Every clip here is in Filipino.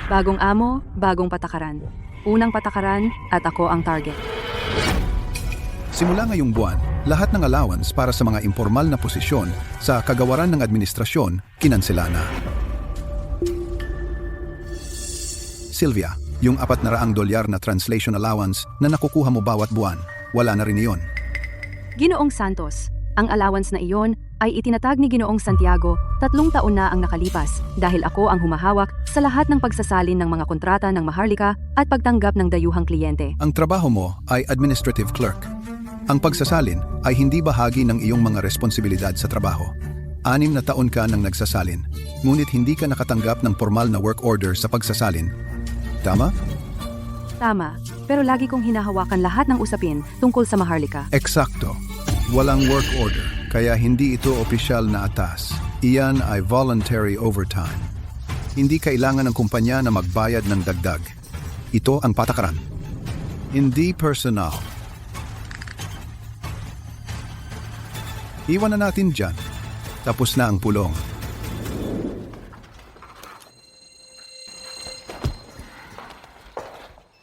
Bagong amo, bagong patakaran. Unang patakaran at ako ang target. Simula ngayong buwan, lahat ng allowance para sa mga impormal na posisyon sa kagawaran ng administrasyon, kinansela na. Sylvia, yung $400 na translation allowance na nakukuha mo bawat buwan, wala na rin iyon. Ginoong Santos, ang allowance na iyon ay itinatag ni Ginoong Santiago 3 taon na ang nakalipas dahil ako ang humahawak sa lahat ng pagsasalin ng mga kontrata ng Maharlika at pagtanggap ng dayuhang kliyente. Ang trabaho mo ay administrative clerk. Ang pagsasalin ay hindi bahagi ng iyong mga responsibilidad sa trabaho. 6 na taon ka nang nagsasalin, ngunit hindi ka nakatanggap ng formal na work order sa pagsasalin. Tama? Tama, pero lagi kong hinahawakan lahat ng usapin tungkol sa Maharlika. Eksakto. Walang work order, kaya hindi ito opisyal na atas. Iyan ay voluntary overtime. Hindi kailangan ng kumpanya na magbayad ng dagdag. Ito ang patakaran. Hindi personal. Iwan na natin dyan. Tapos na ang pulong.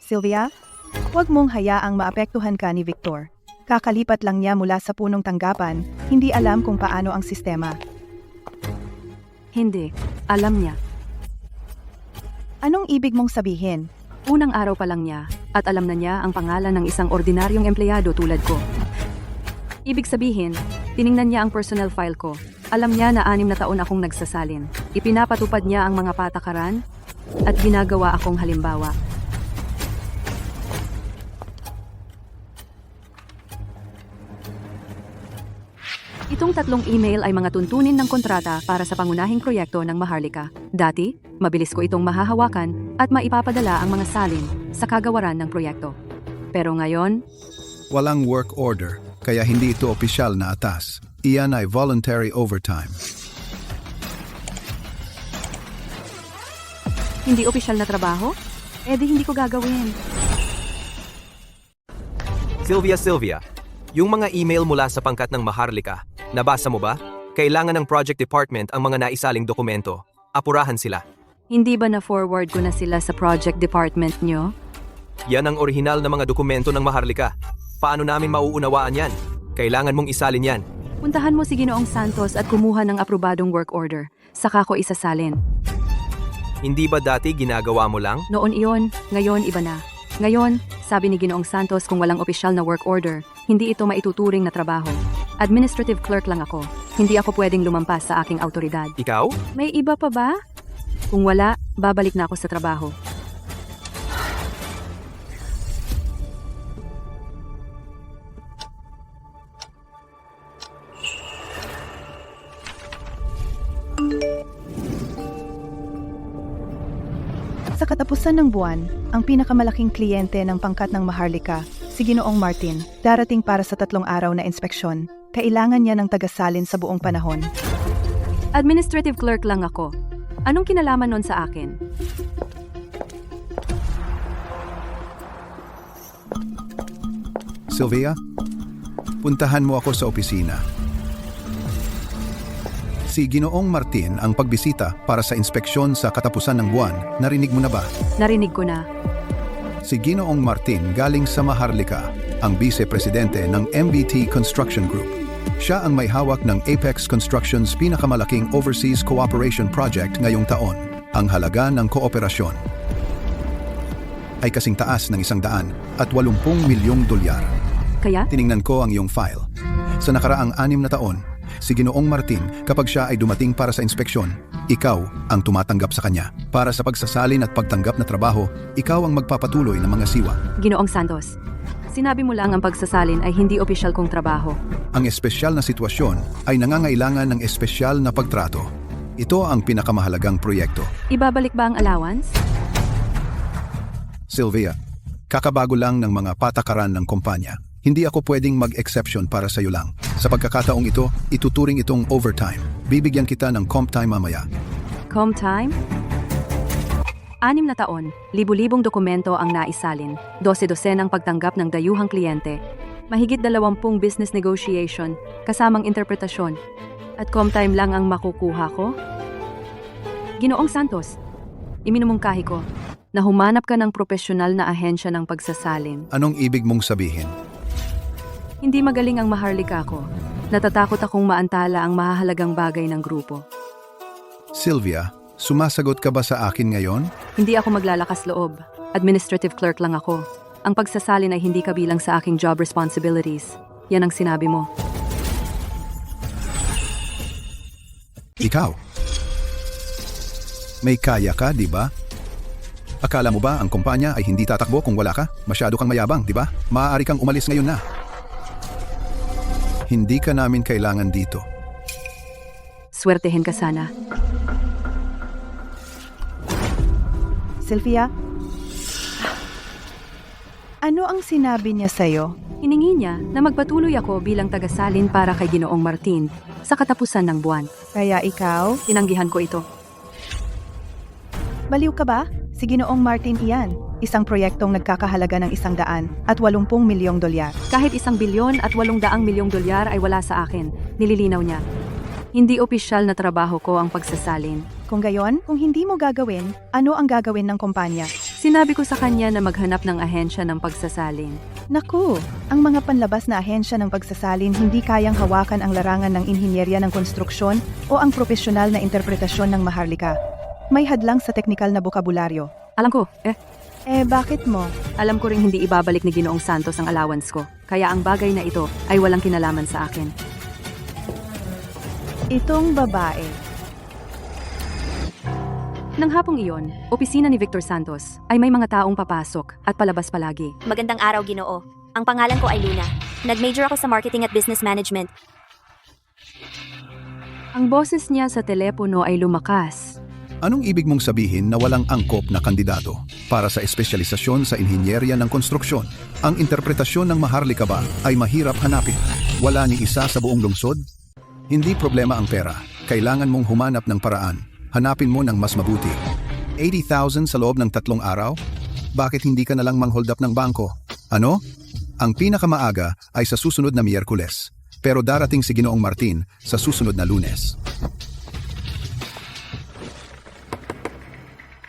Sylvia, huwag mong hayaang maapektuhan ka ni Victor. Kakalipat lang niya mula sa punong tanggapan, hindi alam kung paano ang sistema. Hindi, alam niya. Anong ibig mong sabihin? Unang araw pa lang niya at alam na niya ang pangalan ng isang ordinaryong empleyado tulad ko. Ibig sabihin, tiningnan niya ang personal file ko. Alam niya na 6 na taon akong nagsasalin. Ipinapatupad niya ang mga patakaran at ginagawa akong halimbawa. Itong 3 email ay mga tuntunin ng kontrata para sa pangunahing proyekto ng Maharlika. Dati, mabilis ko itong mahahawakan at maipapadala ang mga salin sa kagawaran ng proyekto. Pero ngayon, Walang work order, kaya hindi ito opisyal na atas. Iyan ay voluntary overtime. hindi opisyal na trabaho? Eh di hindi ko gagawin. Sylvia, yung mga email mula sa pangkat ng Maharlika, nabasa mo ba? Kailangan ng project department ang mga naisaling dokumento. Apurahan sila. Hindi ba na-forward ko na sila sa project department nyo? Yan ang orihinal na mga dokumento ng Maharlika. Paano namin mauunawaan yan? Kailangan mong isalin yan. Puntahan mo si Ginoong Santos at kumuha ng aprobadong work order. Saka ko isasalin. Hindi ba dati ginagawa mo lang? Noon iyon, ngayon iba na. Ngayon, sabi ni Ginoong Santos kung walang opisyal na work order, hindi ito maituturing na trabaho. Administrative clerk lang ako. Hindi ako pwedeng lumampas sa aking autoridad. Ikaw? May iba pa ba? Kung wala, babalik na ako sa trabaho. Sa katapusan ng buwan, ang pinakamalaking kliyente ng pangkat ng Maharlika, si Ginoong Martin, darating para sa 3 araw na inspeksyon. Kailangan niya ng tagasalin sa buong panahon. Administrative clerk lang ako. Anong kinalaman nun sa akin? Sylvia, puntahan mo ako sa opisina. Si Ginoong Martin ang pagbisita para sa inspeksyon sa katapusan ng buwan. Narinig mo na ba? Narinig ko na. Si Ginoong Martin galing sa Maharlika, ang vice-presidente ng MBT Construction Group. Siya ang may hawak ng Apex Construction's pinakamalaking overseas cooperation project ngayong taon. Ang halaga ng kooperasyon ay kasing taas ng $180 milyong. Kaya? Tiningnan ko ang iyong file. Sa nakaraang 6 na taon, si Ginoong Martin, kapag siya ay dumating para sa inspeksyon, ikaw ang tumatanggap sa kanya. Para sa pagsasalin at pagtanggap na trabaho, ikaw ang magpapatuloy ng mga siwa. Ginoong Santos, sinabi mo lang ang pagsasalin ay hindi opisyal kong trabaho. Ang espesyal na sitwasyon ay nangangailangan ng espesyal na pagtrato. Ito ang pinakamahalagang proyekto. Ibabalik ba ang allowance? Sylvia, kakabago lang ng mga patakaran ng kumpanya. Hindi ako pwedeng mag-exception para sa iyo lang. Sa pagkakataong ito, ituturing itong overtime. Bibigyan kita ng comp time mamaya. Comp time? 6 na taon, libu-libong dokumento ang naisalin, 12 ang pagtanggap ng dayuhang kliyente, mahigit 20 business negotiation, kasamang interpretasyon, at comp time lang ang makukuha ko? Ginoong Santos, Iminumungkahi ko na humanap ka ng propesyonal na ahensya ng pagsasalin. Anong ibig mong sabihin? Hindi magaling ang Maharlika ko. Natatakot akong maantala ang mahahalagang bagay ng grupo. Sylvia, sumasagot ka ba sa akin ngayon? Hindi ako maglalakas loob. Administrative clerk lang ako. Ang pagsasalin ay hindi kabilang sa aking job responsibilities. Yan ang sinabi mo. Ikaw. May kaya ka, di ba? Akala mo ba ang kumpanya ay hindi tatakbo kung wala ka? Masyado kang mayabang, di ba? Maaari kang umalis ngayon na. Hindi ka namin kailangan dito. Swertehin ka sana. Sylvia? Ano ang sinabi niya sa'yo? Hiningi niya na magpatuloy ako bilang tagasalin para kay Ginoong Martin sa katapusan ng buwan. Kaya ikaw? Tinanggihan ko ito. Baliw ka ba? Si Ginoong Martin iyan. Isang proyektong nagkakahalaga ng $180 milyong. Kahit $1 bilyon at $800 milyong ay wala sa akin, nililinaw niya. Hindi opisyal na trabaho ko ang pagsasalin. Kung gayon, kung hindi mo gagawin, ano ang gagawin ng kumpanya? Sinabi ko sa kanya na maghanap ng ahensya ng pagsasalin. Naku, ang mga panlabas na ahensya ng pagsasalin hindi kayang hawakan ang larangan ng inhinyerya ng konstruksyon o ang propesyonal na interpretasyon ng Maharlika. May hadlang sa teknikal na bokabularyo. Alam ko, Bakit mo? alam ko ring hindi ibabalik ni Ginoong Santos ang allowance ko. Kaya ang bagay na ito ay walang kinalaman sa akin. Itong babae. Nang hapong iyon, opisina ni Victor Santos ay may mga taong papasok at palabas palagi. Magandang araw, Ginoo. Ang pangalan ko ay Luna. Nag-major ako sa marketing at business management. Ang boses niya sa telepono ay lumakas. Anong ibig mong sabihin na walang angkop na kandidato para sa espesyalisasyon sa inhinyerya ng konstruksyon? Ang interpretasyon ng Maharlika ba ay mahirap hanapin? Wala ni isa sa buong lungsod? Hindi problema ang pera. Kailangan mong humanap ng paraan. Hanapin mo ng mas mabuti. 80,000 sa loob ng 3 araw? Bakit hindi ka nalang mang-hold up ng bangko? Ano? Ang pinakamaaga ay sa susunod na Miyerkules. Pero darating si Ginoong Martin sa susunod na Lunes.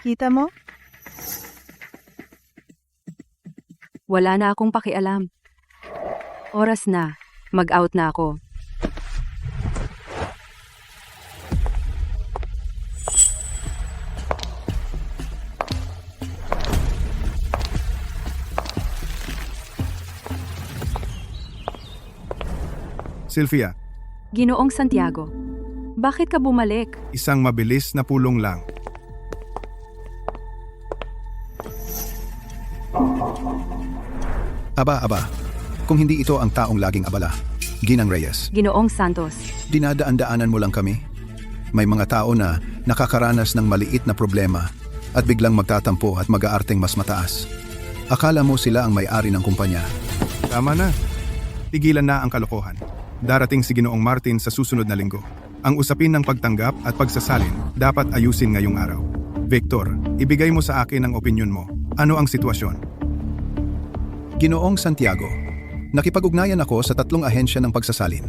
Kita mo? Wala na akong pakialam. Oras na. Mag-out na ako. Sylvia, Ginoong Santiago, bakit ka bumalik? isang mabilis na pulong lang. Aba. Kung hindi ito ang taong laging abala. Ginang Reyes, Ginoong Santos, dinadaan-daanan mo lang kami. May mga tao na nakakaranas ng maliit na problema at biglang magtatampo at mag-aarteng mas mataas. Akala mo sila ang may-ari ng kumpanya. Tama na. Tigilan na ang kalokohan. Darating si Ginoong Martin sa susunod na linggo. Ang usapin ng pagtanggap at pagsasalin dapat ayusin ngayong araw. Victor, ibigay mo sa akin ang opinyon mo. Ano ang sitwasyon? Ginoong Santiago, nakipag-ugnayan ako sa 3 ahensya ng pagsasalin.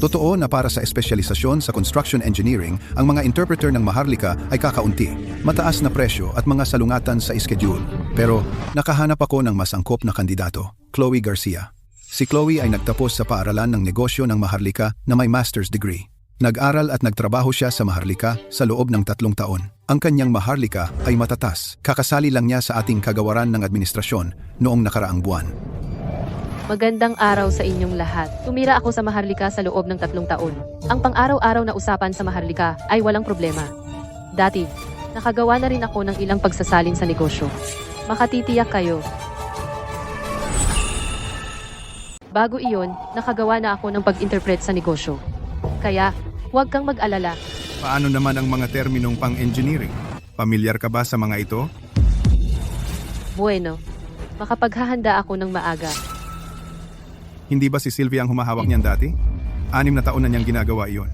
Totoo na para sa espesyalisasyon sa construction engineering, ang mga interpreter ng Maharlika ay kakaunti, mataas na presyo at mga salungatan sa schedule. Pero nakahanap ako ng mas angkop na kandidato, Chloe Garcia. Si Chloe ay nagtapos sa paaralan ng negosyo ng Maharlika na may master's degree. Nag-aral at nagtrabaho siya sa Maharlika sa loob ng 3 taon. Ang kanyang Maharlika ay matatas. Kakasali lang niya sa ating kagawaran ng administrasyon noong nakaraang buwan. Magandang araw sa inyong lahat. Tumira ako sa Maharlika sa loob ng 3 taon. Ang pang-araw-araw na usapan sa Maharlika ay walang problema. Dati, nakagawa na rin ako ng ilang pagsasalin sa negosyo. Makatitiyak kayo. Bago iyon, nakagawa na ako ng pag-interpret sa negosyo. Kaya, huwag kang mag-alala. Paano naman ang mga terminong pang-engineering? Pamilyar ka ba sa mga ito? Bueno, makapaghahanda ako ng maaga. Hindi ba si Sylvia ang humahawak niyan dati? 6 na taon na niyang ginagawa iyon.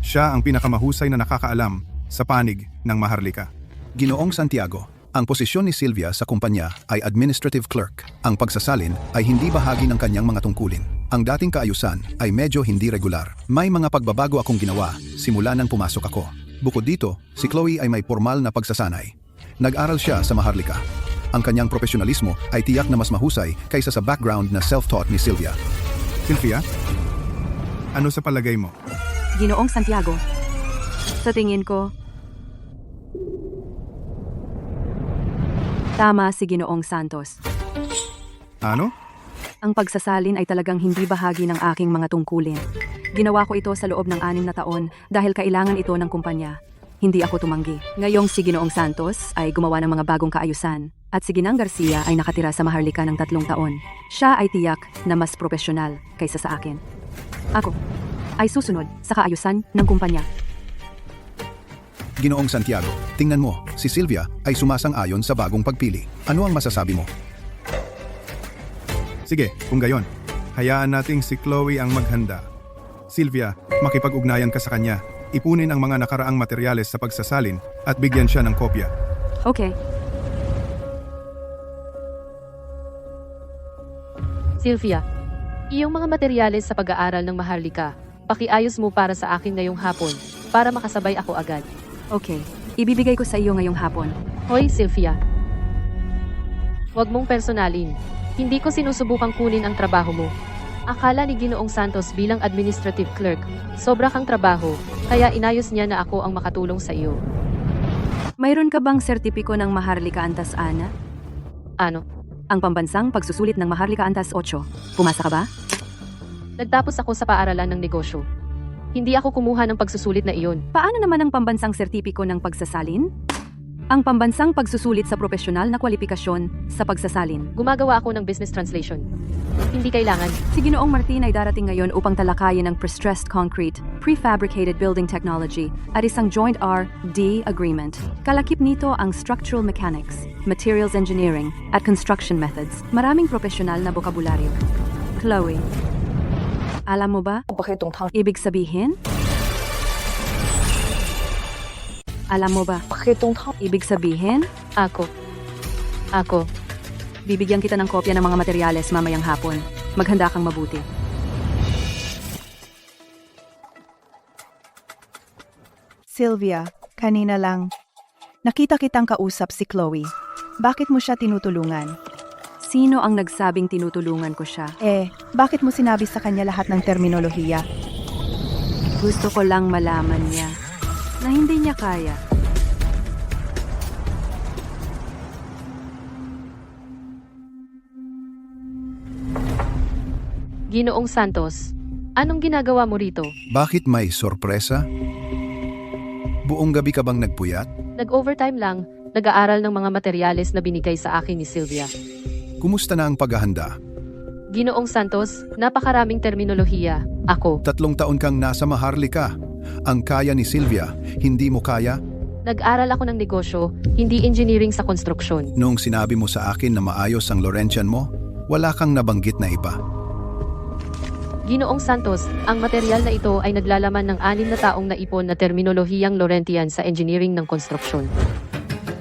Siya ang pinakamahusay na nakakaalam sa panig ng Maharlika. Ginoong Santiago, ang posisyon ni Sylvia sa kumpanya ay administrative clerk. Ang pagsasalin ay hindi bahagi ng kanyang mga tungkulin. Ang dating kaayusan ay medyo hindi regular. May mga pagbabago akong ginawa simula nang pumasok ako. Bukod dito, si Chloe ay may formal na pagsasanay. Nag-aral siya sa Maharlika. Ang kanyang profesionalismo ay tiyak na mas mahusay kaysa sa background na self-taught ni Sylvia. Sylvia? Ano sa palagay mo? Ginoong Santiago. Sa tingin ko, tama si Ginoong Santos. Ano? Ang pagsasalin ay talagang hindi bahagi ng aking mga tungkulin. Ginawa ko ito sa loob ng 6 na taon dahil kailangan ito ng kumpanya. Hindi ako tumanggi. Ngayong si Ginoong Santos ay gumawa ng mga bagong kaayusan at si Ginang Garcia ay nakatira sa Maharlika ng 3 taon. Siya ay tiyak na mas profesional kaysa sa akin. Ako ay susunod sa kaayusan ng kumpanya. Ginoong Santiago, tingnan mo, si Sylvia ay sumasang-ayon sa bagong pagpili. Ano ang masasabi mo? Sige, kung gayon, hayaan nating si Chloe ang maghanda. Sylvia, makipag-ugnayan ka sa kanya. Ipunin ang mga nakaraang materyales sa pagsasalin at bigyan siya ng kopya. Okay. Sylvia, iyong mga materyales sa pag-aaral ng Maharlika, pakiayos mo para sa akin ngayong hapon, para makasabay ako agad. Okay. Ibibigay ko sa iyo ngayong hapon. Hoy, Sylvia. Huwag mong personalin. Hindi ko sinusubukang kunin ang trabaho mo. Akala ni Ginoong Santos bilang administrative clerk, sobra kang trabaho, kaya inayos niya na ako ang makatulong sa iyo. Mayroon ka bang sertipiko ng Maharlika Antas Ana? Ano? Ang pambansang pagsusulit ng Maharlika Antas 8. Pumasa ka ba? Nagtapos ako sa paaralan ng negosyo. Hindi ako kumuha ng pagsusulit na iyon. Paano naman ang pambansang sertipiko ng pagsasalin? Ang pambansang pagsusulit sa profesional na kwalifikasyon sa pagsasalin. Gumagawa ako ng business translation. Hindi kailangan. Si Ginoong Martin ay darating ngayon upang talakayin ang prestressed concrete, prefabricated building technology at isang joint R&D agreement. Kalakip nito ang structural mechanics, materials engineering at construction methods. Maraming profesional na bokabularyo. Chloe, alam mo ba? Ibig sabihin? Alam mo ba? Ibig sabihin? Ako. Bibigyan kita ng kopya ng mga materyales mamayang hapon. Maghanda kang mabuti. Sylvia, kanina lang. Nakita kitang kausap si Chloe. Bakit mo siya tinutulungan? Sino ang nagsabing tinutulungan ko siya? Bakit mo sinabi sa kanya lahat ng terminolohiya? Gusto ko lang malaman niya na hindi niya kaya. Ginoong Santos, anong ginagawa mo rito? Bakit may sorpresa? Buong gabi ka bang nagpuyat? Nag-overtime lang, nag-aaral ng mga materyales na binigay sa akin ni Sylvia. Kumusta na ang paghahanda? Ginoong Santos, napakaraming terminolohiya. Ako. 3 taon kang nasa Maharlika. Ang kaya ni Sylvia, hindi mo kaya? Nag-aral ako ng negosyo, hindi engineering sa konstruksyon. Noong sinabi mo sa akin na maayos ang Laurentian mo, wala kang nabanggit na iba. Ginoong Santos, ang material na ito ay naglalaman ng 6 na taong naipon na terminolohiyang Laurentian sa engineering ng konstruksyon.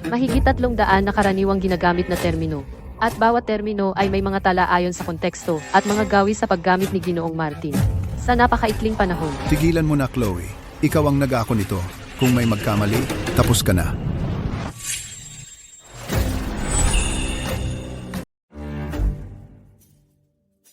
Mahigit 300 na karaniwang ginagamit na termino. At bawat termino ay may mga tala ayon sa konteksto at mga gawi sa paggamit ni Ginoong Martin. Sa napakaikling panahon. Tigilan mo na, Chloe. Ikaw ang nag-ako nito. Kung may magkamali, tapos ka na.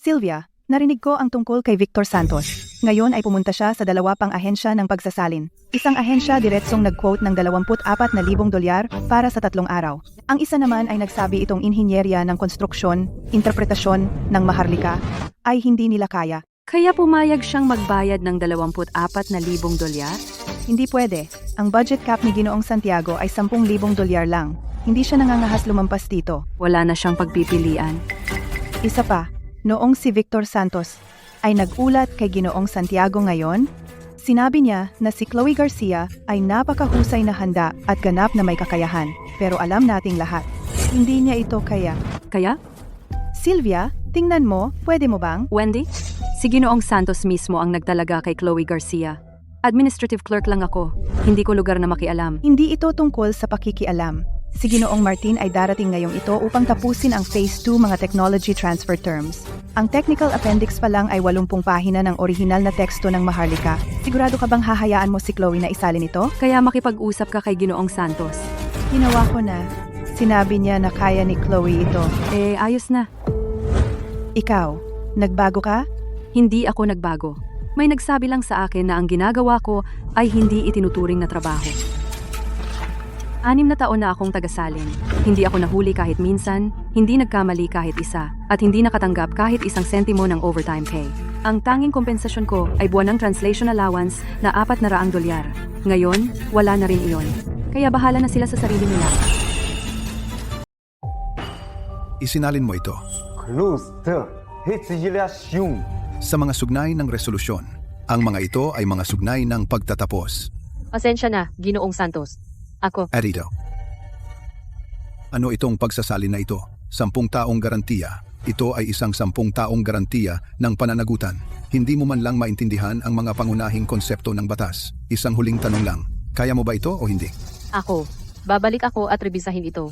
Sylvia, narinig ko ang tungkol kay Victor Santos. Ngayon ay pumunta siya sa 2 pang ahensya ng pagsasalin. Isang ahensya diretsong nag-quote ng $24,000 para sa 3 araw. Ang isa naman ay nagsabi itong inhinyerya ng konstruksyon, interpretasyon ng Maharlika ay hindi nila kaya. Kaya pumayag siyang magbayad ng $24,000? Hindi pwede. Ang budget cap ni Ginoong Santiago ay $10,000 lang. Hindi siya nangangahas lumampas dito. Wala na siyang pagpipilian. Isa pa, noong si Victor Santos ay nagulat kay Ginoong Santiago ngayon, sinabi niya na si Chloe Garcia ay napakahusay na handa at ganap na may kakayahan. Pero alam nating lahat, hindi niya ito kaya. Kaya? Sylvia, tingnan mo, pwede mo bang? Wendy? Si Ginoong Santos mismo ang nagtalaga kay Chloe Garcia. Administrative clerk lang ako. Hindi ko lugar na makialam. Hindi ito tungkol sa pakikialam. Si Ginoong Martin ay darating ngayong ito upang tapusin ang Phase 2 mga technology transfer terms. Ang technical appendix pa lang ay 80 pahina ng orihinal na teksto ng Maharlika. Sigurado ka bang hahayaan mo si Chloe na isalin ito? Kaya makipag-usap ka kay Ginoong Santos. Ginawa ko na. Sinabi niya na kaya ni Chloe ito. Ayos na. Ikaw, nagbago ka? Hindi ako nagbago. May nagsabi lang sa akin na ang ginagawa ko ay hindi itinuturing na trabaho. 6 na taon na akong tagasalin. Hindi ako nahuli kahit minsan, hindi nagkamali kahit isa, at hindi nakatanggap kahit isang sentimo ng overtime pay. Ang tanging kompensasyon ko ay buwan ng translation allowance na $400. Ngayon, wala na rin iyon. Kaya bahala na sila sa sarili nila. Isinalin mo ito. 클로스트 헤치질라시움 Sa mga sugnay ng resolusyon, ang mga ito ay mga sugnay ng pagtatapos. Pasensya na, Ginoong Santos. Ako, At ito. Ano itong pagsasalin na ito? 10 taong garantiya. Ito ay isang 10 taong garantiya ng pananagutan. Hindi mo man lang maintindihan ang mga pangunahing konsepto ng batas. Isang huling tanong lang. Kaya mo ba ito o hindi? ako. Babalik ako at rebisahin ito.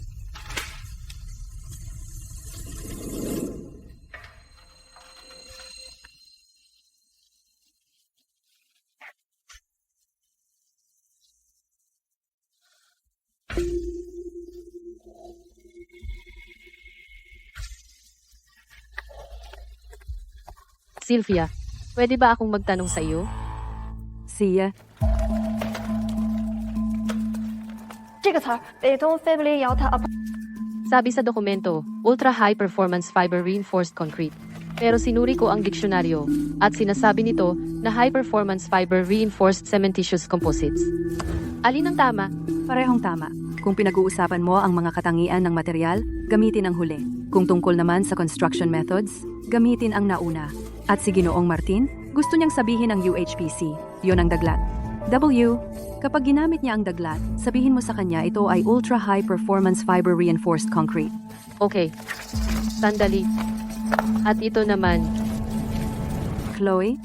Sylvia, pwede ba akong magtanong sa iyo? Siya, 这个词儿，北东非不利摇它 Sabi sa dokumento, Ultra High Performance Fiber Reinforced Concrete. Pero sinuri ko ang diksyonaryo at sinasabi nito na High Performance Fiber Reinforced Cementitious Composites. Alin ang tama? parehong tama. Kung pinag-uusapan mo ang mga katangian ng material, gamitin ang huli. Kung tungkol naman sa construction methods, gamitin ang nauna. At si Ginoong Martin, gusto niyang sabihin ang UHPC. Yon ang daglat. W. Kapag ginamit niya ang daglat, sabihin mo sa kanya ito ay Ultra High Performance Fiber Reinforced Concrete. Okay. Sandali. At ito naman, Chloe?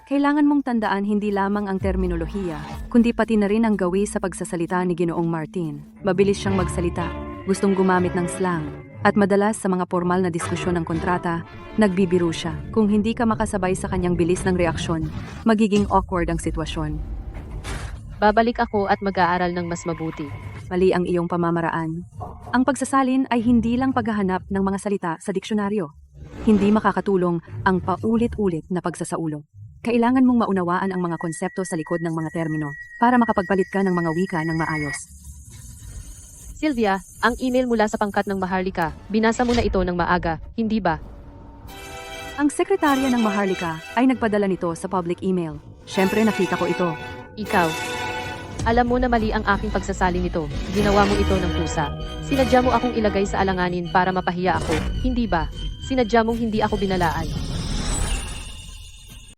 Kailangan mong tandaan hindi lamang ang terminolohiya, kundi pati na rin ang gawi sa pagsasalita ni Ginoong Martin. Mabilis siyang magsalita, gustong gumamit ng slang, at madalas sa mga formal na diskusyon ng kontrata, nagbibiro siya. Kung hindi ka makasabay sa kanyang bilis ng reaksyon, magiging awkward ang sitwasyon. babalik ako at mag-aaral ng mas mabuti. Mali ang iyong pamamaraan. Ang pagsasalin ay hindi lang paghahanap ng mga salita sa diksyonaryo. Hindi makakatulong ang paulit-ulit na pagsasaulo. Kailangan mong maunawaan ang mga konsepto sa likod ng mga termino para makapagpalit ka ng mga wika ng maayos. Sylvia, ang email mula sa pangkat ng Maharlika, binasa mo na ito ng maaga, hindi ba? Ang sekretarya ng Maharlika ay nagpadala nito sa public email. Siyempre nakita ko ito. Ikaw. Alam mo na mali ang aking pagsasalin nito. Ginawa mo ito ng kusa. Sinadya mo akong ilagay sa alanganin para mapahiya ako, hindi ba? Sinadya mong hindi ako binalaan.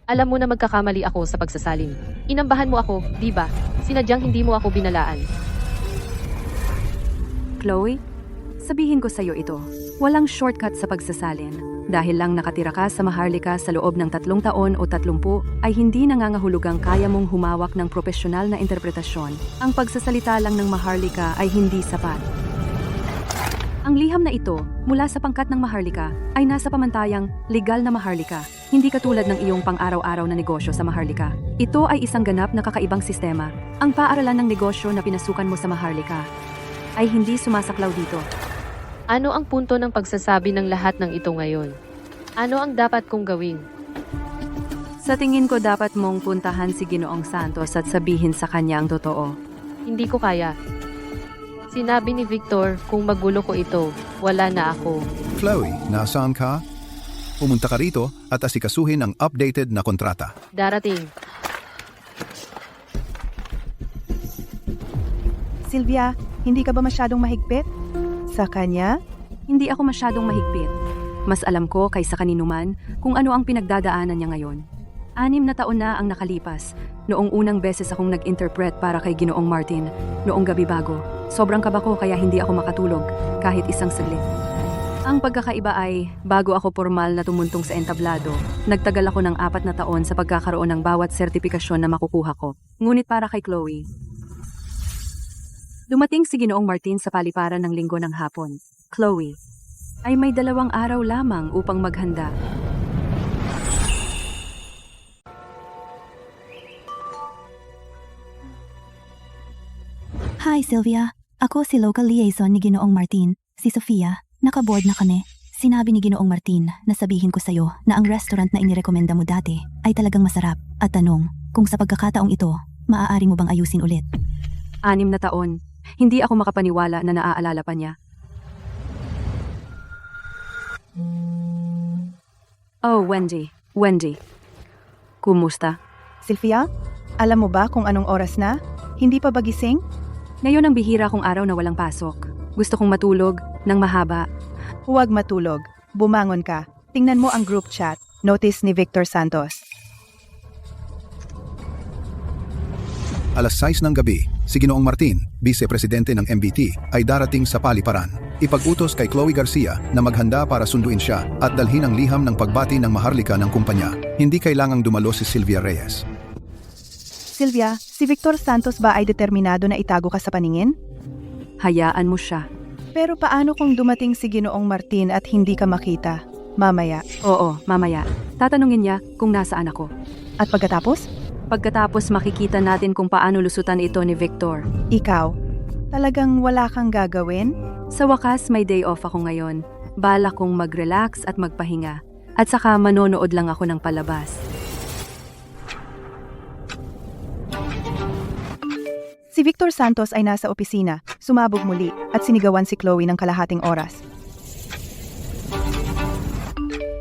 Alam mo na magkakamali ako sa pagsasalin. Inambahan mo ako, di ba? Sinadyang hindi mo ako binalaan. Chloe, sabihin ko sa iyo ito. Walang shortcut sa pagsasalin. Dahil lang nakatira ka sa Maharlika sa loob ng 3 taon o 30 ay hindi nangangahulugang kaya mong humawak ng propesyonal na interpretasyon. Ang pagsasalita lang ng Maharlika ay hindi sapat. Ang liham na ito, mula sa pangkat ng Maharlika, ay nasa pamantayang legal na Maharlika, hindi katulad ng iyong pang-araw-araw na negosyo sa Maharlika. Ito ay isang ganap na kakaibang sistema. Ang paaralan ng negosyo na pinasukan mo sa Maharlika ay hindi sumasaklaw dito. Ano ang punto ng pagsasabi ng lahat ng ito ngayon? Ano ang dapat kong gawin? Sa tingin ko dapat mong puntahan si Ginoong Santos at sabihin sa kanya ang totoo. Hindi ko kaya. Sinabi ni Victor, kung magulo ko ito, wala na ako. Chloe, nasaan ka? Pumunta ka rito at asikasuhin ang updated na kontrata. Darating. Sylvia, hindi ka ba masyadong mahigpit? Sa kanya? Hindi ako masyadong mahigpit. Mas alam ko kaysa kaninuman kung ano ang pinagdadaanan niya ngayon. 6 na taon na ang nakalipas, noong unang beses akong nag-interpret para kay Ginoong Martin, noong gabi bago. Sobrang kaba ko kaya hindi ako makatulog, kahit isang saglit. Ang pagkakaiba ay, bago ako formal na tumuntong sa entablado, nagtagal ako ng 4 na taon sa pagkakaroon ng bawat sertipikasyon na makukuha ko. Ngunit para kay Chloe, dumating si Ginoong Martin sa paliparan ng linggo ng hapon. Chloe ay may 2 araw lamang upang maghanda. Hi, Sylvia. Ako si local liaison ni Ginoong Martin, si Sofia. Nakaboard na kami. Sinabi ni Ginoong Martin na sabihin ko sa'yo na ang restaurant na inirekomenda mo dati ay talagang masarap. At tanong, kung sa pagkakataong ito, maaari mo bang ayusin ulit? 6 na taon. Hindi ako makapaniwala na naaalala pa niya. Oh, Wendy. Kumusta? Sylvia, alam mo ba kung anong oras na? Hindi pa ba gising? Ngayon ang bihira kong araw na walang pasok. Gusto kong matulog ng mahaba. Huwag matulog. Bumangon ka. Tingnan mo ang group chat. Notice ni Victor Santos. Alas 6 ng gabi, si Ginoong Martin, Vice-Presidente ng MBT, ay darating sa paliparan. Ipag-utos kay Chloe Garcia na maghanda para sunduin siya at dalhin ang liham ng pagbati ng maharlika ng kumpanya. Hindi kailangang dumalo si Sylvia Reyes. Sylvia, si Victor Santos ba ay determinado na itago ka sa paningin? Hayaan mo siya. Pero paano kung dumating si Ginoong Martin at hindi ka makita? Mamaya. Oo, mamaya. Tatanungin niya kung nasaan ako. At pagkatapos? Pagkatapos makikita natin kung paano lusutan ito ni Victor. Ikaw, talagang wala kang gagawin? Sa wakas may day off ako ngayon. Bala kong mag-relax at magpahinga. At saka manonood lang ako ng palabas. Si Victor Santos ay nasa opisina, sumabog muli at sinigawan si Chloe ng kalahating oras.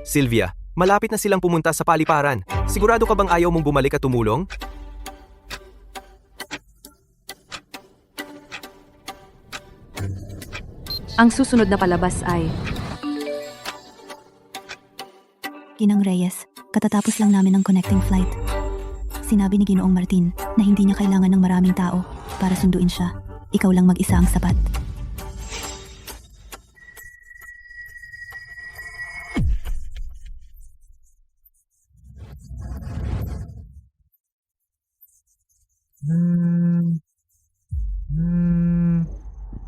Sylvia, malapit na silang pumunta sa paliparan. Sigurado ka bang ayaw mong bumalik at tumulong? Ang susunod na palabas ay... Ginang Reyes, katatapos lang namin ng connecting flight. Sinabi ni Ginoong Martin na hindi niya kailangan ng maraming tao para sunduin siya. Ikaw lang mag-isa ang sapat.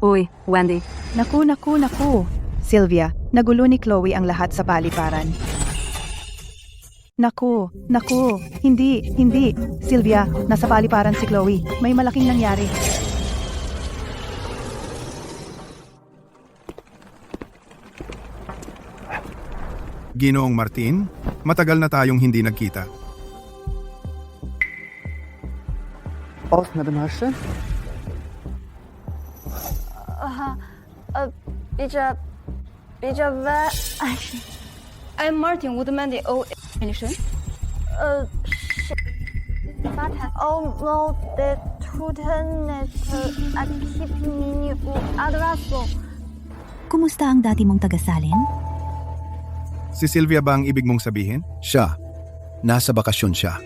Uy, Wendy. Naku. Sylvia, nagulo ni Chloe ang lahat sa paliparan. Naku. Hindi. Sylvia, nasa paliparan si Chloe. May malaking nangyari. Ginoong Martin, matagal na tayong hindi nagkita. Madame Ashton? I'm Martin Woodman, the old mission. Oh no, the Tutenet at keeping me advanced. Kumusta ang dati mong tagasalin? Si Sylvia ba ang ibig mong sabihin? Siya. Nasa bakasyon siya.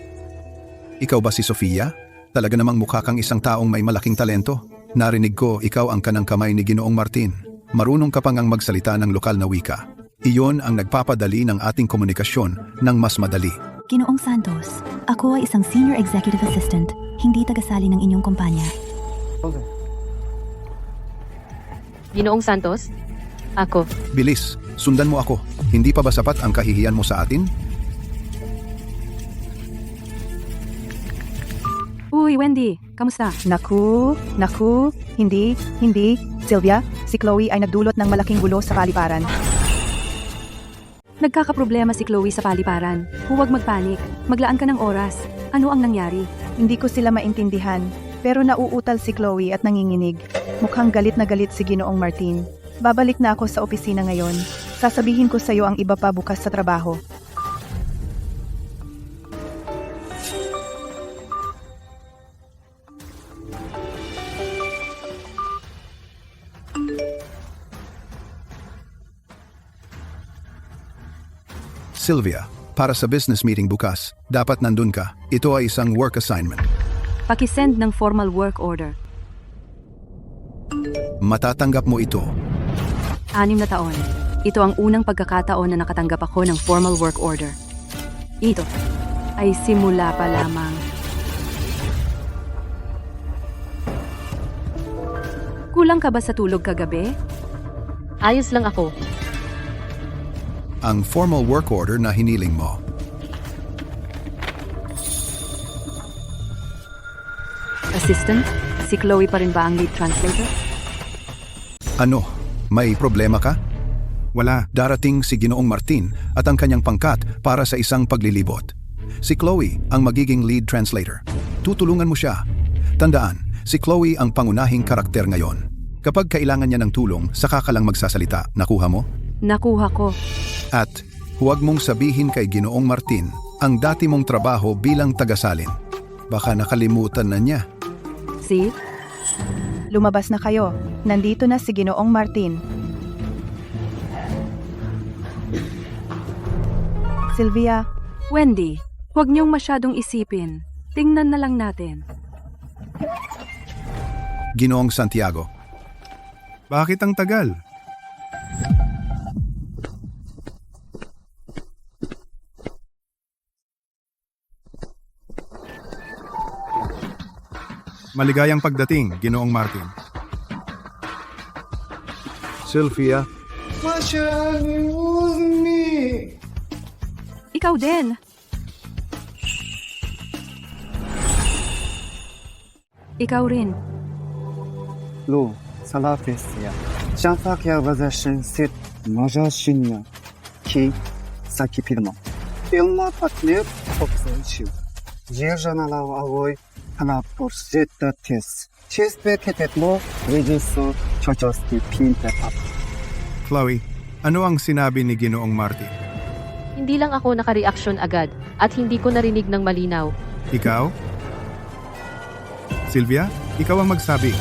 Ikaw ba si Sofia? Talaga namang mukha kang isang taong may malaking talento. Narinig ko ikaw ang kanang kamay ni Ginoong Martin. Marunong ka pang ang magsalita ng lokal na wika. Iyon ang nagpapadali ng ating komunikasyon ng mas madali. Ginoong Santos, ako ay isang senior executive assistant, hindi tagasali ng inyong kumpanya. Ginoong Santos? Ako. Bilis, sundan mo ako. Hindi pa ba sapat ang kahihiyan mo sa atin? Uy, Wendy. Kamusta? Naku. Hindi. Sylvia, si Chloe ay nagdulot ng malaking gulo sa paliparan. Nagkakaproblema si Chloe sa paliparan. Huwag magpanik. Maglaan ka ng oras. Ano ang nangyari? Hindi ko sila maintindihan, pero nauutal si Chloe at nanginginig. Mukhang galit na galit si Ginoong Martin. Babalik na ako sa opisina ngayon. Sasabihin ko sa iyo ang iba pa bukas sa trabaho. Sylvia, para sa business meeting bukas, dapat nandun ka. Ito ay isang work assignment. Pakisend ng formal work order. Matatanggap mo ito. 6 na taon. Ito ang unang pagkakataon na nakatanggap ako ng formal work order. Ito ay simula pa lamang. Kulang ka ba sa tulog kagabi? Ayos lang ako. Ang formal work order na hiniling mo. Assistant? Si Chloe pa rin ba ang lead translator? Ano, may problema ka? Wala. Darating si Ginoong Martin at ang kanyang pangkat para sa isang paglilibot. Si Chloe ang magiging lead translator. Tutulungan mo siya. Tandaan, si Chloe ang pangunahing karakter ngayon. Kapag kailangan niya ng tulong, saka ka lang magsasalita. Nakuha mo? Nakuha ko. At huwag mong sabihin kay Ginoong Martin ang dati mong trabaho bilang tagasalin. Baka nakalimutan na niya. See? Lumabas na kayo. Nandito na si Ginoong Martin. Sylvia, Wendy, huwag niyong masyadong isipin. Tingnan na lang natin. Ginoong Santiago, Bakit ang tagal? Maligayang pagdating, Ginoong Martin. Sylvia, Ikaw din. Ikaw rin. Lu, Salafesia, Shanfakia Vazashin Sit, Majashinya, Ki, Saki Pilma. Pilma Patnir, Foxenchu. Jejanala Avoy, Hanapur Zeta Tes. Chispeketetlo, Regiso, Chochosti Pintepap. Chloe, ano ang sinabi ni Ginoong Martin? Hindi lang ako nakareaksyon agad at hindi ko narinig ng malinaw. Ikaw? Sylvia, ikaw ang magsabi.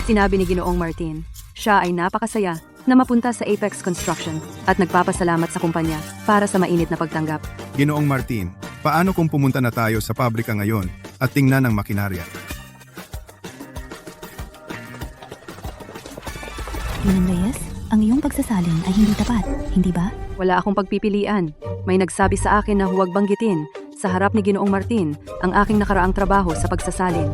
Sinabi ni Ginoong Martin, siya ay napakasaya na mapunta sa Apex Construction at nagpapasalamat sa kumpanya para sa mainit na pagtanggap. Ginoong Martin, paano kung pumunta na tayo sa pabrika ngayon at tingnan ang makinarya? Ginang Reyes, ang iyong pagsasalin ay hindi tapat, hindi ba? Wala akong pagpipilian. May nagsabi sa akin na huwag banggitin sa harap ni Ginoong Martin ang aking nakaraang trabaho sa pagsasalin.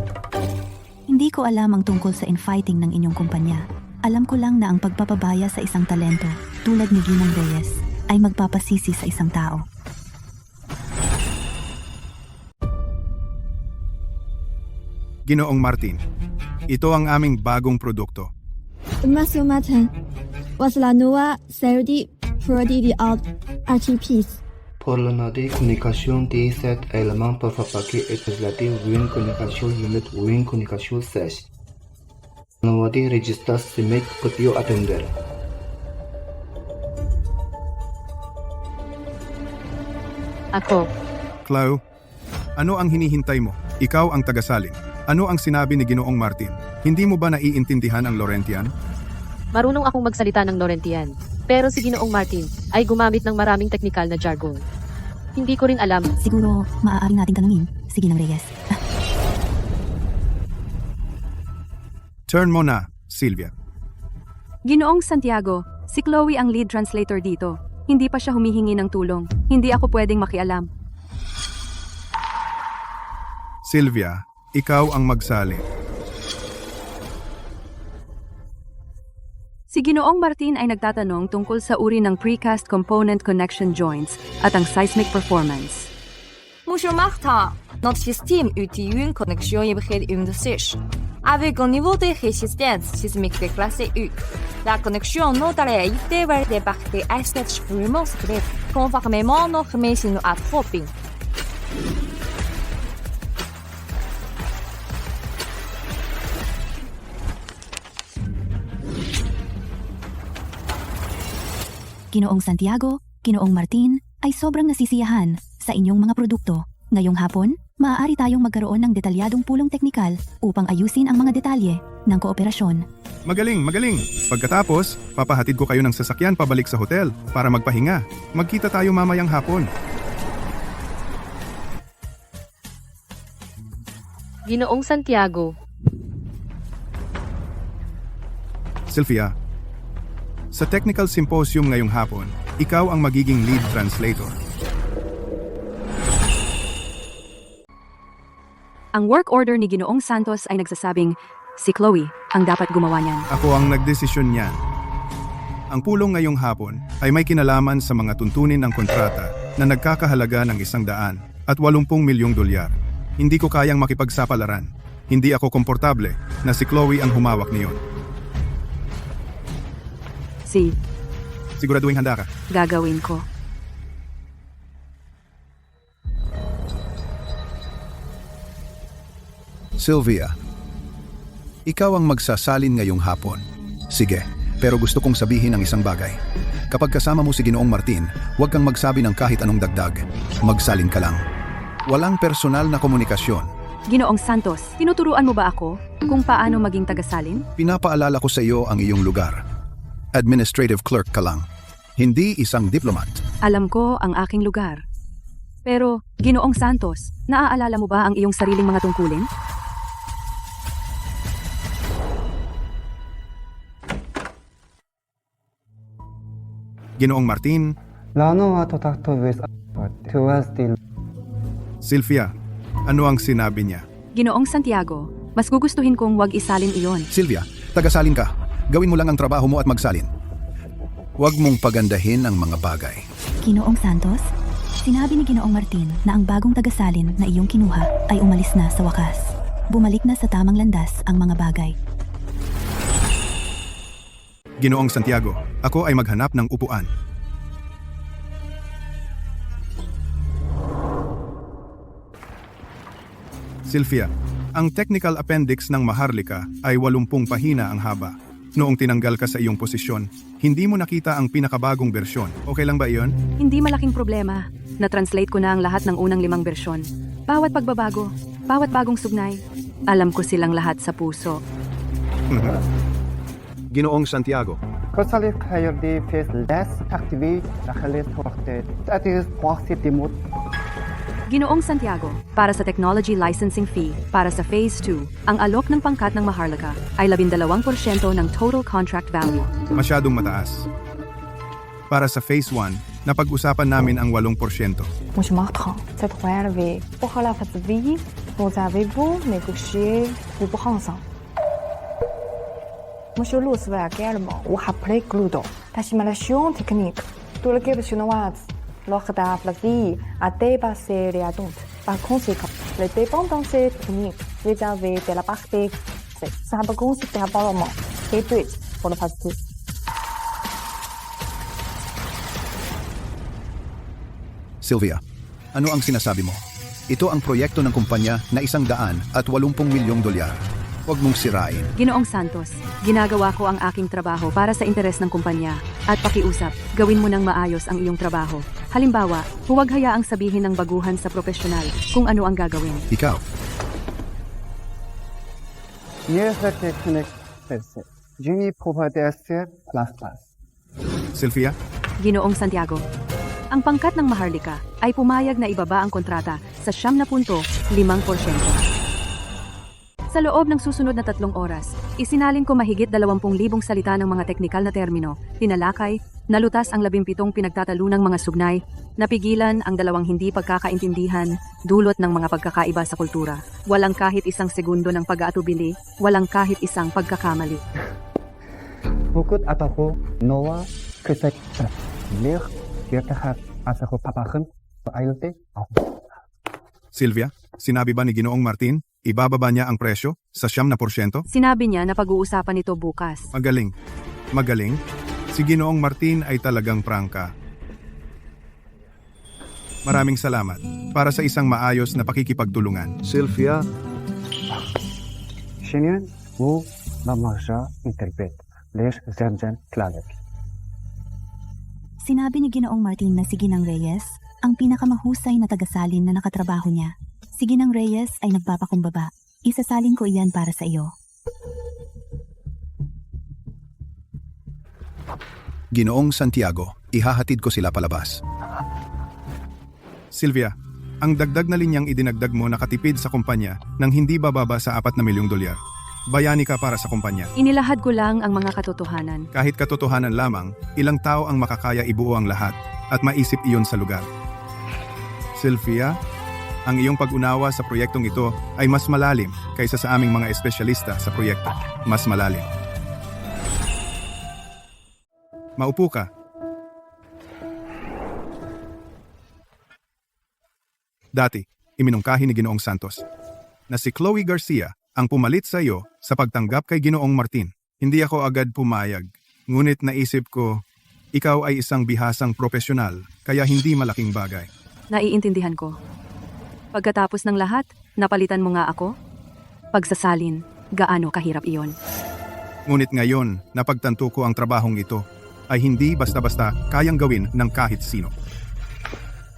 Hindi ko alam ang tungkol sa infighting ng inyong kumpanya. Alam ko lang na ang pagpapabaya sa isang talento, tulad ni Ginang Reyes, ay magpapasisi sa isang tao. Ginoong Martin, ito ang aming bagong produkto. Monsieur Martin, was la noua Saudi produit out RTPs. Pour la communication de cet élément peuvent fabriquer et translater une communication unit ou une communication sèche. Nueva registra CIMIC putio atender. Ako, Chloe, ano ang hinihintay mo? Ikaw ang tagasalin. Ano ang sinabi ni Ginoong Martin? Hindi mo ba naiintindihan ang Laurentian? marunong akong magsalita ng Laurentian. Pero si Ginoong Martin ay gumamit ng maraming teknikal na jargon. Hindi ko rin alam. Siguro, maaari nating tanungin si Ginang Reyes. Turn mo na, Sylvia. Ginoong Santiago, si Chloe ang lead translator dito. Hindi pa siya humihingi ng tulong. Hindi ako pwedeng makialam. Sylvia, ikaw ang magsalin. Si Ginoong Martin ay nagtatanong tungkol sa uri ng precast component connection joints at ang seismic performance. Monsieur Martin, notre système utilise une connexion hybride une de sèche, avec un niveau de résistance sismique de classe U. La connexion neutralité va débarquer à cette supplément secret, conformément à notre mission à Troping. Ginoong Santiago, Ginoong Martin, ay sobrang nasisiyahan sa inyong mga produkto. Ngayong hapon, maaari tayong magkaroon ng detalyadong pulong teknikal upang ayusin ang mga detalye ng kooperasyon. Magaling, magaling. Pagkatapos, papahatid ko kayo ng sasakyan pabalik sa hotel para magpahinga. Magkita tayo mamayang hapon. Ginoong Santiago, Sylvia, sa technical symposium ngayong hapon, ikaw ang magiging lead translator. Ang work order ni Ginoong Santos ay nagsasabing si Chloe ang dapat gumawa niyan. Ako ang nagdesisyon niyan. Ang pulong ngayong hapon ay may kinalaman sa mga tuntunin ng kontrata na nagkakahalaga ng $100 at $80 milyong. Hindi ko kayang makipagsapalaran. Hindi ako komportable na si Chloe ang humawak niyon. Siguraduhin handa ka. Gagawin ko. Sylvia, ikaw ang magsasalin ngayong hapon. Sige, pero gusto kong sabihin ang isang bagay. Kapag kasama mo si Ginoong Martin, huwag kang magsabi ng kahit anong dagdag. Magsalin ka lang. Walang personal na komunikasyon. Ginoong Santos, tinuturuan mo ba ako kung paano maging tagasalin? Pinapaalala ko sa iyo ang iyong lugar. Administrative clerk ka lang. Hindi isang diplomat. Alam ko ang aking lugar. Pero, Ginoong Santos, naaalala mo ba ang iyong sariling mga tungkulin? Ginoong Martin, Lano to talk to with towards the Sylvia, ano ang sinabi niya? Ginoong Santiago, mas gugustuhin kong wag isalin iyon. Sylvia, tagasalin ka. Gawin mo lang ang trabaho mo at magsalin. Huwag mong pagandahin ang mga bagay. Ginoong Santos, sinabi ni Ginoong Martin na ang bagong tagasalin na iyong kinuha ay umalis na sa wakas. Bumalik na sa tamang landas ang mga bagay. Ginoong Santiago, ako ay maghanap ng upuan. Sylvia, ang technical appendix ng Maharlika ay 80 pahina ang haba. Noong tinanggal ka sa iyong posisyon, hindi mo nakita ang pinakabagong bersyon. Okay lang ba iyon? Hindi malaking problema. Na-translate ko na ang lahat ng unang 5 bersyon. Bawat pagbabago, bawat bagong sugnay, alam ko silang lahat sa puso. Ginoong Santiago, Personally, higher the face less activate the highest worked. That is proxy remote. Ginoong Santiago, para sa technology licensing fee, para sa Phase 2, ang alok ng pangkat ng Maharlika ay 12% ng total contract value. Masyadong mataas. Para sa Phase 1, napag-usapan namin ang 8%. Monsieur Martin, cette relevée pour la phase V, vous avez-vous négocié vos branches? Monsieur Luz va également vous rappeler que la simulation technique de l'équipe chinoise lors de la phase V a dépassé les attentes. Par conséquent, les dépendances techniques vis-à-vis de la partie semblent considérablement réduites pour la phase 2. Sylvia, ano ang sinasabi mo? Ito ang proyekto ng kumpanya na $180 milyong. Huwag mong sirain. Ginoong Santos, ginagawa ko ang aking trabaho para sa interes ng kumpanya. At pakiusap, gawin mo ng maayos ang iyong trabaho. Halimbawa, huwag hayaang sabihin ng baguhan sa profesional kung ano ang gagawin. Ikaw, Yes, the technique is Jimmy Properties plus. Sylvia, Ginoong Santiago, ang pangkat ng Maharlika ay pumayag na ibaba ang kontrata sa 7.5%. Sa loob ng susunod na 3 oras, isinalin ko mahigit 20,000 salita ng mga teknikal na termino, tinalakay, nalutas ang 17 pinagtatalunang mga sugnay, napigilan ang 2 hindi pagkakaintindihan, dulot ng mga pagkakaiba sa kultura. Walang kahit isang segundo ng pag-aatubili, walang kahit isang pagkakamali. Bukod ataku Noah Krisek Lir Kirtahat Asako Papakhan Aylte. Sylvia, sinabi ba ni Ginoong Martin, ibababa niya ang presyo sa 7%? Sinabi niya na pag-uusapan ito bukas. Magaling. Magaling? Si Ginoong Martin ay talagang prangka. Maraming salamat para sa isang maayos na pakikipagtulungan. Sylvia, Shinian Wu Mamasha Interpret Les Zanzan Clark. Sinabi ni Ginoong Martin na si Ginang Reyes ang pinakamahusay na tagasalin na nakatrabaho niya. Si Ginang Reyes ay nagpapakumbaba. Isasalin ko iyan para sa iyo. Ginoong Santiago, ihahatid ko sila palabas. Sylvia, ang dagdag na linyang idinagdag mo nakatipid sa kumpanya nang hindi bababa sa $4 milyong. Bayani ka para sa kumpanya. Inilahad ko lang ang mga katotohanan. Kahit katotohanan lamang, ilang tao ang makakaya ibuo ang lahat at maisip iyon sa lugar. Sylvia, ang iyong pag-unawa sa proyektong ito ay mas malalim kaysa sa aming mga espesyalista sa proyekto. Mas malalim. Maupo ka. Dati, iminungkahi ni Ginoong Santos na si Chloe Garcia ang pumalit sa iyo sa pagtanggap kay Ginoong Martin. Hindi ako agad pumayag, ngunit naisip ko, ikaw ay isang bihasang profesional, kaya hindi malaking bagay. Naiintindihan ko. Pagkatapos ng lahat, napalitan mo nga ako? Pagsasalin, gaano kahirap iyon? Ngunit ngayon, napagtanto ko ang trabahong ito ay hindi basta-basta kayang gawin ng kahit sino.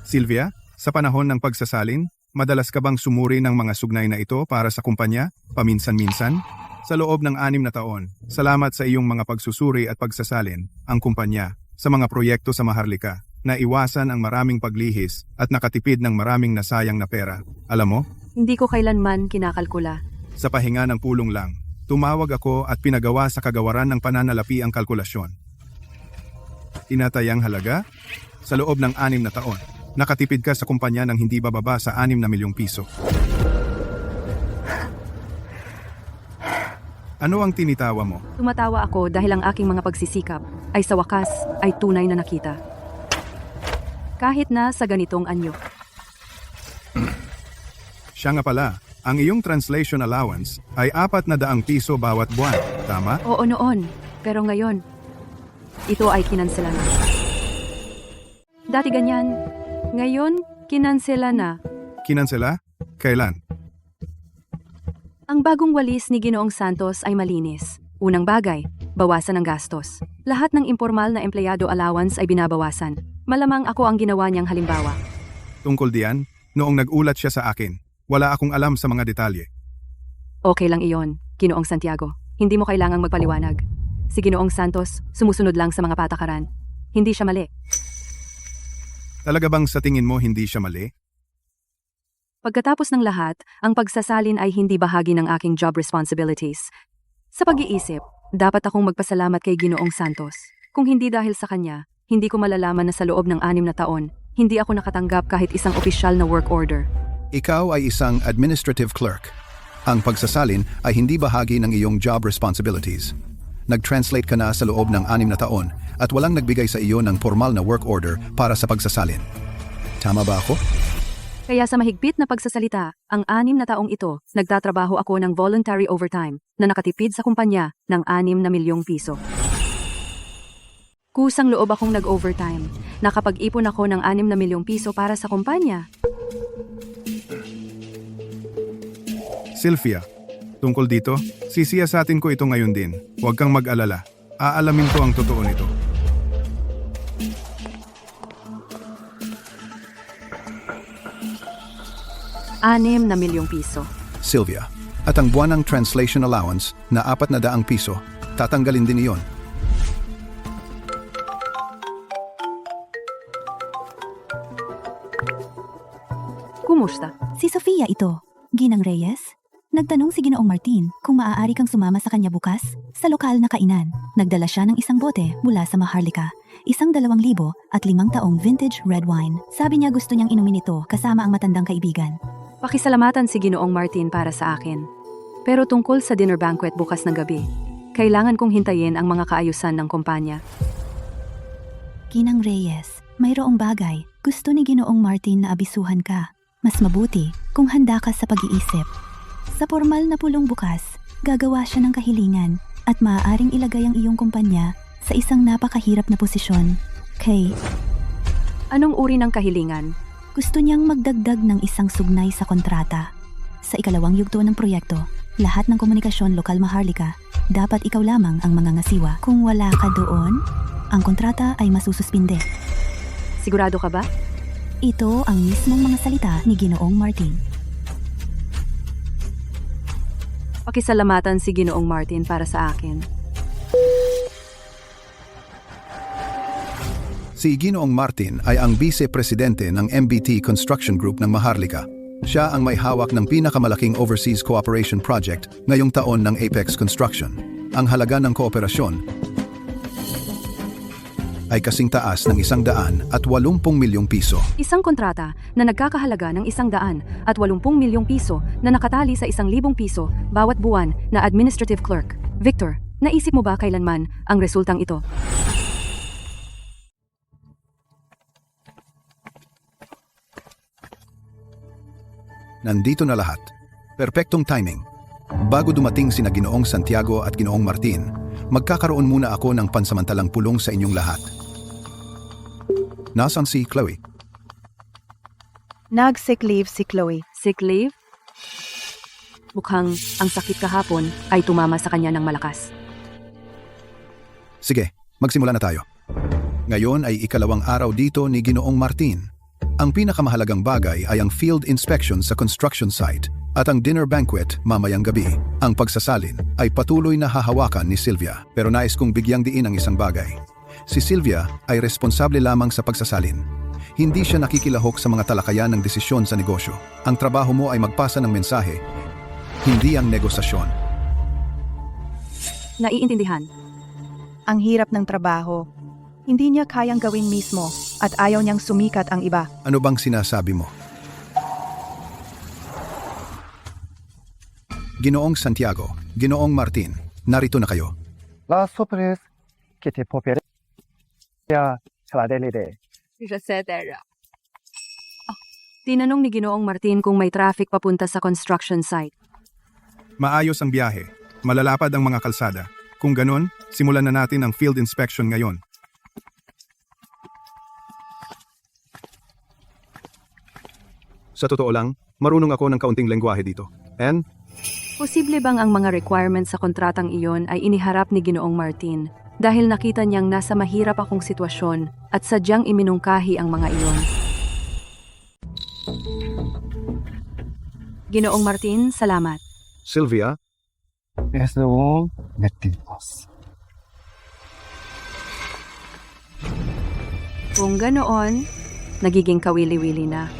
Sylvia, sa panahon ng pagsasalin, madalas ka bang sumuri ng mga sugnay na ito para sa kumpanya, paminsan-minsan? Sa loob ng 6 na taon, salamat sa iyong mga pagsusuri at pagsasalin, ang kumpanya, sa mga proyekto sa Maharlika, na iwasan ang maraming paglihis at nakatipid ng maraming nasayang na pera. Alam mo, Hindi ko kailanman kinakalkula. sa pahinga ng pulong lang, tumawag ako at pinagawa sa kagawaran ng pananalapi ang kalkulasyon. Tinatayang halaga? Sa loob ng 6 na taon, nakatipid ka sa kumpanya ng hindi bababa sa 6 na milyong piso. Ano ang tinitawa mo? Tumatawa ako dahil ang aking mga pagsisikap ay sa wakas ay tunay na nakita. Kahit na sa ganitong anyo. Siya nga pala, ang iyong translation allowance ay 400 piso bawat buwan, tama? Oo noon, pero ngayon, ito ay kinansela na. Dati ganyan, ngayon, kinansela na. Kinansela? Kailan? Ang bagong walis ni Ginoong Santos ay malinis. Unang bagay, bawasan ang gastos. Lahat ng impormal na empleyado allowance ay binabawasan. Malamang ako ang ginawa niyang halimbawa. Tungkol diyan, noong nag-ulat siya sa akin, wala akong alam sa mga detalye. Okay lang iyon, Ginoong Santiago. Hindi mo kailangang magpaliwanag. Si Ginoong Santos, sumusunod lang sa mga patakaran. Hindi siya mali. Talaga bang sa tingin mo hindi siya mali? Pagkatapos ng lahat, ang pagsasalin ay hindi bahagi ng aking job responsibilities. Sa pag-iisip, dapat akong magpasalamat kay Ginoong Santos. Kung hindi dahil sa kanya, hindi ko malalaman na sa loob ng 6 na taon, hindi ako nakatanggap kahit isang opisyal na work order. Ikaw ay isang administrative clerk. Ang pagsasalin ay hindi bahagi ng iyong job responsibilities. Nag-translate ka na sa loob ng 6 na taon at walang nagbigay sa iyo ng formal na work order para sa pagsasalin. Tama ba ako? Kaya sa mahigpit na pagsasalita, ang 6 na taong ito, nagtatrabaho ako ng voluntary overtime na nakatipid sa kumpanya ng 6 na milyong piso. Kusang loob akong nag-overtime. Nakapag-ipon ako ng 6 na milyong piso para sa kumpanya. Sylvia, tungkol dito, sisiyasatin ko ito ngayon din. Huwag kang mag-alala. Aalamin ko ang totoo nito. Anim na milyong piso. Sylvia, at ang buwanang translation allowance na 400 piso, tatanggalin din iyon. Kumusta? Si Sofia ito. Ginang Reyes? Nagtanong si Ginoong Martin kung maaari kang sumama sa kanya bukas sa lokal na kainan. Nagdala siya ng isang bote mula sa Maharlika, isang 2,000 at 5 taong vintage red wine. Sabi niya gusto niyang inumin ito kasama ang matandang kaibigan. Pakisalamatan si Ginoong Martin para sa akin. Pero tungkol sa dinner banquet bukas ng gabi, kailangan kong hintayin ang mga kaayusan ng kumpanya. Ginang Reyes, mayroong bagay. Gusto ni Ginoong Martin na abisuhan ka. Mas mabuti kung handa ka sa pag-iisip. Sa formal na pulong bukas, gagawa siya ng kahilingan at maaaring ilagay ang iyong kumpanya sa isang napakahirap na posisyon. Kay, Anong uri ng kahilingan? gusto niyang magdagdag ng isang sugnay sa kontrata. Sa ikalawang yugto ng proyekto, lahat ng komunikasyon lokal Maharlika, dapat ikaw lamang ang mangangasiwa. Kung wala ka doon, ang kontrata ay masususpinde. Sigurado ka ba? Ito ang mismong mga salita ni Ginoong Martin. Pakisalamatan si Ginoong Martin para sa akin. Si Ginoong Martin ay ang vice-presidente ng MBT Construction Group ng Maharlika. Siya ang may hawak ng pinakamalaking overseas cooperation project ngayong taon ng Apex Construction. Ang halaga ng kooperasyon ay kasing taas ng 180 milyong piso. Isang kontrata na nagkakahalaga ng 180 milyong piso na nakatali sa 1,000 piso bawat buwan na administrative clerk. Victor, naisip mo ba kailanman ang resultang ito? Nandito na lahat. Perpektong timing. Bago dumating sina Ginoong Santiago at Ginoong Martin, magkakaroon muna ako ng pansamantalang pulong sa inyong lahat. Nasaan si Chloe? Nag-sick leave si Chloe. Sick leave? Mukhang ang sakit kahapon ay tumama sa kanya ng malakas. Sige, magsimula na tayo. Ngayon ay ikalawang araw dito ni Ginoong Martin. Ang pinakamahalagang bagay ay ang field inspection sa construction site at ang dinner banquet mamayang gabi. Ang pagsasalin ay patuloy na hahawakan ni Sylvia, pero nais kong bigyang diin ang isang bagay. Si Sylvia ay responsable lamang sa pagsasalin. Hindi siya nakikilahok sa mga talakayan ng desisyon sa negosyo. Ang trabaho mo ay magpasa ng mensahe, hindi ang negosasyon. Naiintindihan. Ang hirap ng trabaho. Hindi niya kayang gawin mismo at ayaw niyang sumikat ang iba. Ano bang sinasabi mo? Ginoong Santiago, Ginoong Martin, narito na kayo. La surprise que te popere ya chadelide. Tinanong ni Ginoong Martin kung may traffic papunta sa construction site. Maayos ang biyahe. Malalapad ang mga kalsada. Kung ganon, simulan na natin ang field inspection ngayon. Sa totoo lang, marunong ako ng kaunting lengguwahe dito. And Posible bang ang mga requirements sa kontratang iyon ay iniharap ni Ginoong Martin dahil nakita niyang nasa mahirap akong sitwasyon at sadyang iminungkahi ang mga iyon? Ginoong Martin, salamat. Sylvia, Es un metimos. Kung ganoon, nagiging kawili-wili na.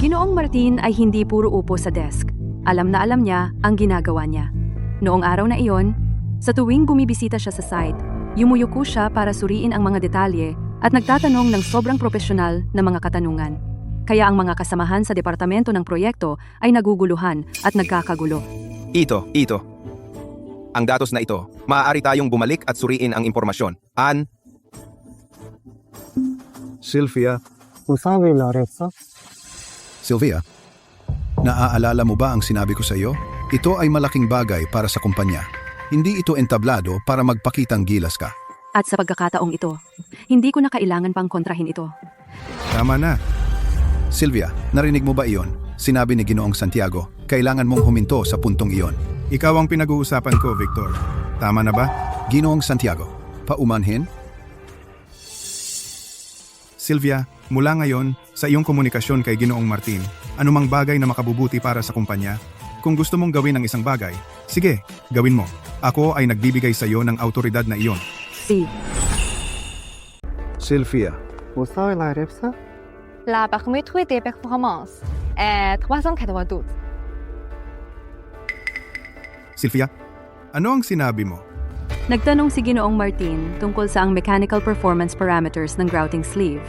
Ginoong Martin ay hindi puro upo sa desk. Alam na alam niya ang ginagawa niya. Noong araw na iyon, sa tuwing bumibisita siya sa site, yumuyuko siya para suriin ang mga detalye at nagtatanong ng sobrang profesional na mga katanungan. Kaya ang mga kasamahan sa departamento ng proyekto ay naguguluhan at nagkakagulo. Ito. Ang datos na ito, maaari tayong bumalik at suriin ang impormasyon. Sylvia, Usawi Lorenzo. Sylvia, naaalala mo ba ang sinabi ko sa iyo? Ito ay malaking bagay para sa kumpanya. Hindi ito entablado para magpakitang gilas ka. At sa pagkakataong ito, hindi ko na kailangan pang kontrahin ito. tama na. Sylvia, narinig mo ba iyon? Sinabi ni Ginoong Santiago, kailangan mong huminto sa puntong iyon. Ikaw ang pinag-uusapan ko, Victor. Tama na ba? Ginoong Santiago, paumanhin? Sylvia, mula ngayon, sa iyong komunikasyon kay Ginoong Martin, anumang bagay na makabubuti para sa kumpanya, kung gusto mong gawin ang isang bagay, sige, gawin mo. Ako ay nagbibigay sa iyo ng autoridad na iyon. Sylvia, Usawi Lorenzo. La barométrie des performances est 392. Sylvia, ano ang sinabi mo? Nagtanong si Ginoong Martin tungkol sa ang mechanical performance parameters ng grouting sleeve.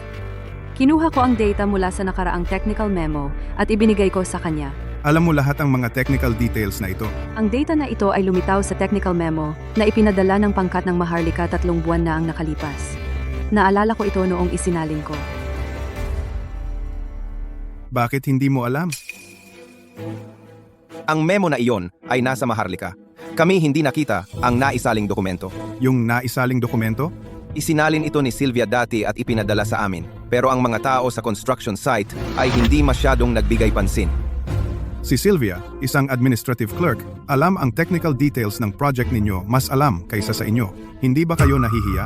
Kinuha ko ang data mula sa nakaraang technical memo at ibinigay ko sa kanya. Alam mo lahat ang mga technical details na ito. Ang data na ito ay lumitaw sa technical memo na ipinadala ng pangkat ng Maharlika 3 buwan na ang nakalipas. Naalala ko ito noong isinalin ko. Bakit hindi mo alam? Ang memo na iyon ay nasa Maharlika. Kami hindi nakita ang naisaling dokumento. Yung naisaling dokumento? Isinalin ito ni Sylvia dati at ipinadala sa amin. Pero ang mga tao sa construction site ay hindi masyadong nagbigay pansin. Si Sylvia, isang administrative clerk, alam ang technical details ng project ninyo mas alam kaysa sa inyo. Hindi ba kayo nahihiya?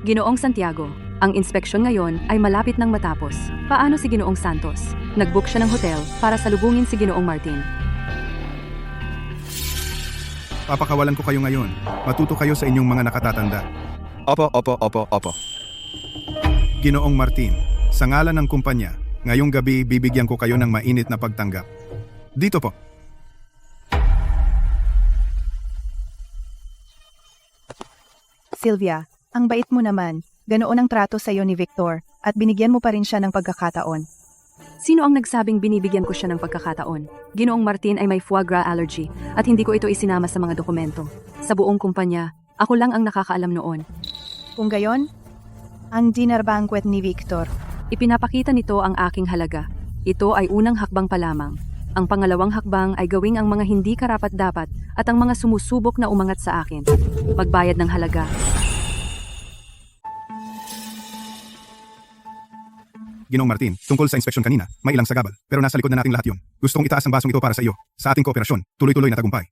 Ginoong Santiago, ang inspeksyon ngayon ay malapit nang matapos. Paano si Ginoong Santos? Nag-book siya ng hotel para salubungin si Ginoong Martin. Papakawalan ko kayo ngayon. Matuto kayo sa inyong mga nakatatanda. Opo. Ginoong Martin, sa ngalan ng kumpanya, ngayong gabi bibigyan ko kayo ng mainit na pagtanggap. Dito po. Sylvia, ang bait mo naman. Ganoon ang trato sa iyo ni Victor at binigyan mo pa rin siya ng pagkakataon. Sino ang nagsabing binibigyan ko siya ng pagkakataon? Ginoong Martin ay may foie gras allergy at hindi ko ito isinama sa mga dokumento. Sa buong kumpanya, ako lang ang nakakaalam noon. Kung gayon, ang dinner banquet ni Victor. Ipinapakita nito ang aking halaga. Ito ay unang hakbang pa lamang. Ang pangalawang hakbang ay gawing ang mga hindi karapat-dapat at ang mga sumusubok na umangat sa akin. Magbayad ng halaga. Ginoong Martin, tungkol sa inspeksyon kanina, may ilang sagabal, pero nasa likod na nating lahat yun. Gusto kong itaas ang basong ito para sa iyo, sa ating kooperasyon, tuloy-tuloy na tagumpay.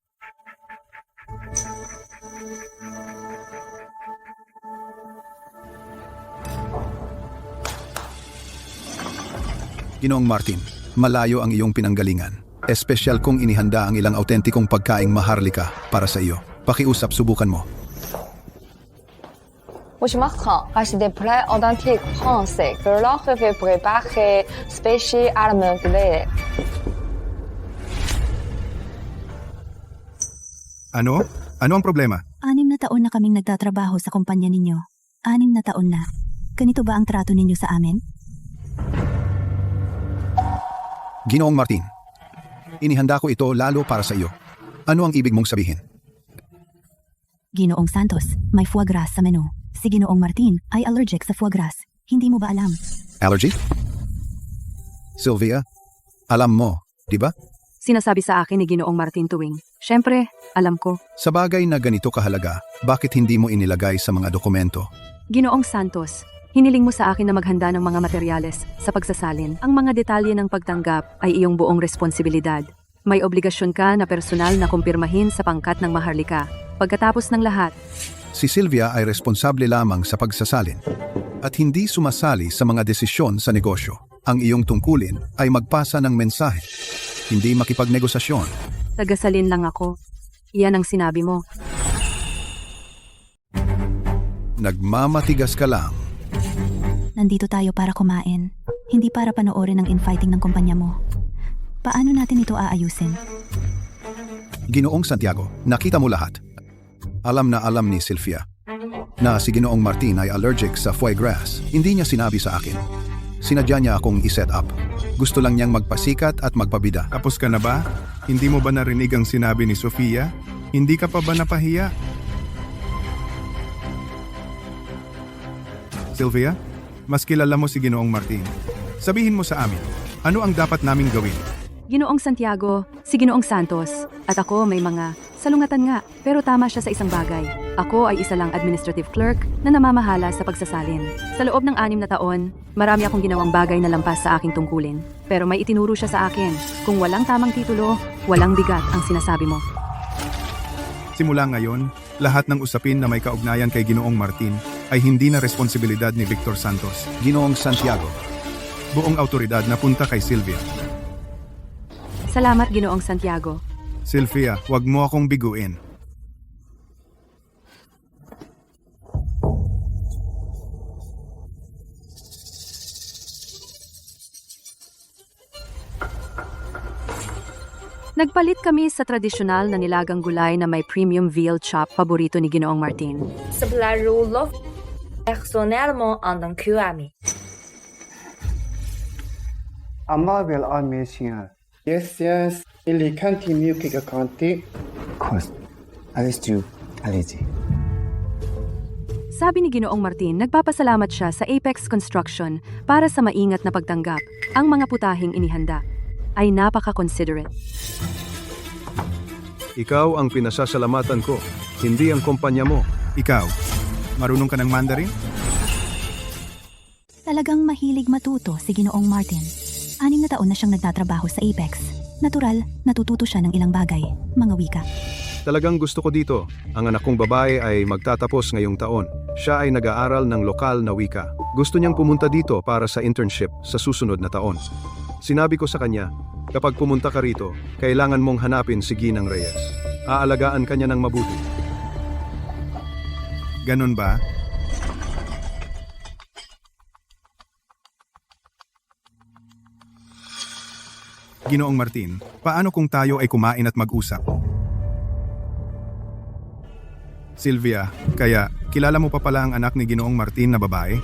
Ginoong Martin, malayo ang iyong pinanggalingan. Espesyal kong inihanda ang ilang autentikong pagkaing Maharlika para sa iyo. Pakiusap, subukan mo. 我是 Martin, acheter des plats authentiques français que leur fait préparer spécial allemande gelée. Ano? Ano ang problema? 6 na taon na kaming nagtatrabaho sa kumpanya ninyo. 6 na taon na. Ganito ba ang trato ninyo sa amin? Ginoong Martin, inihanda ko ito lalo para sa iyo. Ano ang ibig mong sabihin? Ginoong Santos, may foie gras sa menu. Si Ginoong Martin ay allergic sa foie gras. Hindi mo ba alam? Allergy? Sylvia, alam mo, di ba? Sinasabi sa akin ni Ginoong Martin tuwing, syempre, alam ko. Sa bagay na ganito kahalaga, bakit hindi mo inilagay sa mga dokumento? Ginoong Santos, hiniling mo sa akin na maghanda ng mga materyales sa pagsasalin. Ang mga detalye ng pagtanggap ay iyong buong responsibilidad. May obligasyon ka na personal na kumpirmahin sa pangkat ng Maharlika. Pagkatapos ng lahat, Si Sylvia ay responsable lamang sa pagsasalin at hindi sumasali sa mga desisyon sa negosyo. Ang iyong tungkulin ay magpasa ng mensahe, hindi makipagnegosasyon. tagasalin lang ako. Iyan ang sinabi mo. Nagmamatigas ka lang. Nandito tayo para kumain, hindi para panoorin ang infighting ng kumpanya mo. Paano natin ito aayusin? Ginoong Santiago, nakita mo lahat. Alam na alam ni Sylvia na si Ginoong Martin ay allergic sa foie gras. Hindi niya sinabi sa akin. Sinadya niya akong i-set up. Gusto lang niyang magpasikat at magpabida. Tapos ka na ba? Hindi mo ba narinig ang sinabi ni Sofia? Hindi ka pa ba napahiya? Sylvia, mas kilala mo si Ginoong Martin. Sabihin mo sa amin, ano ang dapat naming gawin? Ginoong Santiago, si Ginoong Santos, at ako may mga salungatan nga, pero tama siya sa isang bagay. Ako ay isa lang administrative clerk na namamahala sa pagsasalin. Sa loob ng 6 na taon, marami akong ginawang bagay na lampas sa aking tungkulin. Pero may itinuro siya sa akin. Kung walang tamang titulo, walang bigat ang sinasabi mo. Simula ngayon, lahat ng usapin na may kaugnayan kay Ginoong Martin ay hindi na responsibilidad ni Victor Santos. Ginoong Santiago, Buong autoridad na punta kay Sylvia. Salamat, Ginoong Santiago. Sylvia, wag mo akong biguin. Nagpalit kami sa tradisyonal na nilagang gulay na may premium veal chop paborito ni Ginoong Martin. Ce plat rouleau personnellement en tant qu'ami. Amma will admission. Yes, yes. Il continue quelque quantité. Of course. I wish you allergy. Sabi ni Ginoong Martin, nagpapasalamat siya sa Apex Construction para sa maingat na pagtanggap. Ang mga putahing inihanda ay napaka-considerate. Ikaw ang pinasasalamatan ko, hindi ang kumpanya mo. Ikaw, marunong ka ng Mandarin? Talagang mahilig matuto si Ginoong Martin. 6 na taon na siyang nagtatrabaho sa Apex. Natural, natututo siya ng ilang bagay, mga wika. Talagang gusto ko dito. Ang anak kong babae ay magtatapos ngayong taon. Siya ay nag-aaral ng lokal na wika. Gusto niyang pumunta dito para sa internship sa susunod na taon. Sinabi ko sa kanya, kapag pumunta ka rito, kailangan mong hanapin si Ginang Reyes. Aalagaan ka niya ng mabuti. Ganon ba? Ginoong Martin, paano kung tayo ay kumain at mag-usap? Sylvia, kaya kilala mo pa pala ang anak ni Ginoong Martin na babae?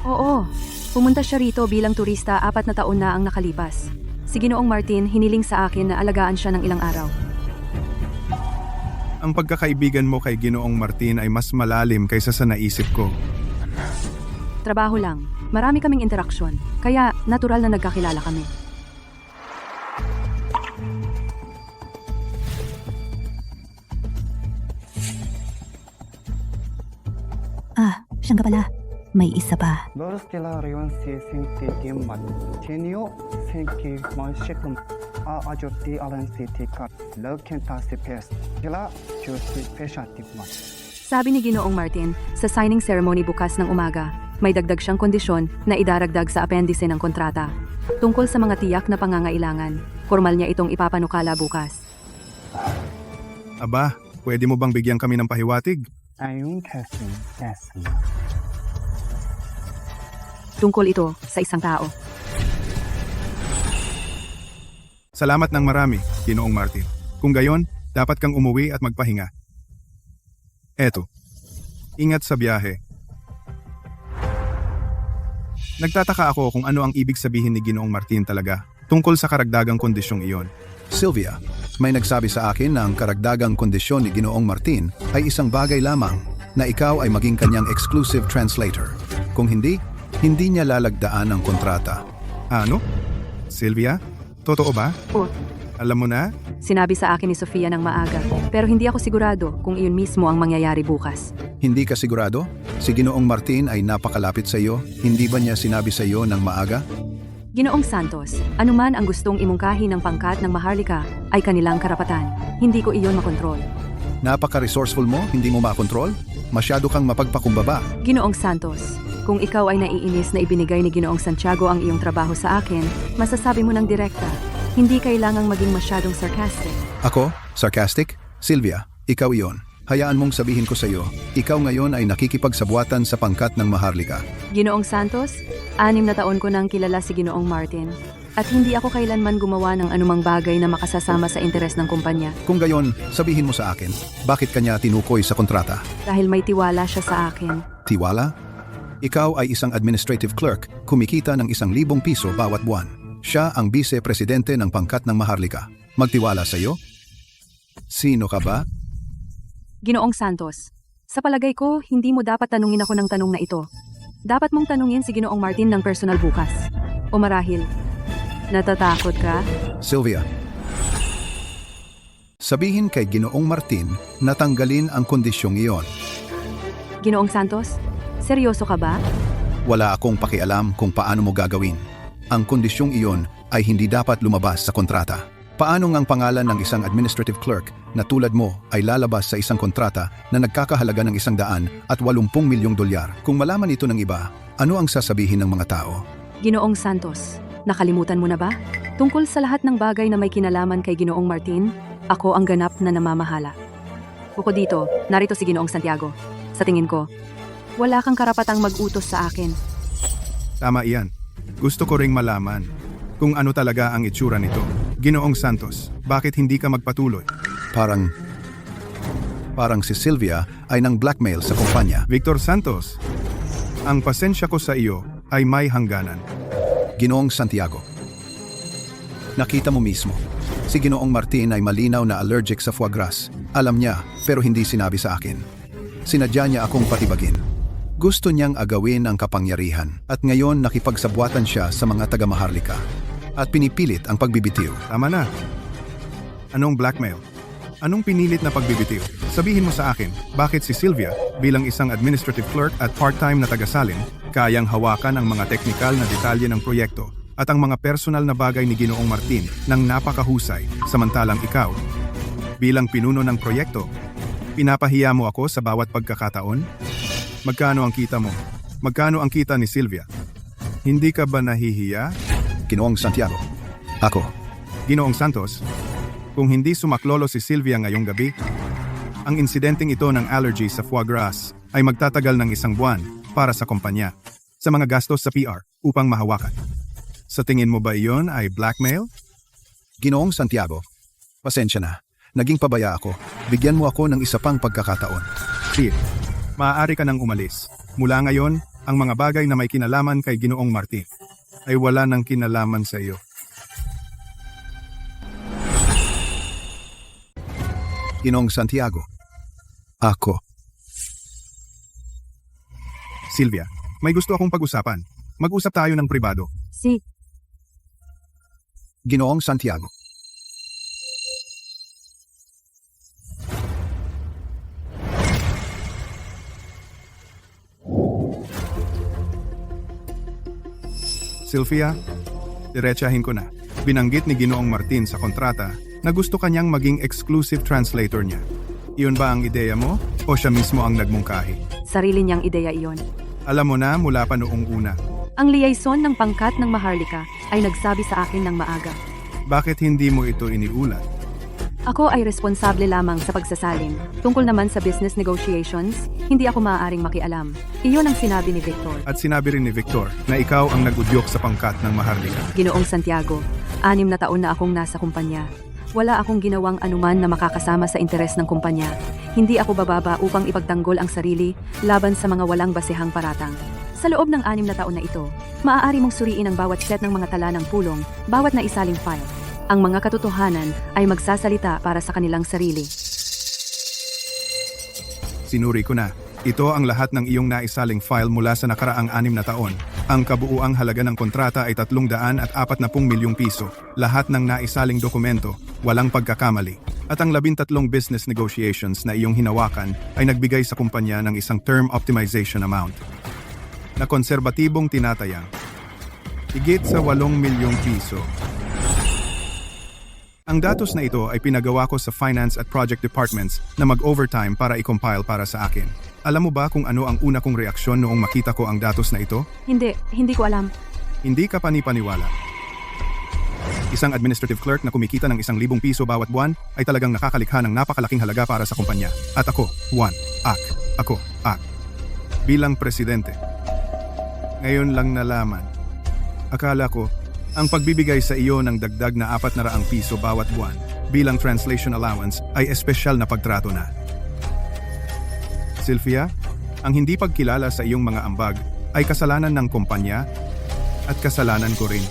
Oo, pumunta siya rito bilang turista 4 na taon na ang nakalipas. Si Ginoong Martin hiniling sa akin na alagaan siya ng ilang araw. Ang pagkakaibigan mo kay Ginoong Martin ay mas malalim kaysa sa naisip ko. Trabaho lang, marami kaming interaksyon, kaya natural na nagkakilala kami. siya nga pala. May isa pa. Lorsque la réunion s'est mat, Genio s'est marché comme a ajouté à l'incité car le quinta se peste. Là, je suis péchativement. Sabi ni Ginoong Martin, sa signing ceremony bukas ng umaga, may dagdag siyang kondisyon na idaragdag sa apendise ng kontrata. Tungkol sa mga tiyak na pangangailangan, formal niya itong ipapanukala bukas. Aba, pwede mo bang bigyan kami ng pahiwatig? Ayun kasi, Tungkol ito sa isang tao. Salamat ng marami, Ginoong Martin. Kung gayon, dapat kang umuwi at magpahinga. Eto, ingat sa biyahe. Nagtataka ako kung ano ang ibig sabihin ni Ginoong Martin talaga tungkol sa karagdagang kondisyong iyon. Sylvia, may nagsabi sa akin na ang karagdagang kondisyon ni Ginoong Martin ay isang bagay lamang na ikaw ay maging kanyang exclusive translator. Kung hindi niya lalagdaan ang kontrata. Ano? Sylvia? Totoo ba? O, Alam mo na? sinabi sa akin ni Sofia ng maaga, pero hindi ako sigurado kung iyon mismo ang mangyayari bukas. Hindi ka sigurado? Si Ginoong Martin ay napakalapit sa iyo. Hindi ba niya sinabi sa iyo ng maaga? Ginoong Santos, anuman ang gustong imungkahi ng pangkat ng Maharlika ay kanilang karapatan. Hindi ko iyon makontrol. Napaka-resourceful mo, hindi mo makontrol? Masyado kang mapagpakumbaba. Ginoong Santos, kung ikaw ay naiinis na ibinigay ni Ginoong Santiago ang iyong trabaho sa akin, masasabi mo ng direkta. Hindi kailangang maging masyadong sarcastic. Ako? Sarcastic? Sylvia, ikaw iyon. Hayaan mong sabihin ko sa iyo, ikaw ngayon ay nakikipagsabuatan sa pangkat ng Maharlika. Ginoong Santos, 6 na taon ko nang kilala si Ginoong Martin. At hindi ako kailanman gumawa ng anumang bagay na makasasama sa interes ng kumpanya. Kung gayon, sabihin mo sa akin, bakit kanya tinukoy sa kontrata? Dahil may tiwala siya sa akin. Tiwala? Ikaw ay isang administrative clerk, kumikita ng 1,000 piso bawat buwan. Siya ang vice-presidente ng pangkat ng Maharlika. Magtiwala sa iyo? Sino ka ba? Ginoong Santos, sa palagay ko, hindi mo dapat tanungin ako ng tanong na ito. Dapat mong tanungin si Ginoong Martin ng personal bukas. O marahil, natatakot ka? Sylvia. Sabihin kay Ginoong Martin na tanggalin ang kondisyong iyon. Ginoong Santos, seryoso ka ba? Wala akong pakialam kung paano mo gagawin. Ang kondisyong iyon ay hindi dapat lumabas sa kontrata. Paano ngang pangalan ng isang administrative clerk na tulad mo ay lalabas sa isang kontrata na nagkakahalaga ng $180 milyong? Kung malaman ito ng iba, ano ang sasabihin ng mga tao? Ginoong Santos, nakalimutan mo na ba? Tungkol sa lahat ng bagay na may kinalaman kay Ginoong Martin, ako ang ganap na namamahala. Bukod dito, narito si Ginoong Santiago. Sa tingin ko, wala kang karapatang mag-utos sa akin. Tama iyan. Gusto ko ring malaman kung ano talaga ang itsura nito. Ginoong Santos, bakit hindi ka magpatuloy? Parang si Sylvia ay nang blackmail sa kumpanya. Victor Santos, ang pasensya ko sa iyo ay may hangganan. Ginoong Santiago. Nakita mo mismo. Si Ginoong Martin ay malinaw na allergic sa foie gras. Alam niya, pero hindi sinabi sa akin. Sinadya niya akong patibagin. Gusto niyang agawin ang kapangyarihan at ngayon nakipagsabwatan siya sa mga taga-Maharlika at pinipilit ang pagbibitiw. Tama na. Anong blackmail? Anong pinilit na pagbibitiw? Sabihin mo sa akin, bakit si Sylvia, bilang isang administrative clerk at part-time na tagasalin, kayang hawakan ang mga teknikal na detalye ng proyekto at ang mga personal na bagay ni Ginoong Martin ng napakahusay, samantalang ikaw, bilang pinuno ng proyekto, pinapahiya mo ako sa bawat pagkakataon? Magkano ang kita mo? Magkano ang kita ni Sylvia? Hindi ka ba nahihiya? Ginoong Santiago. Ako. Ginoong Santos, kung hindi sumaklolo si Sylvia ngayong gabi, ang insidenteng ito ng allergy sa foie gras ay magtatagal ng 1 buwan para sa kumpanya sa mga gastos sa PR upang mahawakan. Sa tingin mo ba iyon ay blackmail? Ginoong Santiago, pasensya na. Naging pabaya ako. Bigyan mo ako ng isa pang pagkakataon. Sige, maaari ka nang umalis. Mula ngayon, ang mga bagay na may kinalaman kay Ginoong Martin ay wala nang kinalaman sa iyo. Ginoong Santiago. Ako. Sylvia, may gusto akong pag-usapan. Mag-usap tayo ng pribado. Si Ginoong Santiago. Sylvia, diretsahin ko na. Binanggit ni Ginoong Martin sa kontrata na gusto kanyang maging exclusive translator niya. Iyon ba ang ideya mo o siya mismo ang nagmungkahi? Sarili niyang ideya iyon. Alam mo na mula pa noong una. Ang liaison ng pangkat ng Maharlika ay nagsabi sa akin ng maaga. Bakit hindi mo ito iniulat? Ako ay responsable lamang sa pagsasalin. Tungkol naman sa business negotiations, hindi ako maaaring makialam. Iyon ang sinabi ni Victor. At sinabi rin ni Victor na ikaw ang nagudyok sa pangkat ng Maharlika. Ginoong Santiago, 6 na taon na akong nasa kumpanya. Wala akong ginawang anuman na makakasama sa interes ng kumpanya. Hindi ako bababa upang ipagtanggol ang sarili laban sa mga walang basehang paratang. Sa loob ng 6 na taon na ito, maaari mong suriin ang bawat set ng mga tala ng pulong, bawat naisaling file. Ang mga katotohanan ay magsasalita para sa kanilang sarili. Sinuri ko na. Ito ang lahat ng iyong naisaling file mula sa nakaraang 6 na taon. Ang kabuuang halaga ng kontrata ay 340 milyong piso. Lahat ng naisaling dokumento, walang pagkakamali. At ang 13 business negotiations na iyong hinawakan ay nagbigay sa kumpanya ng isang term optimization amount na konserbatibong tinatayang higit sa 8 milyong piso. Ang datos na ito ay pinagawa ko sa finance at project departments na mag-overtime para i-compile para sa akin. Alam mo ba kung ano ang una kong reaksyon noong makita ko ang datos na ito? Hindi ko alam. Hindi ka panipaniwala. Isang administrative clerk na kumikita ng 1,000 piso bawat buwan ay talagang nakakalikha ng napakalaking halaga para sa kumpanya. At ako, bilang presidente. Ngayon lang nalaman. Akala ko, ang pagbibigay sa iyo ng dagdag na 400 piso bawat buwan bilang translation allowance ay espesyal na pagtrato na. Sylvia, ang hindi pagkilala sa iyong mga ambag ay kasalanan ng kumpanya at kasalanan ko rin.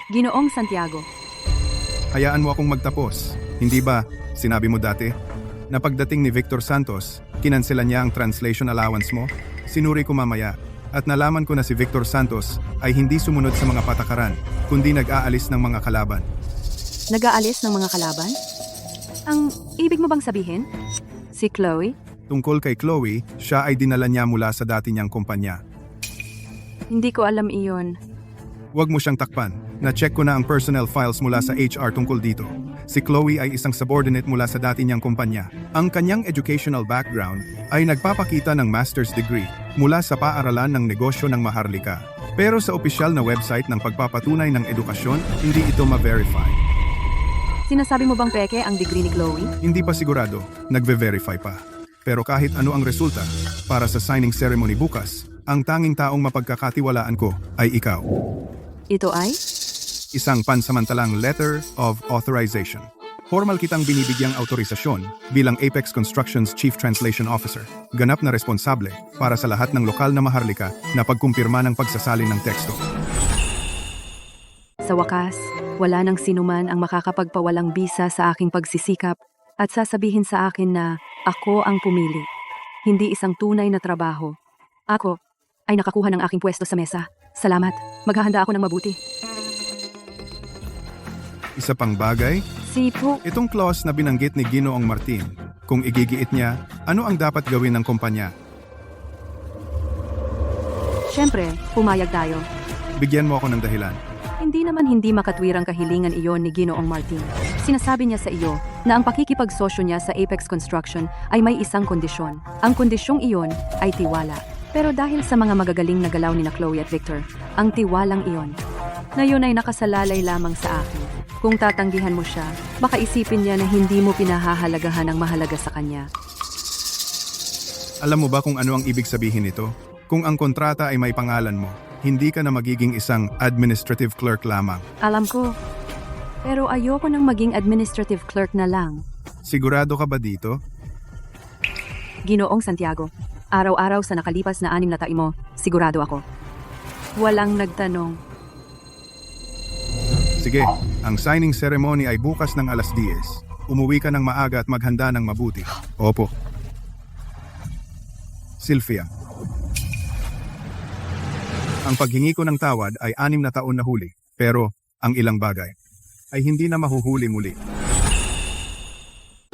Ginoong Santiago. Hayaan mo akong magtapos. Hindi ba, sinabi mo dati, na pagdating ni Victor Santos, kinanselan niya ang translation allowance mo? Sinuri ko mamaya. At nalaman ko na si Victor Santos ay hindi sumunod sa mga patakaran, kundi nag-aalis ng mga kalaban. Nag-aalis ng mga kalaban? Ang ibig mo bang sabihin? Si Chloe? Tungkol kay Chloe, siya ay dinala niya mula sa dati niyang kumpanya. Hindi ko alam iyon. Huwag mo siyang takpan. Na-check ko na ang personnel files mula sa HR tungkol dito. Si Chloe ay isang subordinate mula sa dati niyang kumpanya. Ang kanyang educational background ay nagpapakita ng master's degree mula sa paaralan ng negosyo ng Maharlika. Pero sa opisyal na website ng pagpapatunay ng edukasyon, hindi ito ma-verify. Sinasabi mo bang peke ang degree ni Chloe? Hindi pa sigurado, nagve-verify pa. Pero kahit ano ang resulta, para sa signing ceremony bukas, ang tanging taong mapagkakatiwalaan ko ay ikaw. Ito ay? Isang pansamantalang letter of authorization. Formal kitang binibigyang autorisasyon bilang Apex Construction's Chief Translation Officer, ganap na responsable para sa lahat ng lokal na Maharlika na pagkumpirma ng pagsasalin ng teksto. Sa wakas, wala nang sinuman ang makakapagpawalang bisa sa aking pagsisikap at sasabihin sa akin na ako ang pumili. Hindi isang tunay na trabaho. Ako ay nakakuha ng aking pwesto sa mesa. Salamat. Maghahanda ako ng mabuti. Isa pang bagay, Sipo. itong clause na binanggit ni Ginoong Martin, kung igigiit niya, ano ang dapat gawin ng kumpanya? Siyempre, pumayag tayo. Bigyan mo ako ng dahilan. Hindi naman hindi makatwirang kahilingan iyon ni Ginoong Martin. Sinasabi niya sa iyo na ang pakikipagsosyo niya sa Apex Construction ay may isang kondisyon. Ang kondisyong iyon ay tiwala. Pero dahil sa mga magagaling na galaw ni na Chloe at Victor, ang tiwalang iyon, ngayon ay nakasalalay lamang sa akin. Kung tatanggihan mo siya, baka isipin niya na hindi mo pinahahalagahan ang mahalaga sa kanya. Alam mo ba kung ano ang ibig sabihin nito? Kung ang kontrata ay may pangalan mo, hindi ka na magiging isang administrative clerk lamang. Alam ko. Pero ayoko nang maging administrative clerk na lang. Sigurado ka ba dito? Ginoong Santiago, araw-araw sa nakalipas na 6 na taon mo, sigurado ako. Walang nagtanong. Sige, ang signing ceremony ay bukas ng 10:00. Umuwi ka ng maaga at maghanda ng mabuti. Opo. Sylvia. Ang paghingi ko ng tawad ay 6 na taon na huli, pero ang ilang bagay ay hindi na mahuhuli muli.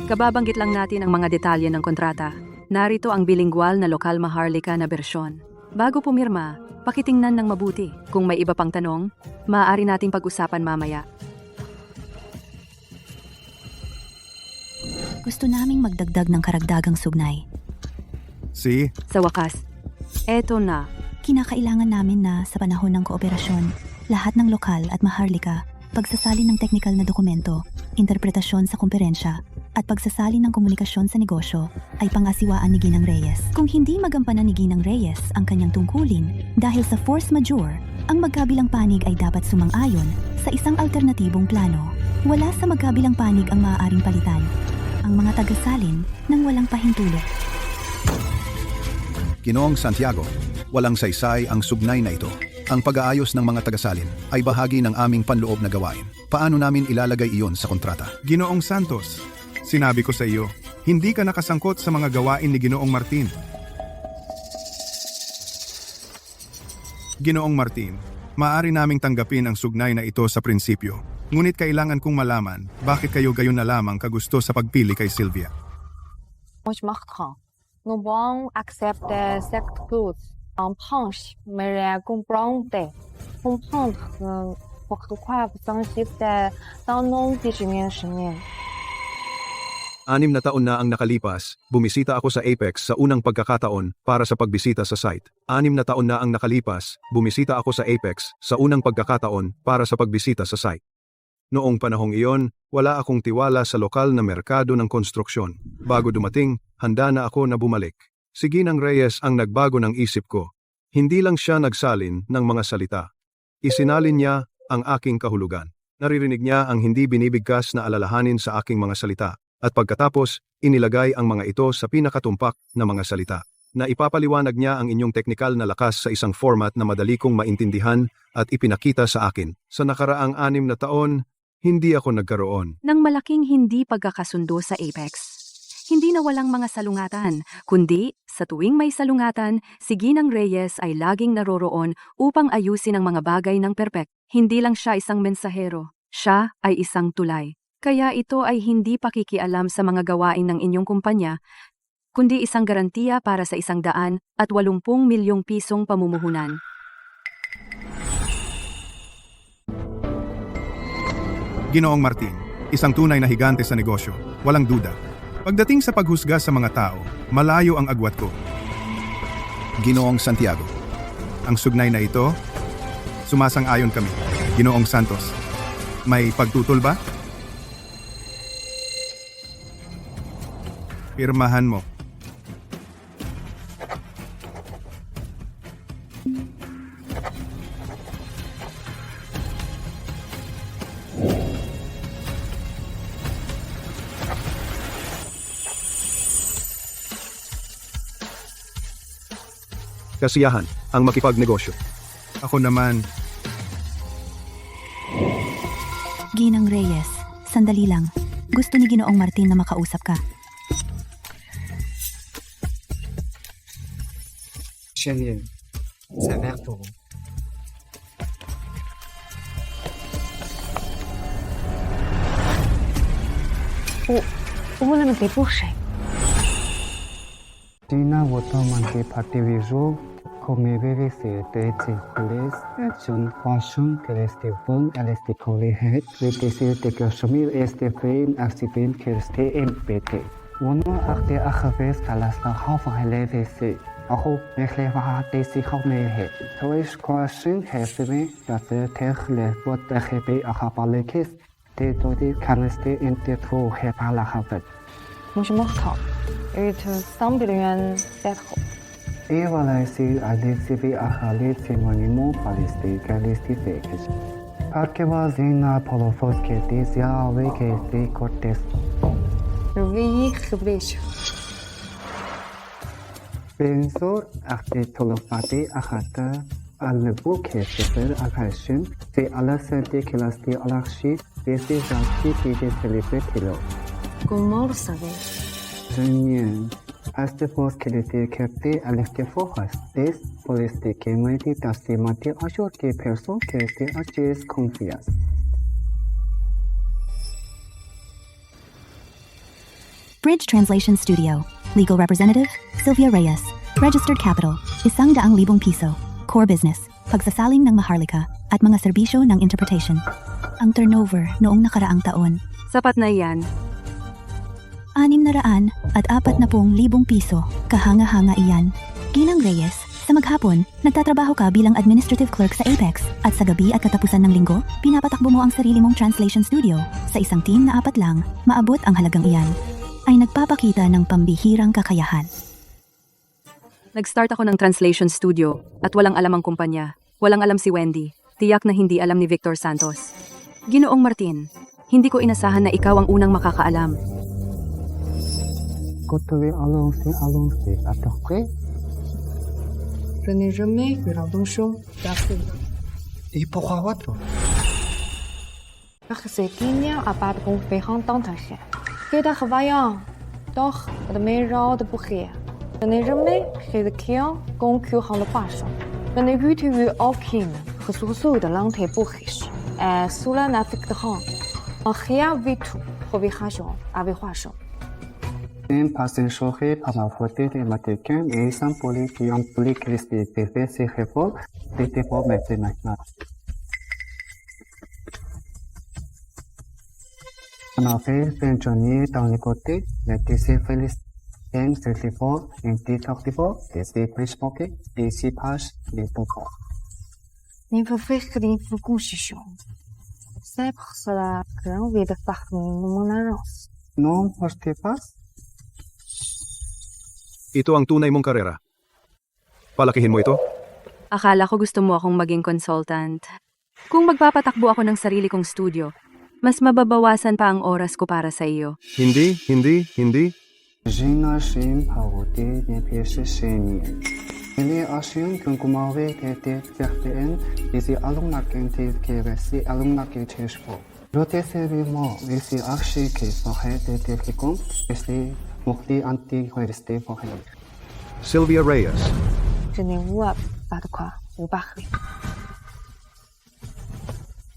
Kababanggit lang natin ang mga detalye ng kontrata. Narito ang bilinggual na lokal Maharlika na bersyon. Bago pumirma, pakitingnan ng mabuti. Kung may iba pang tanong, maaari nating pag-usapan mamaya. Gusto naming magdagdag ng karagdagang sugnay. Sa wakas, eto na. Kinakailangan namin na sa panahon ng kooperasyon, lahat ng lokal at Maharlika, pagsasalin ng teknikal na dokumento, interpretasyon sa kumperensya, at pagsasalin ng komunikasyon sa negosyo ay pangasiwaan ni Ginang Reyes. Kung hindi magampanan ni Ginang Reyes ang kanyang tungkulin dahil sa force majeure, ang magkabilang panig ay dapat sumang-ayon sa isang alternatibong plano. Wala sa magkabilang panig ang maaaring palitan ang mga tagasalin ng walang pahintulot. Ginoong Santiago, walang saysay ang sugnay na ito. Ang pag-aayos ng mga tagasalin ay bahagi ng aming panloob na gawain. Paano namin ilalagay iyon sa kontrata? Ginoong Santos, sinabi ko sa iyo, hindi ka nakasangkot sa mga gawain ni Ginoong Martin. Ginoong Martin, maaari naming tanggapin ang sugnay na ito sa prinsipyo. Ngunit kailangan kong malaman bakit kayo gayon na lamang kagusto sa pagpili kay Sylvia. Nous vont accepter cette clause en punch, mais comprendre pourquoi vous insistez dans non-discrimination. 6 na taon na ang nakalipas, bumisita ako sa Apex sa unang pagkakataon para sa pagbisita sa site. 6 na taon na ang nakalipas, bumisita ako sa Apex sa unang pagkakataon para sa pagbisita sa site. Noong panahong iyon, wala akong tiwala sa lokal na merkado ng konstruksyon. Bago dumating, handa na ako na bumalik. Si Ginang Reyes ang nagbago ng isip ko. Hindi lang siya nagsalin ng mga salita. Isinalin niya ang aking kahulugan. Naririnig niya ang hindi binibigkas na alalahanin sa aking mga salita. At pagkatapos, inilagay ang mga ito sa pinakatumpak na mga salita. Na ipapaliwanag niya ang inyong teknikal na lakas sa isang format na madali kong maintindihan at ipinakita sa akin. Sa nakaraang 6 na taon, hindi ako nagkaroon Nang malaking hindi pagkakasundo sa Apex. Hindi na walang mga salungatan, kundi sa tuwing may salungatan, si Ginang Reyes ay laging naroroon upang ayusin ang mga bagay ng perpek. Hindi lang siya isang mensahero, siya ay isang tulay. Kaya ito ay hindi pakikialam sa mga gawain ng inyong kumpanya, kundi isang garantiya para sa 180 milyong pisong pamumuhunan. Ginoong Martin, isang tunay na higante sa negosyo, walang duda. Pagdating sa paghusga sa mga tao, malayo ang agwat ko. Ginoong Santiago, Ang sugnay na ito, sumasang-ayon kami. Ginoong Santos, may pagtutol ba? Pirmahan mo. Kasiyahan ang makipagnegosyo. Ako naman, Ginang Reyes, sandali lang. Gusto ni Ginoong Martin na makausap ka. Chenille, c'est vert pour vous. Vous voulez me déboucher? Tina Wotomanke Pativijo, come bebe se tete hules, Jun Fashun, Kelestefon, Alesticoli Head, Vetesir de Kashmir, Estefin, Axipin, Kerste, MPT. Wono Akte Achaves, Kalasta, Hafa, Ako Mehleva Desi Homehe. Toish Kwashin, Hesime, Gase Techle, what the Hepe Acapalekis, Te Dodi Kaneste, Intertro, Hepala Havet. Bonjour, il semble être. Et voilà ici à décider à Khalid Simonimo Palestine Kalistifek. Parce que Vazina Polofos que désia avec les cortes. Oui, Benzor Akte Tolofati Akata Al-Nebu Kesefer Al-Hashim, c'est à la santé que la stie Al-Akshi, et c'est gentil qui est célébré Tilo. comment vous savez? Женien, este fost que était capté à l'extérieur, des polices qui m'ont dit d'estimer à jour des personnes qui étaient à confiance. Bridge Translation Studio. Legal representative, Sylvia Reyes. Registered capital, 100,000 piso, core business, pagsasaling ng Maharlika, at mga serbisyo ng interpretation. Ang turnover noong nakaraang taon, Sapat na iyan. 640,000 piso, kahanga-hanga iyan. Ginang Reyes, sa maghapon, nagtatrabaho ka bilang administrative clerk sa Apex, at sa gabi at katapusan ng linggo, pinapatakbo mo ang sarili mong translation studio. Sa isang team na 4 lang, maabot ang halagang iyan. Ay nagpapakita ng pambihirang kakayahan. Nag-start ako ng translation studio at walang alam ang kumpanya. Walang alam si Wendy. Tiyak na hindi alam ni Victor Santos. Ginoong Martin, hindi ko inasahan na ikaw ang unang makakaalam. Côté allons-y, à peu près. Je n'ai jamais vu l'intention d'affaire. Et pourquoi votre? Parce qu'il n'y a pas de conférence d'intérêt. C'est de vaillant, doch de meilleur de bouquet. Je n'ai jamais chez le client concurrent le passant. Je n'ai vu aucune ressource de l'entrée pour riche. Et cela n'affecte rien. Rien du tout. Provocation avec Huashan. Un passant chauffé par la faute des matériaux et sans poly qui implique respecter ces réformes, c'était pour mettre maintenant. On a fait fonctionner dans les côtés, les TC Félicien 34, un T34, des Prispocket, et 6 pages de pourquoi. Il faut faire une concession. C'est pour cela que j'ai envie de faire mon agence. Non, je te passe. Ito ang tunay mong karera. Palakihin mo ito? Akala ko gusto mo akong maging consultant. Kung magpapatakbo ako ng sarili kong studio, mas mababawasan pa ang oras ko para sa iyo. Hindi. J'imagine parodie des pièces géniales. Il est assuré qu'un commandé était certain ici allons la quantité qui reste allons la quantité sport. L'autre sévèrement ici archi qui serait des fréquents ici morti anti-resté pour elle. Sylvia Reyes. Je ne vois pas de quoi vous parlez.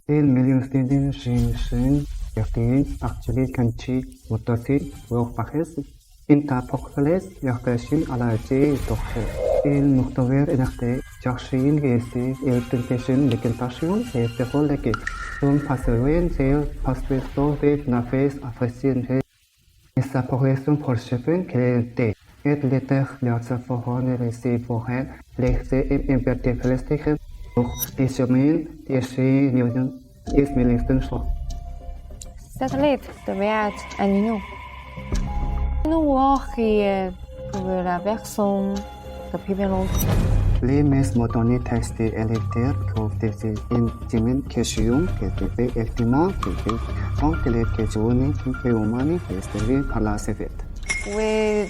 Il million de Jameson, Bertin, Archie, Kanchi, Motosi, Wolf Paris, Interportales, Yarkashin, Alaji, Torre. Il nous trouve énervé, Jarchin, Gessi, il tentation de tentation, et c'est pour les qui sont passés, c'est parce que sauvé la face appréciée. Et sa progression pour chacun créée. Et l'état de sa forme et les forêts, les invertébrés, pour les chemins, et chez Newton, et Smilington Shore. Satellite devait être annulé. Nous voyons que la version depuis bien longtemps. Les mesmes données textes électeurs trouvent des intimes questions qui devaient effectivement donc les questions qui humaines restées par la civette. Oui.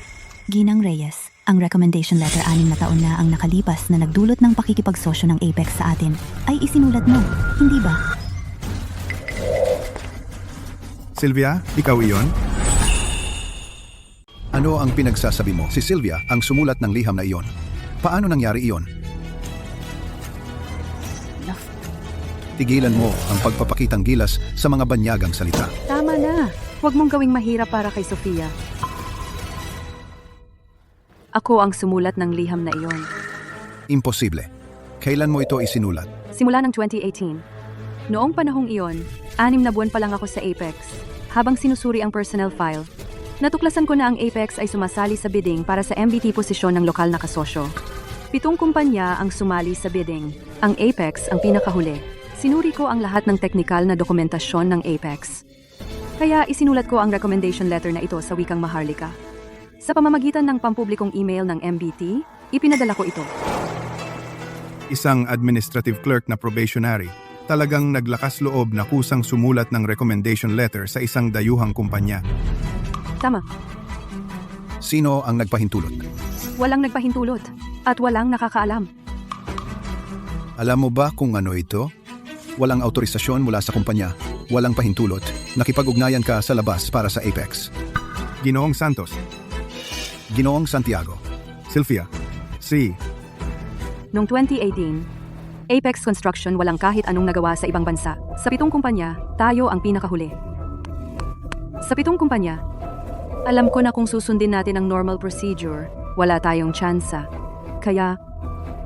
Ginang Reyes, ang recommendation letter 6 na taon na ang nakalipas na nagdulot ng pakikipagsosyo ng Apex sa atin, ay isinulat mo, hindi ba? Sylvia, ikaw iyon? Ano ang pinagsasabi mo? Si Sylvia ang sumulat ng liham na iyon. Paano nangyari iyon? Tigilan mo ang pagpapakitang gilas sa mga banyagang salita. Tama na. Huwag mong gawing mahirap para kay Sofia. Ako ang sumulat ng liham na iyon. Imposible. Kailan mo ito isinulat? Simula ng 2018. Noong panahong iyon, 6 na buwan pa lang ako sa Apex. Habang sinusuri ang personnel file, natuklasan ko na ang Apex ay sumasali sa bidding para sa MVT posisyon ng lokal na kasosyo. 7 kumpanya ang sumali sa bidding. Ang Apex ang pinakahuli. Sinuri ko ang lahat ng teknikal na dokumentasyon ng Apex. Kaya isinulat ko ang recommendation letter na ito sa wikang Maharlika. Sa pamamagitan ng pampublikong email ng MVT, ipinadala ko ito. Isang administrative clerk na probationary, talagang naglakas loob na kusang sumulat ng recommendation letter sa isang dayuhang kumpanya. Tama. Sino ang nagpahintulot? Walang nagpahintulot at walang nakakaalam. Alam mo ba kung ano ito? Walang autorisasyon mula sa kumpanya, walang pahintulot, nakipag-ugnayan ka sa labas para sa Apex. Ginoong Santos, Ginoong Santiago. Sylvia, si Noong 2018, Apex Construction walang kahit anong nagawa sa ibang bansa. Sa 7 kumpanya, tayo ang pinakahuli. Sa 7 kumpanya, alam ko na kung susundin natin ang normal procedure, wala tayong tsansa. Kaya,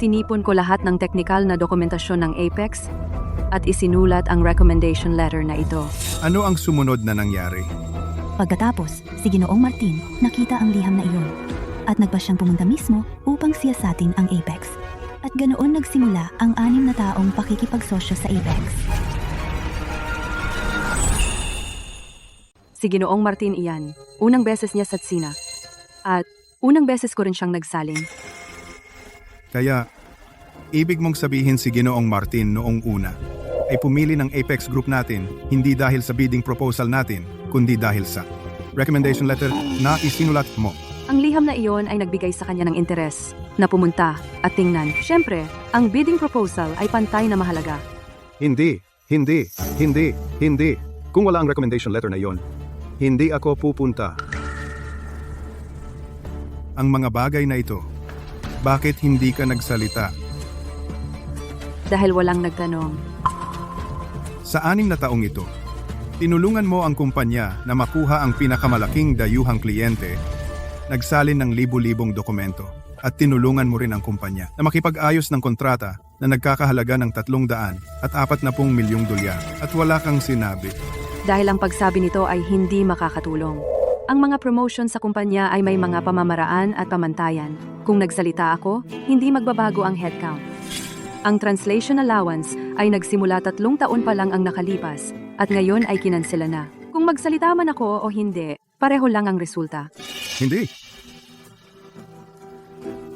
Tinipon ko lahat ng teknikal na dokumentasyon ng Apex at isinulat ang recommendation letter na ito. Ano ang sumunod na nangyari? Pagkatapos, si Ginoong Martin nakita ang liham na iyon at nagpa siyang pumunta mismo upang siyasatin ang Apex. At ganoon nagsimula ang 6 na taong pakikipagsosyo sa Apex. Si Ginoong Martin iyan, unang beses niya sa tsina. At unang beses ko rin siyang nagsaling. Kaya, ibig mong sabihin si Ginoong Martin noong una ay pumili ng Apex Group natin hindi dahil sa bidding proposal natin, kundi dahil sa recommendation letter na isinulat mo. Ang liham na iyon ay nagbigay sa kanya ng interes na pumunta at tingnan. Siyempre, ang bidding proposal ay pantay na mahalaga. Hindi. Kung wala ang recommendation letter na iyon, hindi ako pupunta. Ang mga bagay na ito, bakit hindi ka nagsalita? Dahil walang nagtanong. Sa 6 na taong ito, tinulungan mo ang kumpanya na makuha ang pinakamalaking dayuhang kliyente, nagsalin ng libu-libong dokumento, at tinulungan mo rin ang kumpanya na makipag-ayos ng kontrata na nagkakahalaga ng $300 at $40 milyong at wala kang sinabi. Dahil ang pagsabi nito ay hindi makakatulong. Ang mga promotion sa kumpanya ay may mga pamamaraan at pamantayan. Kung nagsalita ako, hindi magbabago ang headcount. Ang translation allowance ay nagsimula 3 taon pa lang ang nakalipas at ngayon ay kinansela na. Kung magsalita man ako o hindi, pareho lang ang resulta. Hindi.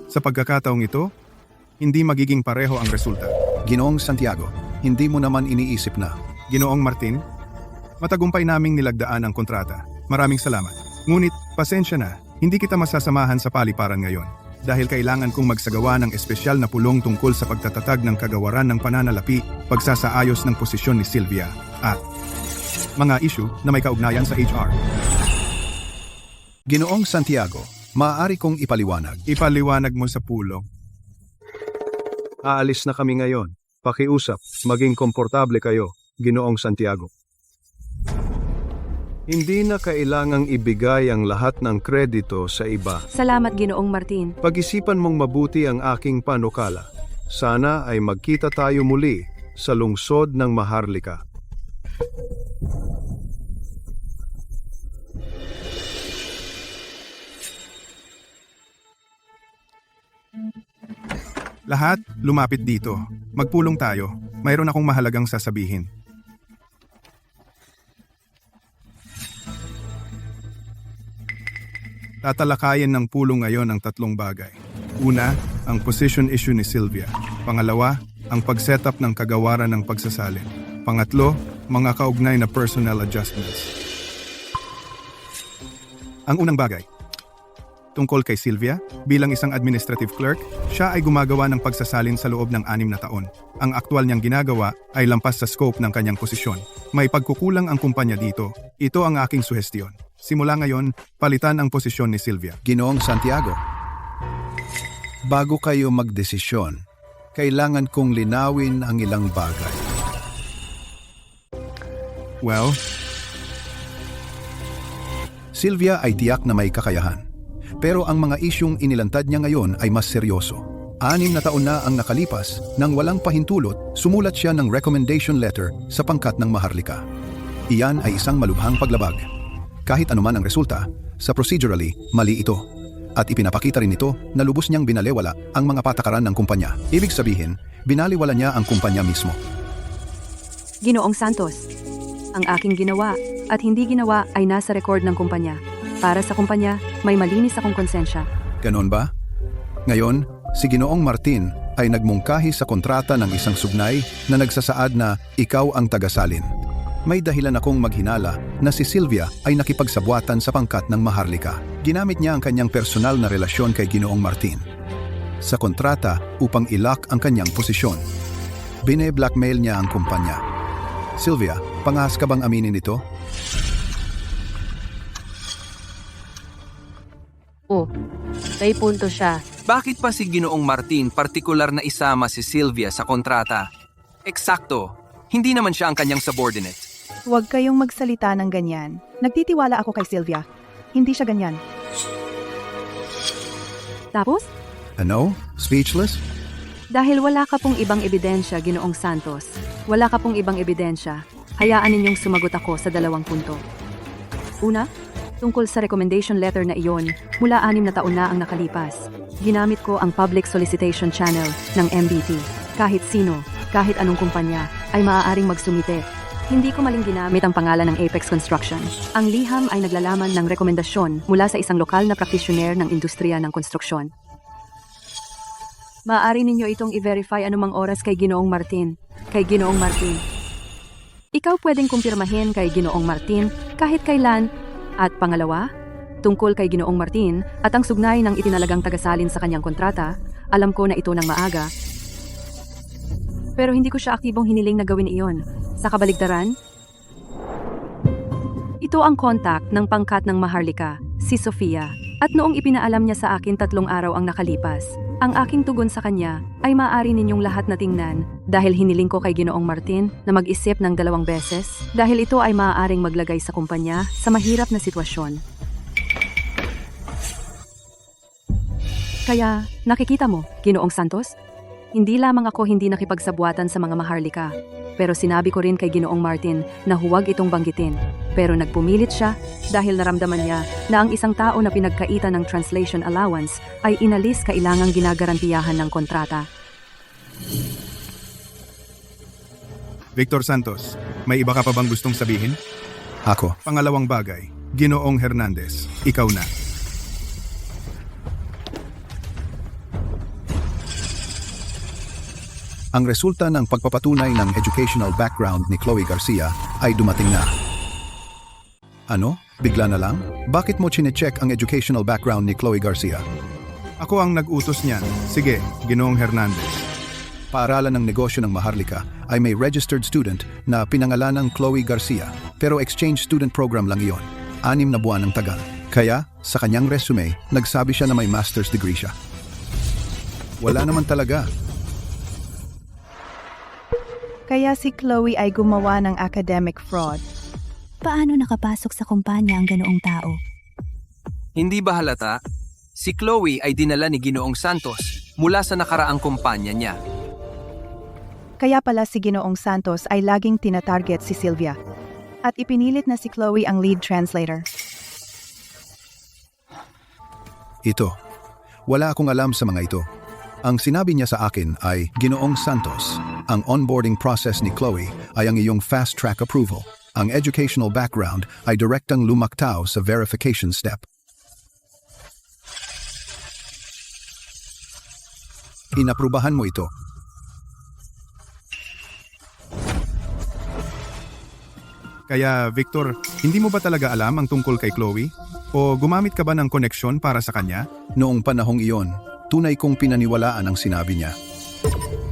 Sa pagkakataong ito, hindi magiging pareho ang resulta. Ginoong Santiago, hindi mo naman iniisip na. Ginoong Martin, matagumpay naming nilagdaan ang kontrata. Maraming salamat. Ngunit, pasensya na, hindi kita masasamahan sa paliparan ngayon. Dahil kailangan kong magsagawa ng espesyal na pulong tungkol sa pagtatatag ng kagawaran ng pananalapi, pagsasaayos ng posisyon ni Sylvia, at mga issue na may kaugnayan sa HR. Ginoong Santiago, maaari kong ipaliwanag. Ipaliwanag mo sa pulong. Aalis na kami ngayon. Pakiusap, maging komportable kayo, Ginoong Santiago. Hindi na kailangang ibigay ang lahat ng kredito sa iba. Salamat, Ginoong Martin. Pag-isipan mong mabuti ang aking panukala. Sana ay magkita tayo muli sa lungsod ng Maharlika. Lahat, lumapit dito. Magpulong tayo. Mayroon akong mahalagang sasabihin. Tatalakayin ng pulong ngayon ang 3 bagay. Una, ang position issue ni Sylvia. Pangalawa, ang pag-setup ng kagawaran ng pagsasalin. Pangatlo, mga kaugnay na personnel adjustments. Ang unang bagay. Tungkol kay Sylvia, bilang isang administrative clerk, siya ay gumagawa ng pagsasalin sa loob ng 6 na taon. Ang aktwal niyang ginagawa ay lampas sa scope ng kanyang posisyon. May pagkukulang ang kumpanya dito. Ito ang aking suhestyon. Simula ngayon, palitan ang posisyon ni Sylvia. Ginoong Santiago, bago kayo magdesisyon, kailangan kong linawin ang ilang bagay. Well, Sylvia ay tiyak na may kakayahan. Pero ang mga isyung inilantad niya ngayon ay mas seryoso. 6 na taon na ang nakalipas, nang walang pahintulot, sumulat siya ng recommendation letter sa pangkat ng Maharlika. Iyan ay isang malubhang paglabag. Kahit anuman ang resulta, sa procedurally, mali ito. At ipinapakita rin ito na lubos niyang binalewala ang mga patakaran ng kumpanya. Ibig sabihin, binaliwala niya ang kumpanya mismo. Ginoong Santos, ang aking ginawa at hindi ginawa ay nasa record ng kumpanya. Para sa kumpanya, may malinis akong konsensya. Ganon ba? Ngayon, si Ginoong Martin ay nagmungkahi sa kontrata ng isang sugnay na nagsasaad na ikaw ang tagasalin. May dahilan akong maghinala na si Sylvia ay nakipagsabwatan sa pangkat ng Maharlika. Ginamit niya ang kanyang personal na relasyon kay Ginoong Martin sa kontrata upang ilak ang kanyang posisyon. Bine-blackmail niya ang kumpanya. Sylvia, pangahas ka bang aminin ito? Oh, may punto siya. Bakit pa si Ginoong Martin partikular na isama si Sylvia sa kontrata? Eksakto, hindi naman siya ang kanyang subordinate. Huwag kayong magsalita ng ganyan. Nagtitiwala ako kay Sylvia. Hindi siya ganyan. Tapos? Ano? Speechless? Dahil wala ka pong ibang ebidensya, Ginoong Santos. Wala ka pong ibang ebidensya. Hayaan ninyong sumagot ako sa 2 punto. Una, tungkol sa recommendation letter na iyon, mula 6 na taon na ang nakalipas. Ginamit ko ang public solicitation channel ng MBT. Kahit sino, kahit anong kumpanya, ay maaaring magsumite. Hindi ko maling ginamit ang pangalan ng Apex Construction. Ang liham ay naglalaman ng rekomendasyon mula sa isang lokal na praktisyoner ng industriya ng konstruksyon. Maaari ninyo itong i-verify anumang oras kay Ginoong Martin. Kay Ginoong Martin. Ikaw pwedeng kumpirmahin kay Ginoong Martin kahit kailan. At pangalawa, tungkol kay Ginoong Martin at ang sugnay ng itinalagang tagasalin sa kanyang kontrata, alam ko na ito ng maaga. Pero hindi ko siya aktibong hiniling na gawin iyon. Sa kabaligtaran, ito ang kontak ng pangkat ng Maharlika, si Sofia. At noong ipinaalam niya sa akin 3 araw ang nakalipas, ang aking tugon sa kanya ay maaari ninyong lahat na tingnan dahil hiniling ko kay Ginoong Martin na mag-isip ng 2 beses dahil ito ay maaaring maglagay sa kumpanya sa mahirap na sitwasyon. Kaya, nakikita mo, Ginoong Santos? Hindi lamang ako hindi nakipagsabuatan sa mga Maharlika, pero sinabi ko rin kay Ginoong Martin na huwag itong banggitin. Pero nagpumilit siya dahil naramdaman niya na ang isang tao na pinagkaitan ng translation allowance ay inalis kailangang ginagarantiyahan ng kontrata. Victor Santos, may iba ka pa bang gustong sabihin? Ako. Pangalawang bagay, Ginoong Hernandez, ikaw na. Ang resulta ng pagpapatunay ng educational background ni Chloe Garcia ay dumating na. Ano? Bigla na lang? Bakit mo chinecheck ang educational background ni Chloe Garcia? Ako ang nag-utos niyan. Sige, Ginoong Hernandez. Paaralan ng negosyo ng Maharlika ay may registered student na pinangalanang Chloe Garcia, pero exchange student program lang iyon. 6 na buwan ang tagal. Kaya, sa kanyang resume, nagsabi siya na may master's degree siya. Wala naman talaga. Kaya si Chloe ay gumawa ng academic fraud. Paano nakapasok sa kumpanya ang ganoong tao? Hindi ba halata? Si Chloe ay dinala ni Ginoong Santos mula sa nakaraang kumpanya niya. Kaya pala si Ginoong Santos ay laging tinatarget si Sylvia. At ipinilit na si Chloe ang lead translator. Ito. Wala akong alam sa mga ito. Ang sinabi niya sa akin ay, Ginoong Santos, ang onboarding process ni Chloe ay ang iyong fast-track approval. Ang educational background ay direktang lumaktaw sa verification step. Inaprubahan mo ito. Kaya, Victor, hindi mo ba talaga alam ang tungkol kay Chloe? O gumamit ka ba ng koneksyon para sa kanya? Noong panahong iyon, tunay kong pinaniwalaan ang sinabi niya.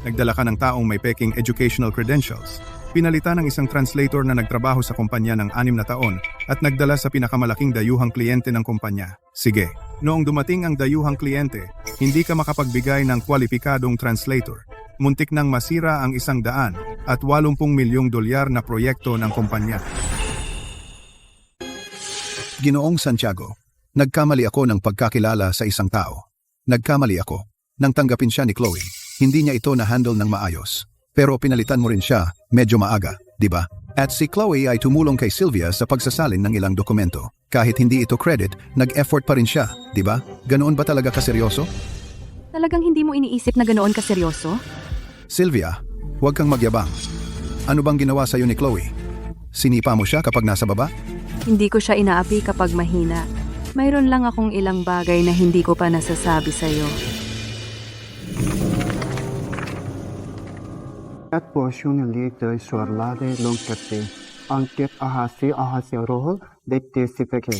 Nagdala ka ng taong may peking educational credentials. Pinalitan ng isang translator na nagtrabaho sa kumpanya ng 6 na taon at nagdala sa pinakamalaking dayuhang kliyente ng kumpanya. Sige, noong dumating ang dayuhang kliyente, hindi ka makapagbigay ng kwalipikadong translator. Muntik nang masira ang $100 at 80 milyong dolyar na proyekto ng kumpanya. Ginoong Santiago, nagkamali ako ng pagkakilala sa isang tao. Nagkamali ako nang tanggapin siya ni Chloe. Hindi niya ito na-handle ng maayos. Pero pinalitan mo rin siya medyo maaga, di ba? At si Chloe ay tumulong kay Sylvia sa pagsasalin ng ilang dokumento. Kahit hindi ito credit, nag-effort pa rin siya, di ba? Ganoon ba talaga kaseryoso? Talagang hindi mo iniisip na ganoon kaseryoso? Sylvia, huwag kang magyabang. Ano bang ginawa sa'yo ni Chloe? Sinipa mo siya kapag nasa baba? Hindi ko siya inaapi kapag mahina. Mayroon lang akong ilang bagay na hindi ko pa nasasabi sa'yo. Cette portion litre sur l'année longue enquête ahasi rôle d'électricité.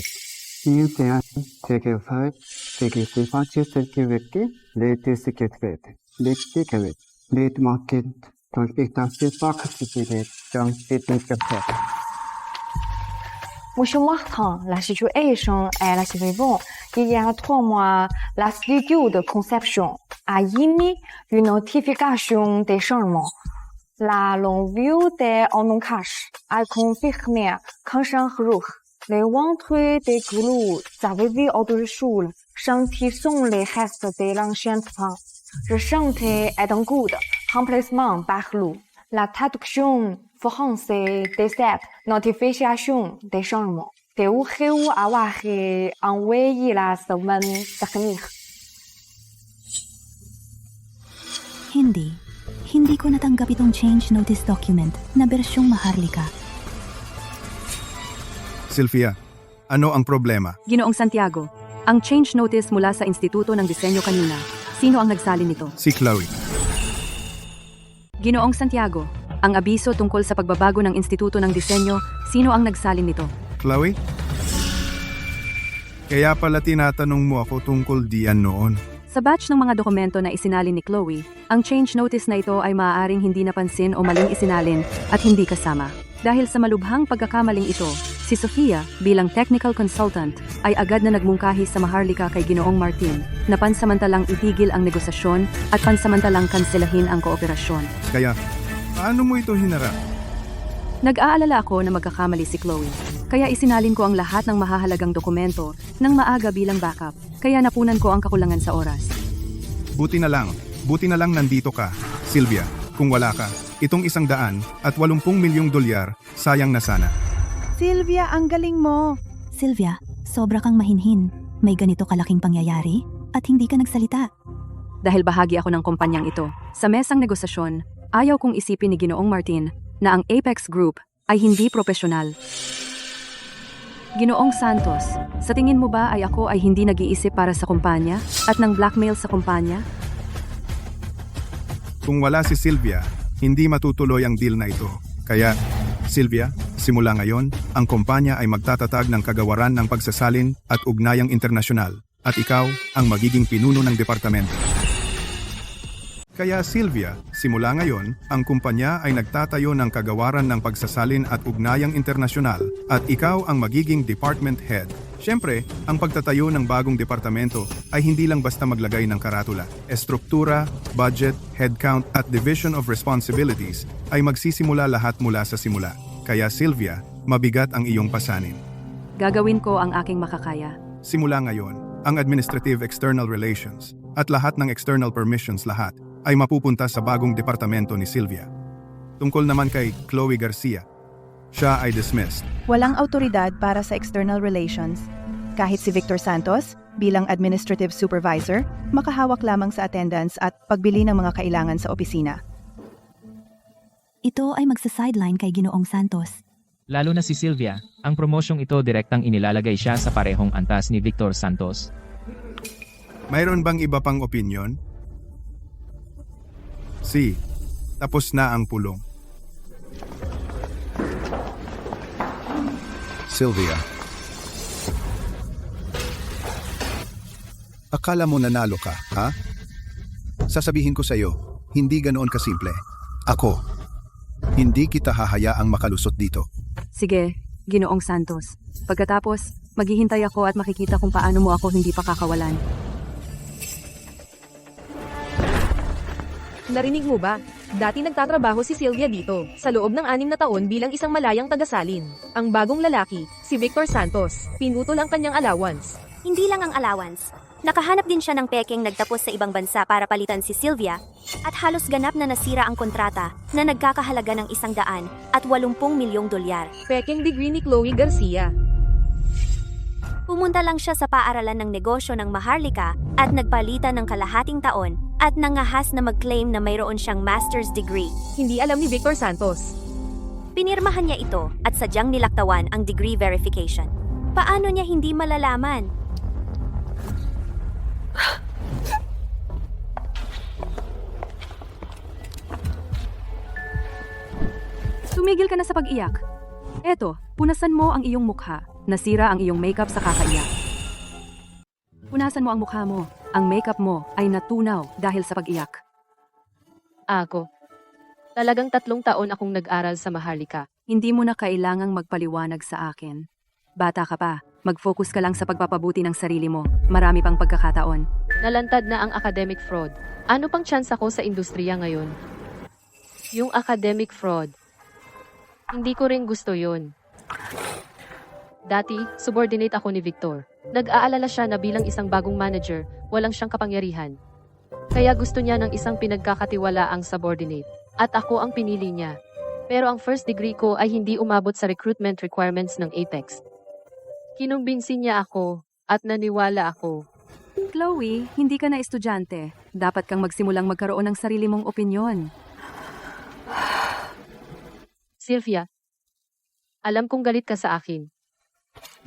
Une séance sécurité, sécurité, l'électricité, l'électricité, market, donc étancé par capacité, donc l'électricité. Monsieur Martin, la situation est la suivante. Il y a 3 mois, la studio de conception a émis une notification des changements. La longue vue des cache a confirmé qu'un champ rouge, les ventres des goulots avaient vu au-dessous, chantiers sont les restes de l'ancien temps. Recente est en cours remplacement par la traduction française des notifications des changements. Devez-vous avoir envoyé la semaine dernière. Hindi ko natanggap itong change notice document na bersyong Maharlika. Sylvia, ano ang problema? Ginoong Santiago, ang change notice mula sa Instituto ng Disenyo kanina. Sino ang nagsalin nito? Si Chloe. Ginoong Santiago, ang abiso tungkol sa pagbabago ng Instituto ng Disenyo, sino ang nagsalin nito? Chloe? Kaya pala tinatanong mo ako tungkol diyan noon. Sa batch ng mga dokumento na isinalin ni Chloe, ang change notice na ito ay maaaring hindi napansin o maling isinalin at hindi kasama. Dahil sa malubhang pagkakamaling ito, si Sofia, bilang technical consultant, ay agad na nagmungkahi sa Maharlika kay Ginoong Martin na pansamantalang itigil ang negosasyon at pansamantalang kanselahin ang kooperasyon. Kaya, paano mo ito hinarap? Nag-aalala ako na magkakamali si Chloe, kaya isinalin ko ang lahat ng mahahalagang dokumento ng maaga bilang backup, kaya napunan ko ang kakulangan sa oras. Buti na lang nandito ka, Sylvia. Kung wala ka, itong $180 milyong sayang na sana. Sylvia, ang galing mo! Sylvia, sobra kang mahinhin. May ganito kalaking pangyayari at hindi ka nagsalita. Dahil bahagi ako ng kumpanyang ito, sa mesang negosasyon, ayaw kong isipin ni Ginoong Martin na ang Apex Group ay hindi propesyonal. Ginoong Santos, sa tingin mo ba ay ako ay hindi nag-iisip para sa kumpanya at nang blackmail sa kumpanya? Kung wala si Sylvia, hindi matutuloy ang deal na ito. Kaya, Sylvia, simula ngayon, ang kumpanya ay magtatatag ng kagawaran ng pagsasalin at ugnayang internasyonal, at ikaw ang magiging pinuno ng departamento. Kaya Sylvia, simula ngayon, ang kumpanya ay nagtatayo ng kagawaran ng pagsasalin at ugnayang internasyonal at ikaw ang magiging department head. Siyempre, ang pagtatayo ng bagong departamento ay hindi lang basta maglagay ng karatula. Estruktura, budget, headcount at division of responsibilities ay magsisimula lahat mula sa simula. Kaya Sylvia, mabigat ang iyong pasanin. Gagawin ko ang aking makakaya. Simula ngayon, ang administrative external relations at lahat ng external permissions lahat ay mapupunta sa bagong departamento ni Sylvia. Tungkol naman kay Chloe Garcia, siya ay dismissed. Walang autoridad para sa external relations. Kahit si Victor Santos, bilang administrative supervisor, makahawak lamang sa attendance at pagbili ng mga kailangan sa opisina. Ito ay magsa-sideline kay Ginoong Santos. Lalo na si Sylvia, ang promosyong ito direktang inilalagay siya sa parehong antas ni Victor Santos. Mayroon bang iba pang opinion? Tapos na ang pulong. Sylvia. Akala mo nanalo ka, ha? Sasabihin ko sa'yo, hindi ganoon kasimple. Ako, hindi kita hahayaang makalusot dito. Sige, Ginoong Santos. Pagkatapos, maghihintay ako at makikita kung paano mo ako hindi pa kakawalan. Narinig mo ba? Dati nagtatrabaho si Sylvia dito, sa loob ng 6 na taon bilang isang malayang tagasalin. Ang bagong lalaki, si Victor Santos, pinutol ang kanyang allowance. Hindi lang ang allowance. Nakahanap din siya ng pekeng nagtapos sa ibang bansa para palitan si Sylvia at halos ganap na nasira ang kontrata na nagkakahalaga ng $180 milyong. Pekeng degree ni Chloe Garcia. Pumunta lang siya sa paaralan ng negosyo ng Maharlika at nagpalitan ng kalahating taon at nangahas na mag-claim na mayroon siyang master's degree. Hindi alam ni Victor Santos. Pinirmahan niya ito at sadyang nilaktawan ang degree verification. Paano niya hindi malalaman? Tumigil ka na sa pag-iyak. Eto, punasan mo ang iyong mukha. Nasira ang iyong makeup sa kakaiyak. Punasan mo ang mukha mo. Ang makeup mo ay natunaw dahil sa pag-iyak. Ako. Talagang 3 taon akong nag-aral sa Maharlika. Hindi mo na kailangang magpaliwanag sa akin. Bata ka pa, mag-focus ka lang sa pagpapabuti ng sarili mo. Marami pang pagkakataon. Nalantad na ang academic fraud. Ano pang chance ako sa industriya ngayon? Yung academic fraud. Hindi ko rin gusto yun. Dati, subordinate ako ni Victor. Nag-aalala siya na bilang isang bagong manager, walang siyang kapangyarihan. Kaya gusto niya ng isang pinagkakatiwalaang subordinate. At ako ang pinili niya. Pero ang first degree ko ay hindi umabot sa recruitment requirements ng Apex. Kinumbinsi niya ako, at naniwala ako. Chloe, hindi ka na estudyante. Dapat kang magsimulang magkaroon ng sarili mong opinyon. Sylvia, alam kong galit ka sa akin.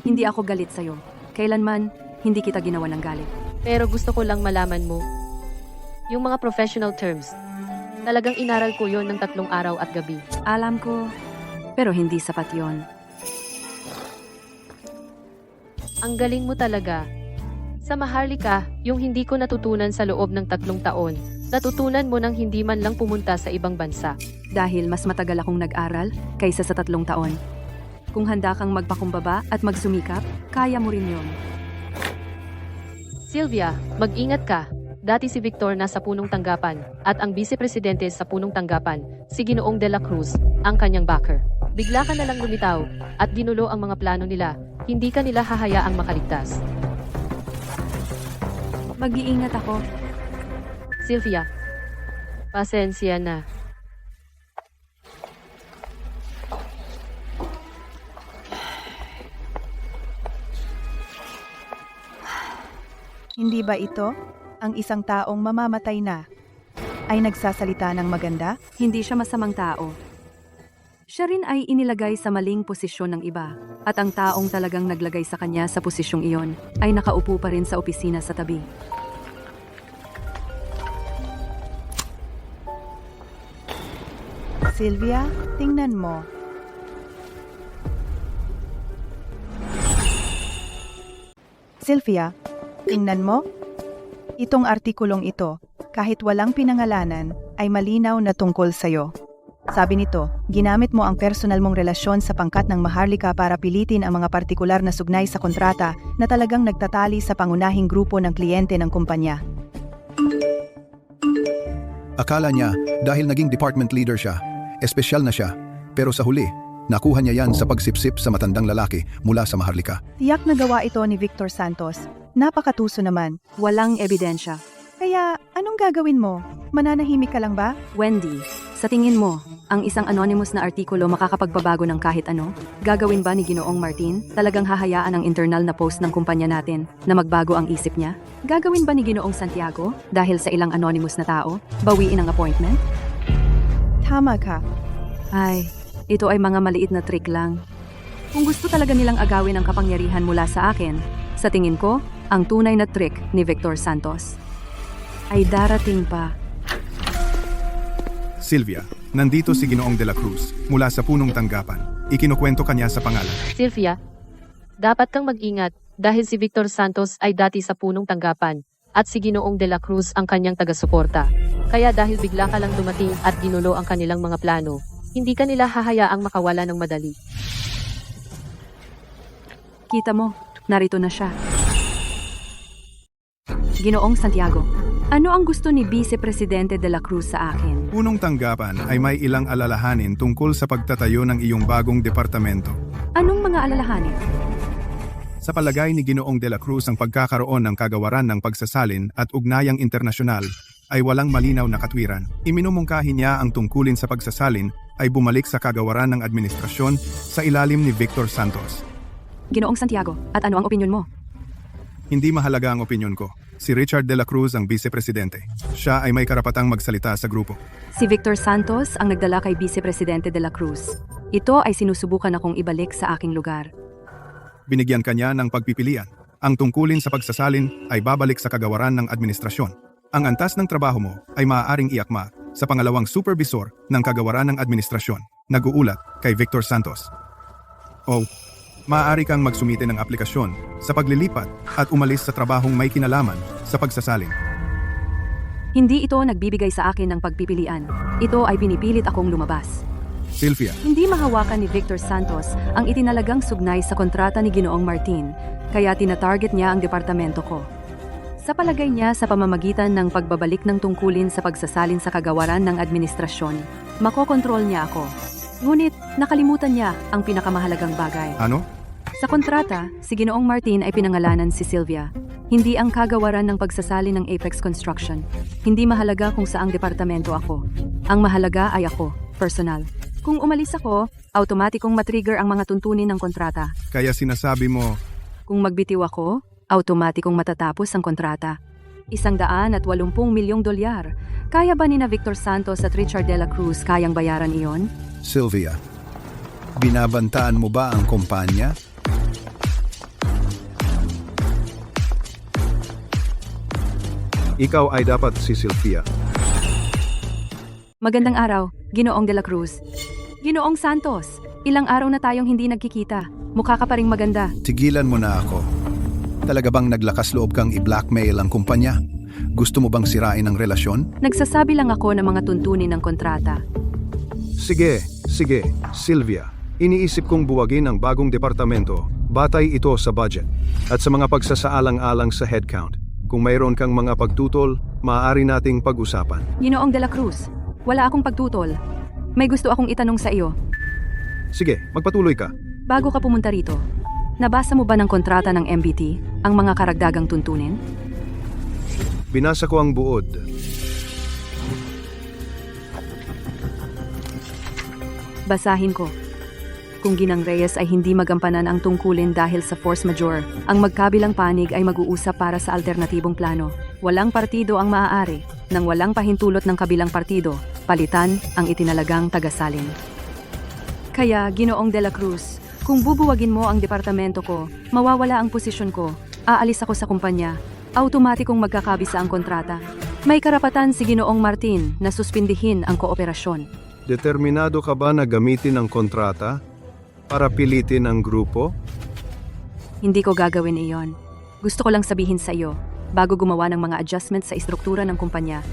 Hindi ako galit sa'yo. Kailanman, hindi kita ginawa ng galit. Pero gusto ko lang malaman mo. Yung mga professional terms. Talagang inaral ko yon ng 3 araw at gabi. Alam ko, pero hindi sapat yon. Ang galing mo talaga. Sa Maharlika, yung hindi ko natutunan sa loob ng 3 taon, natutunan mo nang hindi man lang pumunta sa ibang bansa. Dahil mas matagal akong nag-aral kaysa sa 3 taon. Kung handa kang magpakumbaba at magsumikap, kaya mo rin yon. Sylvia, mag-ingat ka. Dati si Victor nasa punong tanggapan, at ang vice-presidente sa punong tanggapan, si Ginoong De La Cruz, ang kanyang backer. Bigla ka na lang lumitaw, at ginulo ang mga plano nila, hindi ka nila hahayaang makaligtas. Mag-iingat ako. Sylvia, pasensya na. Hindi ba ito, ang isang taong mamamatay na, ay nagsasalita ng maganda? Hindi siya masamang tao. Siya rin ay inilagay sa maling posisyon ng iba, at ang taong talagang naglagay sa kanya sa posisyong iyon ay nakaupo pa rin sa opisina sa tabi. Sylvia, tingnan mo. Sylvia, tingnan mo. Itong artikulong ito, kahit walang pinangalanan, ay malinaw na tungkol sa'yo. Sabi nito, ginamit mo ang personal mong relasyon sa pangkat ng Maharlika para pilitin ang mga partikular na sugnay sa kontrata na talagang nagtatali sa pangunahing grupo ng kliyente ng kumpanya. Akala niya dahil naging department leader siya, espesyal na siya, pero sa huli, nakuha niya yan sa pagsipsip sa matandang lalaki mula sa Maharlika. Tiyak na gawa ito ni Victor Santos. Napakatuso naman. Walang ebidensya. Kaya, anong gagawin mo? Mananahimik ka lang ba? Wendy, sa tingin mo, ang isang anonymous na artikulo makakapagpabago ng kahit ano? Gagawin ba ni Ginoong Martin? Talagang hahayaan ang internal na post ng kumpanya natin na magbago ang isip niya? Gagawin ba ni Ginoong Santiago dahil sa ilang anonymous na tao? Bawiin ang appointment? Tama ka. Ay, ito ay mga maliit na trick lang. Kung gusto talaga nilang agawin ang kapangyarihan mula sa akin, sa tingin ko, ang tunay na trick ni Victor Santos ay darating pa. Sylvia, nandito si Ginoong De La Cruz mula sa punong tanggapan. Ikinukwento kanya sa pangalan. Sylvia, dapat kang mag-ingat dahil si Victor Santos ay dati sa punong tanggapan at si Ginoong De La Cruz ang kanyang taga-suporta. Kaya dahil bigla ka lang dumating at ginulo ang kanilang mga plano, hindi ka nila hahayaang makawala ng madali. Kita mo, narito na siya. Ginoong Santiago, ano ang gusto ni Vice Presidente De La Cruz sa akin? Punong tanggapan ay may ilang alalahanin tungkol sa pagtatayo ng iyong bagong departamento. Anong mga alalahanin? Sa palagay ni Ginoong De La Cruz ang pagkakaroon ng kagawaran ng pagsasalin at ugnayang internasyonal ay walang malinaw na katwiran. Iminumungkahi niya ang tungkulin sa pagsasalin ay bumalik sa kagawaran ng administrasyon sa ilalim ni Victor Santos. Ginoong Santiago, at ano ang opinyon mo? Hindi mahalaga ang opinyon ko. Si Richard De La Cruz ang vice-presidente. Siya ay may karapatang magsalita sa grupo. Si Victor Santos ang nagdala kay Vice Presidente De La Cruz. Ito ay sinusubukan akong ibalik sa aking lugar. Binigyan kanya ng pagpipilian. Ang tungkulin sa pagsasalin ay babalik sa kagawaran ng administrasyon. Ang antas ng trabaho mo ay maaaring iakma sa pangalawang supervisor ng kagawaran ng administrasyon. Nag-uulat kay Victor Santos. Maaari kang magsumite ng aplikasyon sa paglilipat at umalis sa trabahong may kinalaman sa pagsasalin. Hindi ito nagbibigay sa akin ng pagpipilian. Ito ay pinipilit akong lumabas. Sylvia, Hindi mahawakan ni Victor Santos ang itinalagang sugnay sa kontrata ni Ginoong Martin, kaya tinatarget niya ang departamento ko. Sa palagay niya sa pamamagitan ng pagbabalik ng tungkulin sa pagsasalin sa kagawaran ng administrasyon, makokontrol niya ako. Ngunit nakalimutan niya ang pinakamahalagang bagay. ano? Sa kontrata, si Ginoong Martin ay pinangalanan si Sylvia. hindi ang kagawaran ng pagsasali ng Apex Construction. Hindi mahalaga kung saang departamento ako. Ang mahalaga ay ako, personal. Kung umalis ako, automatikong matrigger ang mga tuntunin ng kontrata. Kaya sinasabi mo, Kung magbitiw ako, automatikong matatapos ang kontrata. 180 milyong dolyar. Kaya ba nina Victor Santos at Richard de la Cruz kayang bayaran iyon? Sylvia, binabantaan mo ba ang kumpanya? Ikaw ay dapat si Sylvia. Magandang araw, Ginoong de la Cruz. Ginoong Santos, ilang araw na tayong hindi nagkikita. Mukha ka pa ring maganda. Tigilan mo na ako. Talaga bang naglakas loob kang i-blackmail ang kumpanya? Gusto mo bang sirain ang relasyon? Nagsasabi lang ako ng mga tuntunin ng kontrata. Sige, Sylvia. Iniisip kong buwagin ang bagong departamento. Batay ito sa budget. At sa mga pagsasaalang-alang sa headcount. Kung mayroon kang mga pagtutol, maaari nating pag-usapan. Ginoong de la Cruz, wala akong pagtutol. May gusto akong itanong sa iyo. Sige, magpatuloy ka. Bago ka pumunta rito, nabasa mo ba ng kontrata ng MBT ang mga karagdagang tuntunin? Binasa ko ang buod. Basahin ko. Kung Ginang Reyes ay hindi magampanan ang tungkulin dahil sa force majeure, ang magkabilang panig ay mag-uusap para sa alternatibong plano. Walang partido ang maaari, nang walang pahintulot ng kabilang partido, palitan ang itinalagang tagasalin. Kaya, Ginoong de la Cruz, kung bubuwagin mo ang departamento ko, mawawala ang posisyon ko, aalis ako sa kumpanya, automatikong magkakabisa ang kontrata. May karapatan si Ginoong Martin na suspindihin ang kooperasyon. Determinado ka ba na gamitin ang kontrata para pilitin ang grupo? Hindi ko gagawin iyon. Gusto ko lang sabihin sa iyo, bago gumawa ng mga adjustments sa istruktura ng kumpanya,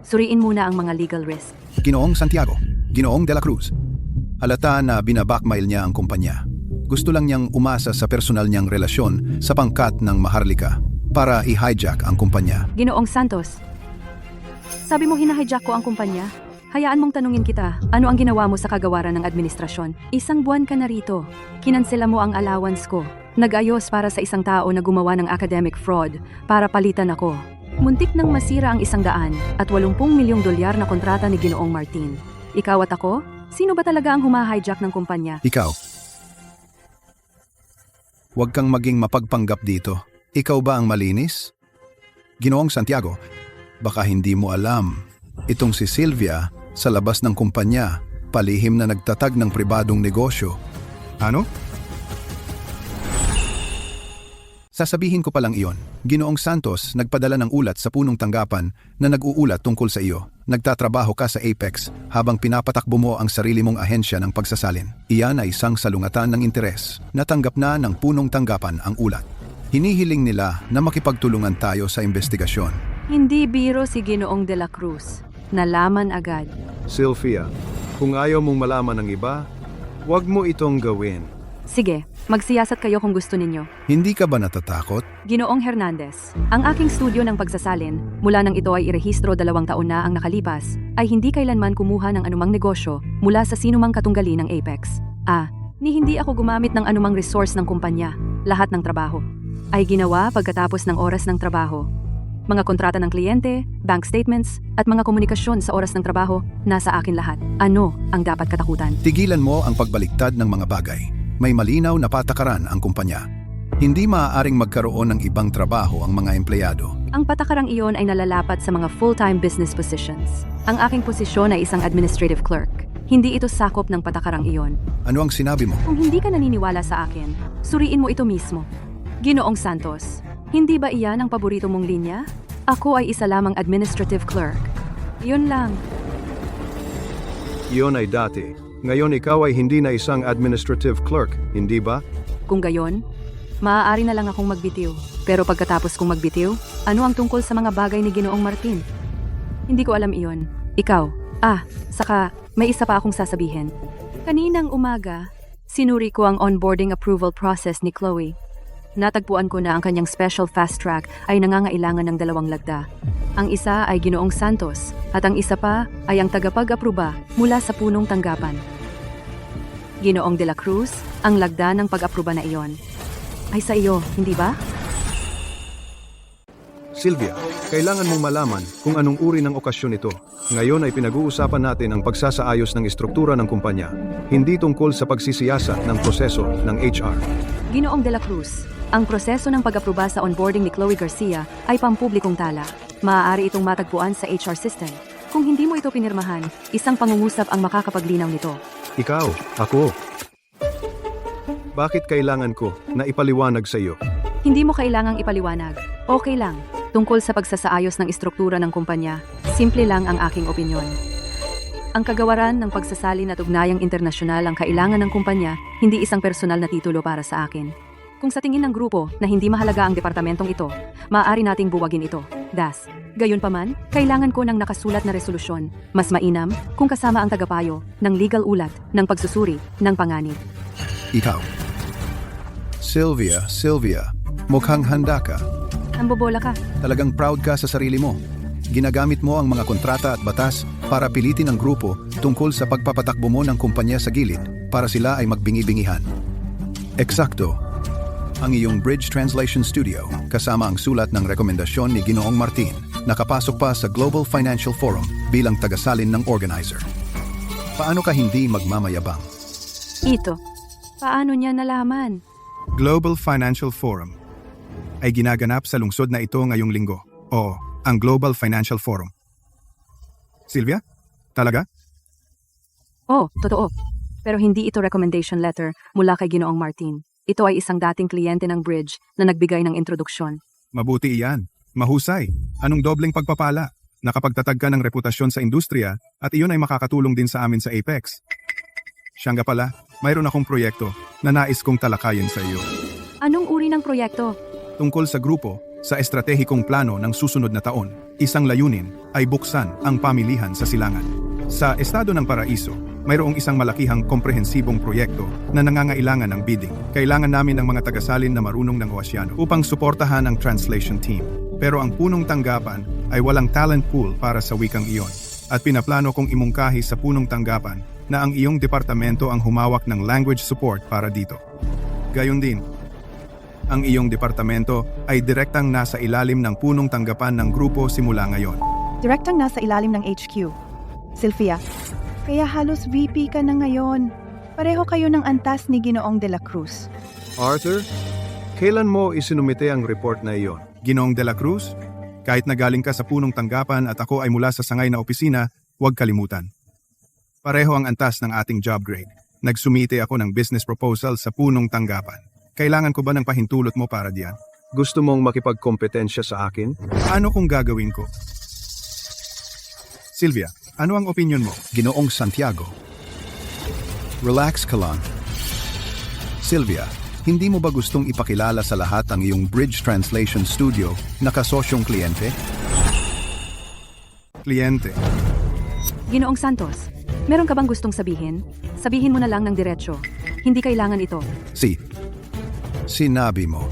suriin muna ang mga legal risk. Ginoong Santiago, Ginoong de la Cruz. Halata na binabackmail niya ang kumpanya. Gusto lang niyang umasa sa personal niyang relasyon sa pangkat ng Maharlika para i-hijack ang kumpanya. Ginoong Santos, sabi mo hinahijack ko ang kumpanya? Hayaan mong tanungin kita, ano ang ginawa mo sa kagawaran ng administrasyon? 1 buwan ka na rito. Kinansela mo ang allowance ko. Nag-ayos para sa isang tao na gumawa ng academic fraud para palitan ako. Muntik nang masira ang 180 milyong dolyar na kontrata ni Ginoong Martin. Ikaw at ako? Sino ba talaga ang humahijack ng kumpanya? Ikaw. Huwag kang maging mapagpanggap dito. Ikaw ba ang malinis? Ginoong Santiago, baka hindi mo alam. Itong si Sylvia, sa labas ng kumpanya, palihim na nagtatag ng pribadong negosyo. ano? Sasabihin ko pa lang iyon. Ginoong Santos nagpadala ng ulat sa punong tanggapan na nag-uulat tungkol sa iyo. Nagtatrabaho ka sa Apex habang pinapatakbo mo ang sarili mong ahensya ng pagsasalin. Iyan ay isang salungatan ng interes. Natanggap na ng punong tanggapan ang ulat. Hinihiling nila na makipagtulungan tayo sa investigasyon. Hindi biro si Ginoong de la Cruz. Nalaman agad. Sylvia, kung ayaw mong malaman ng iba, huwag mo itong gawin. Sige, magsiyasat kayo kung gusto ninyo. Hindi ka ba natatakot? Ginoong Hernandez, ang aking studio ng pagsasalin, mula nang ito ay irehistro 2 taon na ang nakalipas, ay hindi kailanman kumuha ng anumang negosyo mula sa sinumang katunggali ng Apex. Ni hindi ako gumamit ng anumang resource ng kumpanya. Lahat ng trabaho ay ginawa pagkatapos ng oras ng trabaho. Mga kontrata ng kliyente, bank statements, at mga komunikasyon sa oras ng trabaho, nasa akin lahat. Ano ang dapat katakutan? Tigilan mo ang pagbaliktad ng mga bagay. May malinaw na patakaran ang kumpanya. Hindi maaaring magkaroon ng ibang trabaho ang mga empleyado. Ang patakarang iyon ay nalalapat sa mga full-time business positions. Ang aking posisyon ay isang administrative clerk. Hindi ito sakop ng patakarang iyon. Ano ang sinabi mo? Kung hindi ka naniniwala sa akin, suriin mo ito mismo. Ginoong Santos, hindi ba iyan ang paborito mong linya? Ako ay isa lamang administrative clerk. Yun lang. Iyon ay dati. Ngayon ikaw ay hindi na isang administrative clerk, hindi ba? Kung gayon, maaari na lang akong magbitiw. Pero pagkatapos kong magbitiw, ano ang tungkol sa mga bagay ni Ginoong Martin? Hindi ko alam iyon. Ikaw. Saka may isa pa akong sasabihin. Kaninang umaga, sinuri ko ang onboarding approval process ni Chloe. Natagpuan ko na ang kanyang special fast track ay nangangailangan ng 2 lagda. Ang isa ay Ginoong Santos at ang isa pa ay ang tagapag-aproba mula sa punong tanggapan. Ginoong de la Cruz, ang lagda ng pag-aproba na iyon ay sa iyo, hindi ba? Sylvia, kailangan mong malaman kung anong uri ng okasyon ito. Ngayon ay pinag-uusapan natin ang pagsasaayos ng istruktura ng kumpanya, hindi tungkol sa pagsisiyasat ng proseso ng HR. Ginoong De La Cruz, ang proseso ng pag-aproba sa onboarding ni Chloe Garcia ay pampublikong tala. Maaari itong matagpuan sa HR system. Kung hindi mo ito pinirmahan, isang pangungusap ang makakapaglinaw nito. Ikaw, ako. Bakit kailangan ko na ipaliwanag sa iyo? Hindi mo kailangang ipaliwanag. Okay lang. Tungkol sa pagsasaayos ng istruktura ng kumpanya, simple lang ang aking opinyon. Ang kagawaran ng pagsasalin at ugnayang internasyonal ang kailangan ng kumpanya, hindi isang personal na titulo para sa akin. Kung sa tingin ng grupo na hindi mahalaga ang departamentong ito, maaari nating buwagin ito. Das. Gayunpaman, kailangan ko ng nakasulat na resolusyon, mas mainam kung kasama ang tagapayo ng legal ulat ng pagsusuri ng panganib. Ikaw. Sylvia, mukhang handa ka. Nambobola ka. Talagang proud ka sa sarili mo. Ginagamit mo ang mga kontrata at batas para pilitin ang grupo tungkol sa pagpapatakbo mo ng kumpanya sa gilid para sila ay magbingi-bingihan. Eksakto. Ang iyong Bridge Translation Studio kasama ang sulat ng rekomendasyon ni Ginoong Martin nakapasok pa sa Global Financial Forum bilang tagasalin ng organizer. Paano ka hindi magmamayabang? Ito. Paano niya nalaman? Global Financial Forum ay ginaganap sa lungsod na ito ngayong linggo. O, ang Global Financial Forum. Sylvia? Talaga? Oh, totoo. Pero hindi ito recommendation letter mula kay Ginoong Martin. Ito ay isang dating kliyente ng Bridge na nagbigay ng introduksyon. Mabuti iyan. Mahusay. Anong dobleng pagpapala? Nakapagtatag ka ng reputasyon sa industriya at iyon ay makakatulong din sa amin sa Apex. Siya nga pala, mayroon akong proyekto na nais kong talakayin sa iyo. Anong uri ng proyekto? Tungkol sa grupo, sa estratehikong plano ng susunod na taon, isang layunin ay buksan ang pamilihan sa silangan. Sa estado ng Paraiso, mayroong isang malakihang komprehensibong proyekto na nangangailangan ng bidding. Kailangan namin ng mga tagasalin na marunong ng Oasyano upang suportahan ang translation team. Pero ang punong tanggapan ay walang talent pool para sa wikang iyon. At pinaplano kong imungkahi sa punong tanggapan na ang iyong departamento ang humawak ng language support para dito. Gayon din, ang iyong departamento ay direktang nasa ilalim ng punong tanggapan ng grupo simula ngayon. Direktang nasa ilalim ng HQ. Sylvia, kaya halos VP ka na ngayon. Pareho kayo ng antas ni Ginoong De La Cruz. Arthur, kailan mo isinumite ang report na iyon? Ginoong De La Cruz, kahit na galing ka sa punong tanggapan at ako ay mula sa sangay na opisina, huwag kalimutan. Pareho ang antas ng ating job grade. Nagsumite ako ng business proposal sa punong tanggapan. Kailangan ko ba ng pahintulot mo para diyan? Gusto mong makipagkompetensya sa akin? Ano kung gagawin ko? Sylvia, ano ang opinion mo? Ginoong Santiago. Relax ka lang. Sylvia, hindi mo ba gustong ipakilala sa lahat ang iyong Bridge Translation Studio na kasosyong kliyente? Kliyente. Ginoong Santos, meron ka bang gustong sabihin? Sabihin mo na lang ng diretsyo. Hindi kailangan ito. Sinabi mo.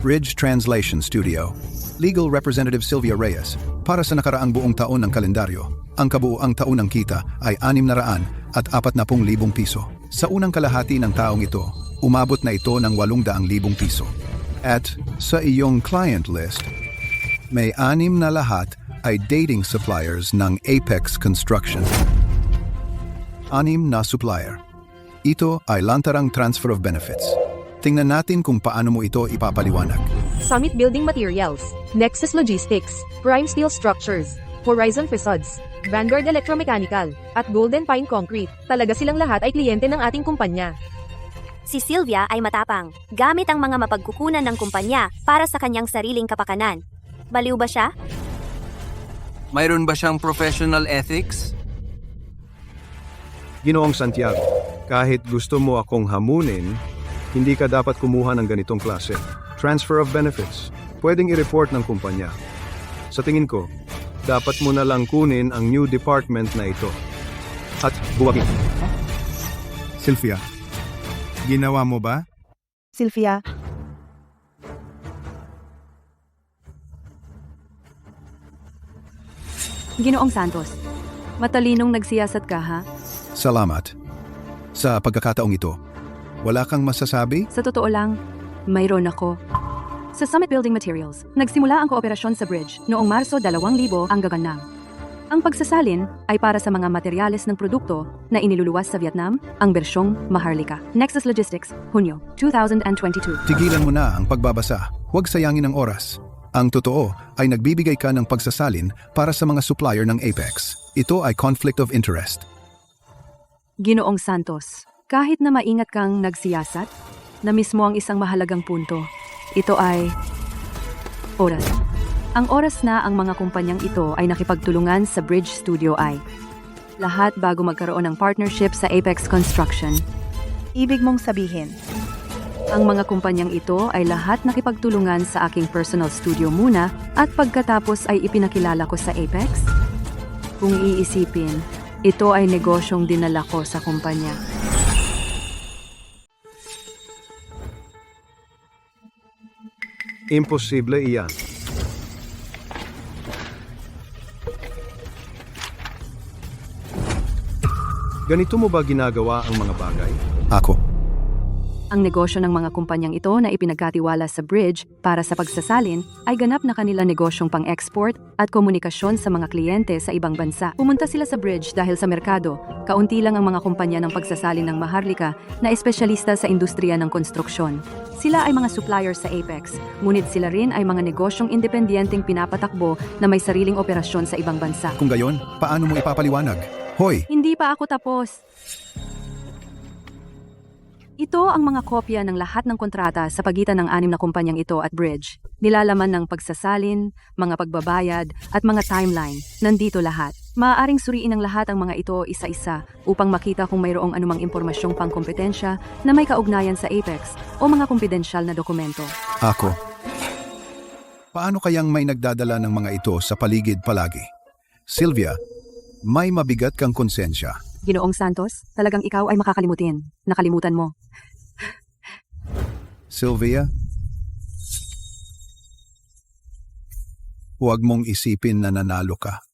Bridge Translation Studio. Legal Representative Sylvia Reyes. Para sa nakaraang buong taon ng kalendaryo, ang kabuuang taon ng kita ay 640,000 piso. Sa unang kalahati ng taong ito, umabot na ito ng 800,000 piso. At sa iyong client list, may 6 na lahat ay dating suppliers ng Apex Construction. 6 na supplier. Ito ay lantarang transfer of benefits. Tingnan natin kung paano mo ito ipapaliwanag. Summit Building Materials, Nexus Logistics, Prime Steel Structures, Horizon Facades, Vanguard Electromechanical, at Golden Pine Concrete. Talaga silang lahat ay kliyente ng ating kumpanya. Si Sylvia ay matapang, gamit ang mga mapagkukunan ng kumpanya para sa kanyang sariling kapakanan. Baliw ba siya? Mayroon ba siyang professional ethics? Ginoong Santiago, kahit gusto mo akong hamunin, hindi ka dapat kumuha ng ganitong klase. Transfer of benefits. Pwedeng i-report ng kumpanya. Sa tingin ko, dapat mo na lang kunin ang new department na ito. At buwagin. Sylvia, ginawa mo ba? Sylvia, Ginoong Santos, matalinong nagsiyasat ka ha? Salamat. Sa pagkakataong ito, wala kang masasabi? Sa totoo lang, mayroon ako. Sa Summit Building Materials, nagsimula ang kooperasyon sa bridge noong Marso 2000 ang gaganang. Ang pagsasalin ay para sa mga materyales ng produkto na iniluluwas sa Vietnam, ang bersyong Maharlika. Nexus Logistics, Hunyo 2022. Tigilan mo na ang pagbabasa. Huwag sayangin ang oras. Ang totoo ay nagbibigay ka ng pagsasalin para sa mga supplier ng Apex. Ito ay conflict of interest. Ginoong Santos, kahit na maingat kang nagsiyasat, na-miss mo ang isang mahalagang punto. Ito ay oras. Ang oras na ang mga kumpanyang ito ay nakipagtulungan sa Bridge Studio ay lahat bago magkaroon ng partnership sa Apex Construction. Ibig mong sabihin, Ang mga kumpanyang ito ay lahat nakipagtulungan sa aking personal studio muna at pagkatapos ay ipinakilala ko sa Apex? Kung iisipin, ito ay negosyong dinala ko sa kumpanya. Imposible iyan. Ganito mo ba ginagawa ang mga bagay? Ako. Ang negosyo ng mga kumpanyang ito na ipinagkatiwala sa Bridge para sa pagsasalin ay ganap na kanila negosyong pang-export at komunikasyon sa mga kliyente sa ibang bansa. Pumunta sila sa Bridge dahil sa merkado, kaunti lang ang mga kumpanya ng pagsasalin ng Maharlika na espesyalista sa industriya ng konstruksyon. Sila ay mga supplier sa Apex, ngunit sila rin ay mga negosyong independenteng pinapatakbo na may sariling operasyon sa ibang bansa. Kung gayon, paano mo ipapaliwanag? Hoy! Hindi pa ako tapos. Ito ang mga kopya ng lahat ng kontrata sa pagitan ng 6 na kumpanyang ito at Bridge. Nilalaman ng pagsasalin, mga pagbabayad, at mga timeline. Nandito lahat. Maaaring suriin ng lahat ang mga ito isa-isa upang makita kung mayroong anumang impormasyong pangkompetensya na may kaugnayan sa Apex o mga kumpidensyal na dokumento. Ako. Paano kayang may nagdadala ng mga ito sa paligid palagi? Sylvia, may mabigat kang konsensya. Ginoong Santos, talagang ikaw ay makakalimutin. Nakalimutan mo. Sylvia, huwag mong isipin na nanalo ka.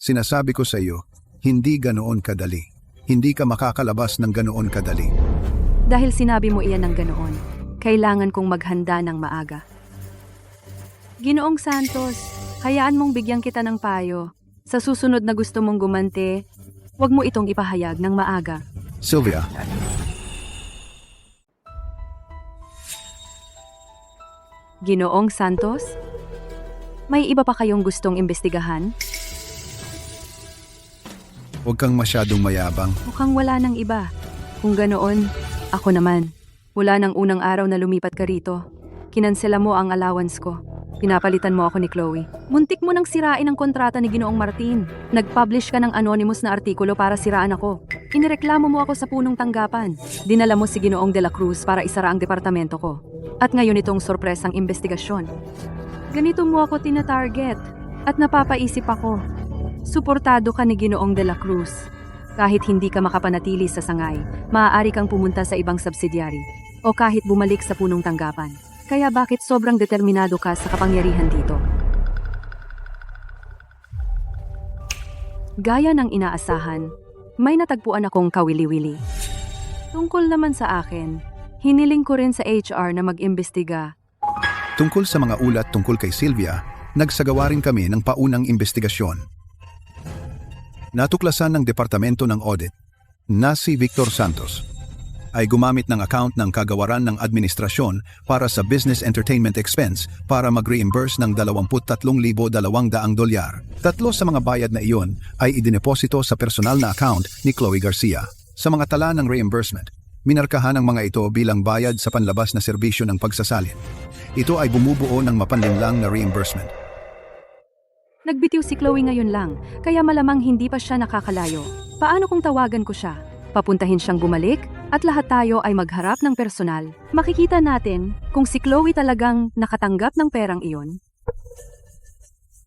Sinasabi ko sa iyo, hindi ganoon kadali. Hindi ka makakalabas ng ganoon kadali. Dahil sinabi mo iyan ng ganoon, kailangan kong maghanda ng maaga. Ginoong Santos, hayaan mong bigyan kita ng payo. Sa susunod na gusto mong gumante, huwag mo itong ipahayag ng maaga. Sylvia, Ginoong Santos, may iba pa kayong gustong imbestigahan? huwag kang masyadong mayabang. Mukhang wala nang iba. Kung ganoon, ako naman. Mula ng unang araw na lumipat ka rito, kinansela mo ang allowance ko. Pinapalitan mo ako ni Chloe. Muntik mo nang sirain ang kontrata ni Ginoong Martin. Nag-publish ka ng anonymous na artikulo para siraan ako. Inireklamo mo ako sa punong tanggapan. Dinala mo si Ginoong De La Cruz para isara ang departamento ko. At ngayon itong sorpresang investigasyon. Ganito mo ako tina-target. At napapaisip ako. Suportado ka ni Ginoong De La Cruz. Kahit hindi ka makapanatili sa sangay, maaari kang pumunta sa ibang subsidiary. O kahit bumalik sa punong tanggapan. Kaya bakit sobrang determinado ka sa kapangyarihan dito? Gaya ng inaasahan, may natagpuan akong kawili-wili. Tungkol naman sa akin, hiniling ko rin sa HR na mag-imbestiga. Tungkol sa mga ulat tungkol kay Sylvia, nagsagawa rin kami ng paunang investigasyon. Natuklasan ng Departamento ng Audit na si Victor Santos ay gumamit ng account ng kagawaran ng administrasyon para sa business entertainment expense para mag-reimburse ng $23,200. Tatlo sa mga bayad na iyon ay idineposito sa personal na account ni Chloe Garcia. Sa mga tala ng reimbursement, minarkahan ang mga ito bilang bayad sa panlabas na serbisyo ng pagsasalin. Ito ay bumubuo ng mapanlinlang na reimbursement. Nagbitiw si Chloe ngayon lang, kaya malamang hindi pa siya nakakalayo. Paano kung tawagan ko siya? Papuntahin siyang bumalik at lahat tayo ay magharap ng personal. Makikita natin kung si Chloe talagang nakatanggap ng perang iyon.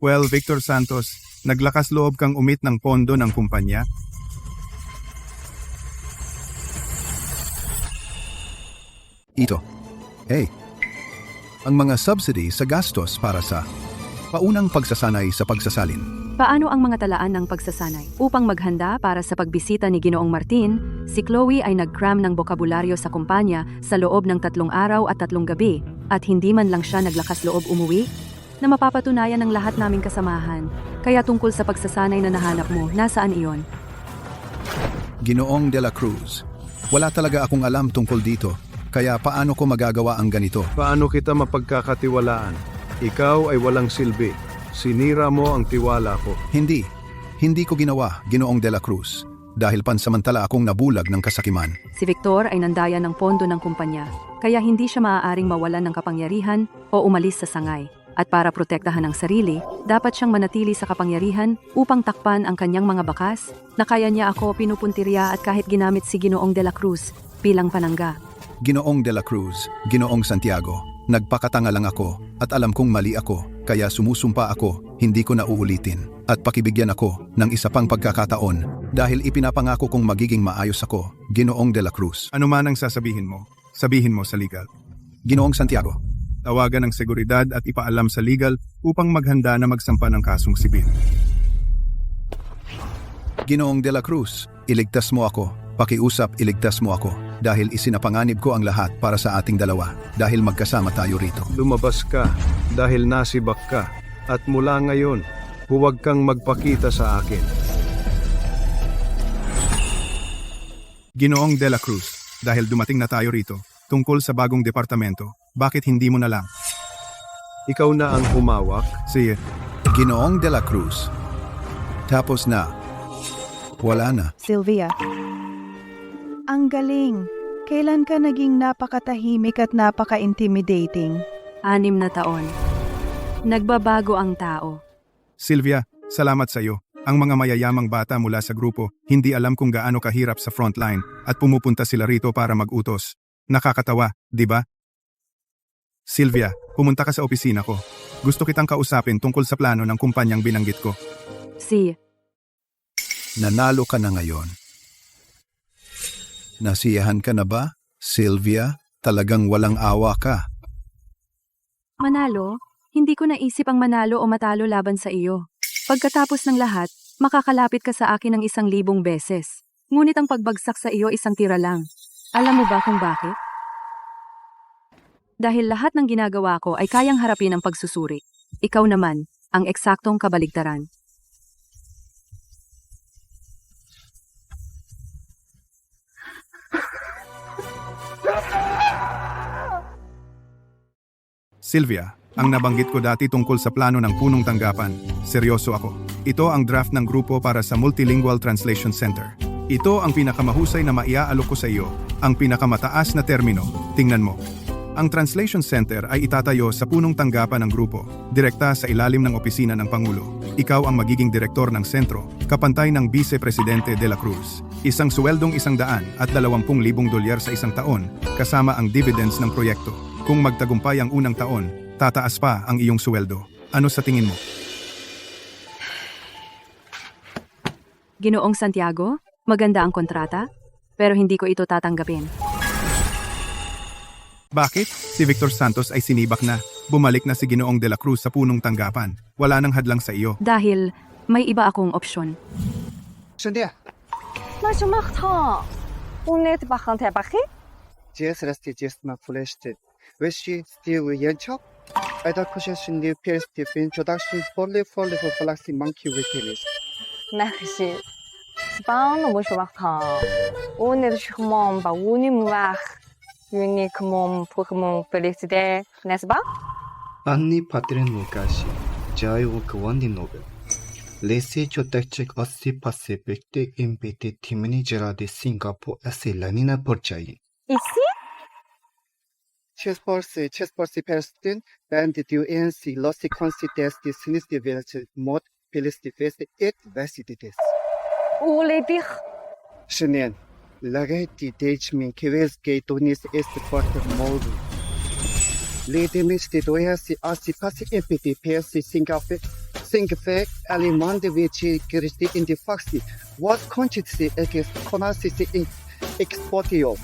Well, Victor Santos, naglakas loob kang umit ng pondo ng kumpanya? Ito. Hey. Ang mga subsidy sa gastos para sa paunang pagsasanay sa pagsasalin. Paano ang mga talaan ng pagsasanay? Upang maghanda para sa pagbisita ni Ginoong Martin, si Chloe ay nag-cram ng bokabularyo sa kumpanya sa loob ng 3 araw at 3 gabi at hindi man lang siya naglakas loob umuwi na mapapatunayan ng lahat naming kasamahan. Kaya tungkol sa pagsasanay na nahanap mo, nasaan iyon? Ginoong de la Cruz, wala talaga akong alam tungkol dito, kaya paano ko magagawa ang ganito? Paano kita mapagkakatiwalaan? Ikaw ay walang silbi. Sinira mo ang tiwala ko. Hindi ko ginawa, Ginoong de la Cruz, dahil pansamantala akong nabulag ng kasakiman. Si Victor ay nandaya ng pondo ng kumpanya, kaya hindi siya maaaring mawalan ng kapangyarihan o umalis sa sangay. At para protektahan ang sarili, dapat siyang manatili sa kapangyarihan upang takpan ang kanyang mga bakas na kaya niya ako pinupuntirya at kahit ginamit si Ginoong de la Cruz bilang panangga. Ginoong de la Cruz, Ginoong Santiago, nagpakatanga lang ako at alam kong mali ako, kaya sumusumpa ako, hindi ko na uulitin. At pakibigyan ako ng isa pang pagkakataon dahil ipinapangako kong magiging maayos ako, Ginoong de la Cruz. Ano man ang sasabihin mo, sabihin mo sa legal. Ginoong Santiago, Tawagan ng seguridad at ipaalam sa legal upang maghanda na magsampa ng kasong sibil. Ginoong de la Cruz, iligtas mo ako. Pakiusap, iligtas mo ako dahil isinapanganib ko ang lahat para sa ating dalawa dahil magkasama tayo rito. Lumabas ka dahil nasibak ka at mula ngayon, huwag kang magpakita sa akin. Ginoong de la Cruz, dahil dumating na tayo rito, tungkol sa bagong departamento, bakit hindi mo na lang? Ikaw na ang humawak? Sige. Ginoong de la Cruz. Tapos na. Wala na. Sylvia, ang galing. Kailan ka naging napakatahimik at napaka-intimidating? 6 na taon. Nagbabago ang tao. Sylvia, salamat sa iyo. Ang mga mayayamang bata mula sa grupo, hindi alam kung gaano kahirap sa frontline at pumupunta sila rito para mag-utos. Nakakatawa, di ba? Sylvia, pumunta ka sa opisina ko. Gusto kitang kausapin tungkol sa plano ng kumpanyang binanggit ko. Nanalo ka na ngayon. Nasiyahan ka na ba, Sylvia? Talagang walang awa ka. Manalo? Hindi ko naisip ang manalo o matalo laban sa iyo. Pagkatapos ng lahat, makakalapit ka sa akin ng 1,000 beses. Ngunit ang pagbagsak sa iyo 1 tira lang. Alam mo ba kung bakit? Dahil lahat ng ginagawa ko ay kayang harapin ang pagsusuri. Ikaw naman, ang eksaktong kabaligtaran. Sylvia, ang nabanggit ko dati tungkol sa plano ng punong tanggapan, seryoso ako. Ito ang draft ng grupo para sa Multilingual Translation Center. Ito ang pinakamahusay na maiaalok ko sa iyo, ang pinakamataas na termino. Tingnan mo. Ang Translation Center ay itatayo sa punong tanggapan ng grupo, direkta sa ilalim ng opisina ng Pangulo. Ikaw ang magiging direktor ng sentro, kapantay ng Vice Presidente de la Cruz. Isang suweldong $120,000 sa isang taon, kasama ang dividends ng proyekto. Kung magtagumpay ang unang taon, tataas pa ang iyong suweldo. Ano sa tingin mo? Ginoong Santiago, maganda ang kontrata, pero hindi ko ito tatanggapin. Bakit? Si Victor Santos ay sinibak na. Bumalik na si Ginoong de la Cruz sa punong tanggapan. Wala nang hadlang sa iyo. Dahil may iba akong opsyon. Cynthia. Monsieur Martin, on est pas rentré à Paris? Just rested, just not flashed. Was she still 연척? I thought caution new peers to introduction fully for Galaxy Monkey Weekend. Merci. Bon, Monsieur Martin, on est sûrement pas venu me voir uniquement pour me féliciter, n'est-ce pas? Anni Patrinukashi, Jaiwok Wandinove. Laissez Chotachik Ossi Pacific de invité Timini de Singapore à Lanina Porchai. Ici? Chessborsi Perston, Band du NC Lossi Consides de Sinistre Village Mod Felicity Fest et Vasiditis. Où les dire? Shenien, Lagati Dejmin Kiwes Gate Donis Est Porter Modu. Les Demis de Doyasi Assi Passi Empty Persi Singapore. Singapore, Alimand de Vici Christi in the Foxy. What conscience against Conasisi in Exportio.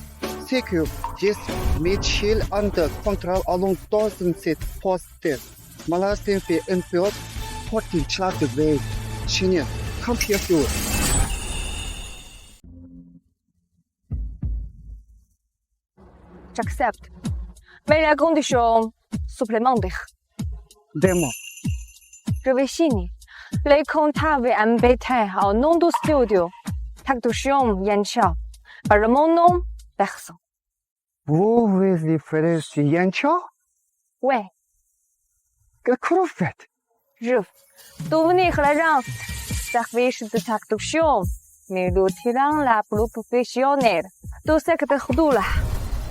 Secure, just Mitchell under control along dozens of posters. Malastin for import, 40 chart away. Senior, come here, you. J'accepte. Mais la condition supplémentaire. Demo. Je vais signer les contrats avec MBT au nom du studio. Traduction Yancha. Par mon nom, personne. Vous voulez faire ce Yancha? Ouais, Qu'est-ce que vous faites? je devenir la service de traduction, mais retirant la plus professionnelle du secteur de la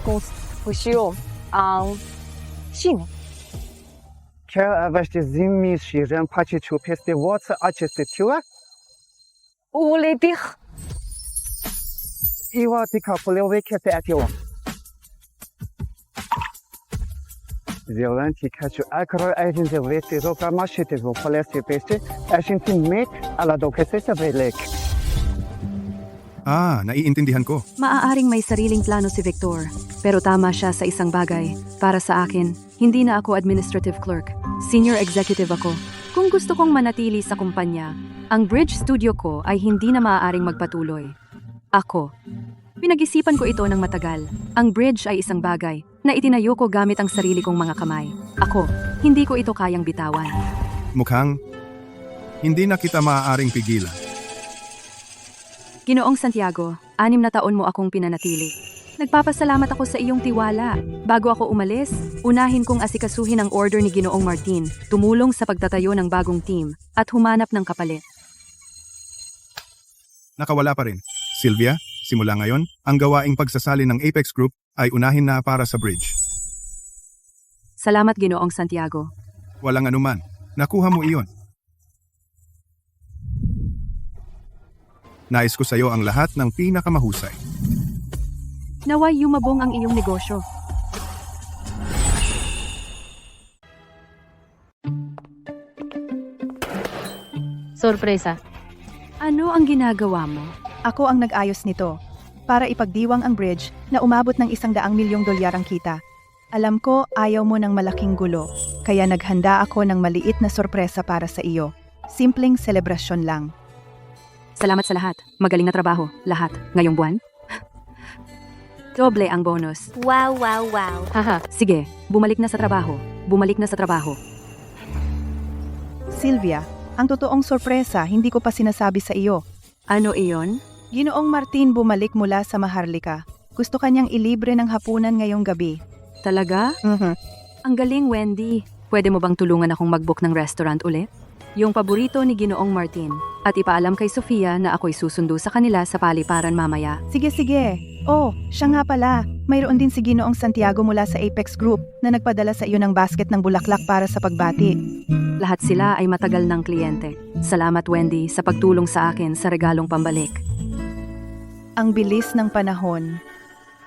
construction en Chine. Quel avec des amis qui remplacent tout peste votre architecture? Vous voulez dire? Il va te capoler avec cette action. Zéland qui cache accord avec les vêtements de la marché de vos palais de peste, agentin met à la dokese sa velek. Naiintindihan ko. Maaaring may sariling plano si Victor, pero tama siya sa isang bagay. Para sa akin, hindi na ako administrative clerk. Senior executive ako. Kung gusto kong manatili sa kumpanya, ang bridge studio ko ay hindi na maaaring magpatuloy. Ako. Pinag-isipan ko ito ng matagal. Ang bridge ay isang bagay na itinayo ko gamit ang sarili kong mga kamay. Ako, hindi ko ito kayang bitawan. Mukhang hindi na kita maaaring pigilan. Ginoong Santiago, 6 na taon mo akong pinanatili. Nagpapasalamat ako sa iyong tiwala. Bago ako umalis, unahin kong asikasuhin ang order ni Ginoong Martin, tumulong sa pagtatayo ng bagong team, at humanap ng kapalit. Nakawala pa rin. Sylvia, simula ngayon, ang gawaing pagsasali ng Apex Group ay unahin na para sa bridge. Salamat Ginoong Santiago. Walang anuman. Nakuha mo iyon. Nais ko sa iyo ang lahat ng pinakamahusay. Naway yumabong ang iyong negosyo. Sorpresa. Ano ang ginagawa mo? Ako ang nag-ayos nito para ipagdiwang ang bridge na umabot ng $100 milyong ang kita. Alam ko ayaw mo ng malaking gulo, kaya naghanda ako ng maliit na sorpresa para sa iyo. Simpleng selebrasyon lang. Salamat sa lahat. Magaling na trabaho. Lahat. Ngayong buwan? Doble ang bonus. Wow, wow, wow. Haha. Sige, bumalik na sa trabaho. Bumalik na sa trabaho. Sylvia, ang totoong sorpresa hindi ko pa sinasabi sa iyo. Ano iyon? Ginoong Martin bumalik mula sa Maharlika. Gusto kanyang ilibre ng hapunan ngayong gabi. Talaga? Ang galing, Wendy. Pwede mo bang tulungan akong mag-book ng restaurant ulit? Yung paborito ni Ginoong Martin. At ipaalam kay Sofia na ako'y susundo sa kanila sa paliparan mamaya. Sige, sige. Oh, siya nga pala. Mayroon din si Ginoong Santiago mula sa Apex Group na nagpadala sa iyo ng basket ng bulaklak para sa pagbati. Lahat sila ay matagal ng kliyente. Salamat, Wendy, sa pagtulong sa akin sa regalong pambalik. Ang bilis ng panahon.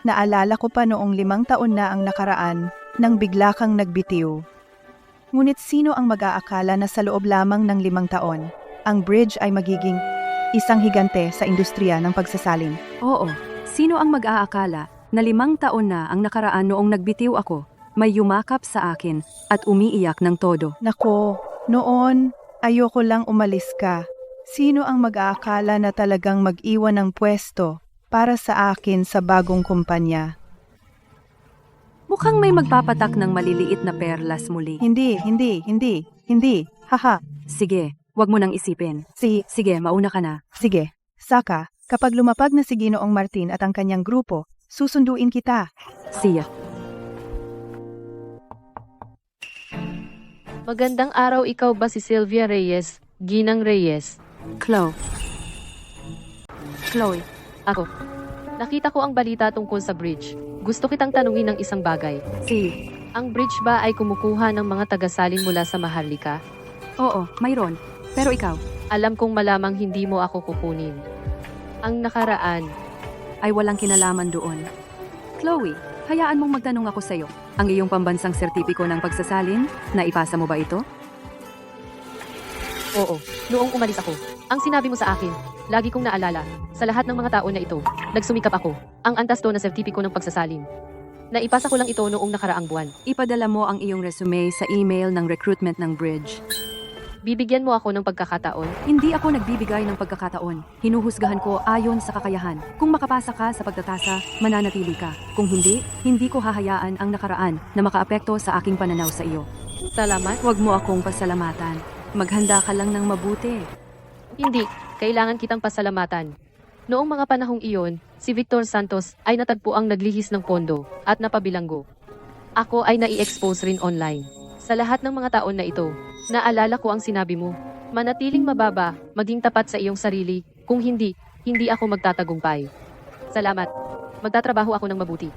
Naalala ko pa noong 5 taon na ang nakaraan nang bigla kang nagbitiw. Ngunit sino ang mag-aakala na sa loob lamang ng 5 taon, ang bridge ay magiging isang higante sa industriya ng pagsasalin? Oo, sino ang mag-aakala na 5 taon na ang nakaraan noong nagbitiw ako, may yumakap sa akin at umiiyak ng todo. Nako, noon, ayoko lang umalis ka. Sino ang mag-aakala na talagang mag-iwan ng pwesto para sa akin sa bagong kumpanya? Mukhang may magpapatak ng maliliit na perlas muli. Hindi. Haha. Sige, wag mo nang isipin. Sige, mauna ka na. Sige. Saka, kapag lumapag na si Ginoong Martin at ang kanyang grupo, susunduin kita. Siya. Magandang araw, ikaw ba si Sylvia Reyes, Ginang Reyes? Chloe. Ako. Nakita ko ang balita tungkol sa bridge. Gusto kitang tanungin ng isang bagay. Ang bridge ba ay kumukuha ng mga tagasalin mula sa Maharlika? Oo, mayroon. Pero ikaw? Alam kong malamang hindi mo ako kukunin. Ang nakaraan ay walang kinalaman doon. Chloe, hayaan mong magtanong ako sa'yo. Ang iyong pambansang sertipiko ng pagsasalin, naipasa mo ba ito? Oo, noong umalis ako. Ang sinabi mo sa akin, lagi kong naalala, sa lahat ng mga tao na ito, nagsumikap ako. Ang antas doon na sertipiko ng pagsasalin. Naipasa ko lang ito noong nakaraang buwan. Ipadala mo ang iyong resume sa email ng recruitment ng bridge. Bibigyan mo ako ng pagkakataon? Hindi ako nagbibigay ng pagkakataon. Hinuhusgahan ko ayon sa kakayahan. Kung makapasa ka sa pagtatasa, mananatili ka. Kung hindi, hindi ko hahayaan ang nakaraan na makaapekto sa aking pananaw sa iyo. Salamat? Huwag mo akong pasalamatan. Maghanda ka lang ng mabuti. Hindi, kailangan kitang pasalamatan. Noong mga panahong iyon, si Victor Santos ay natagpo ang naglihis ng pondo at napabilanggo. Ako ay nai-expose rin online. Sa lahat ng mga taon na ito, naalala ko ang sinabi mo. Manatiling mababa, maging tapat sa iyong sarili. Kung hindi, hindi ako magtatagumpay. Salamat. Magtatrabaho ako ng mabuti.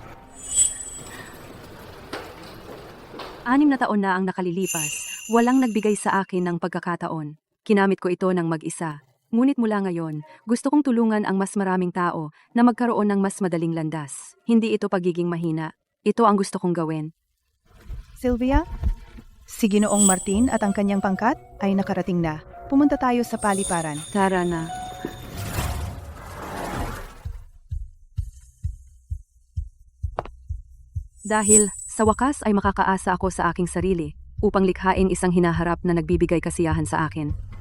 6 na taon na ang nakalilipas. Walang nagbigay sa akin ng pagkakataon. Kinamit ko ito ng mag-isa. Ngunit mula ngayon, gusto kong tulungan ang mas maraming tao na magkaroon ng mas madaling landas. Hindi ito pagiging mahina. Ito ang gusto kong gawin. Sylvia, si Ginoong Martin at ang kanyang pangkat ay nakarating na. Pumunta tayo sa paliparan. Tara na. Dahil sa wakas ay makakaasa ako sa aking sarili upang likhain isang hinaharap na nagbibigay kasiyahan sa akin.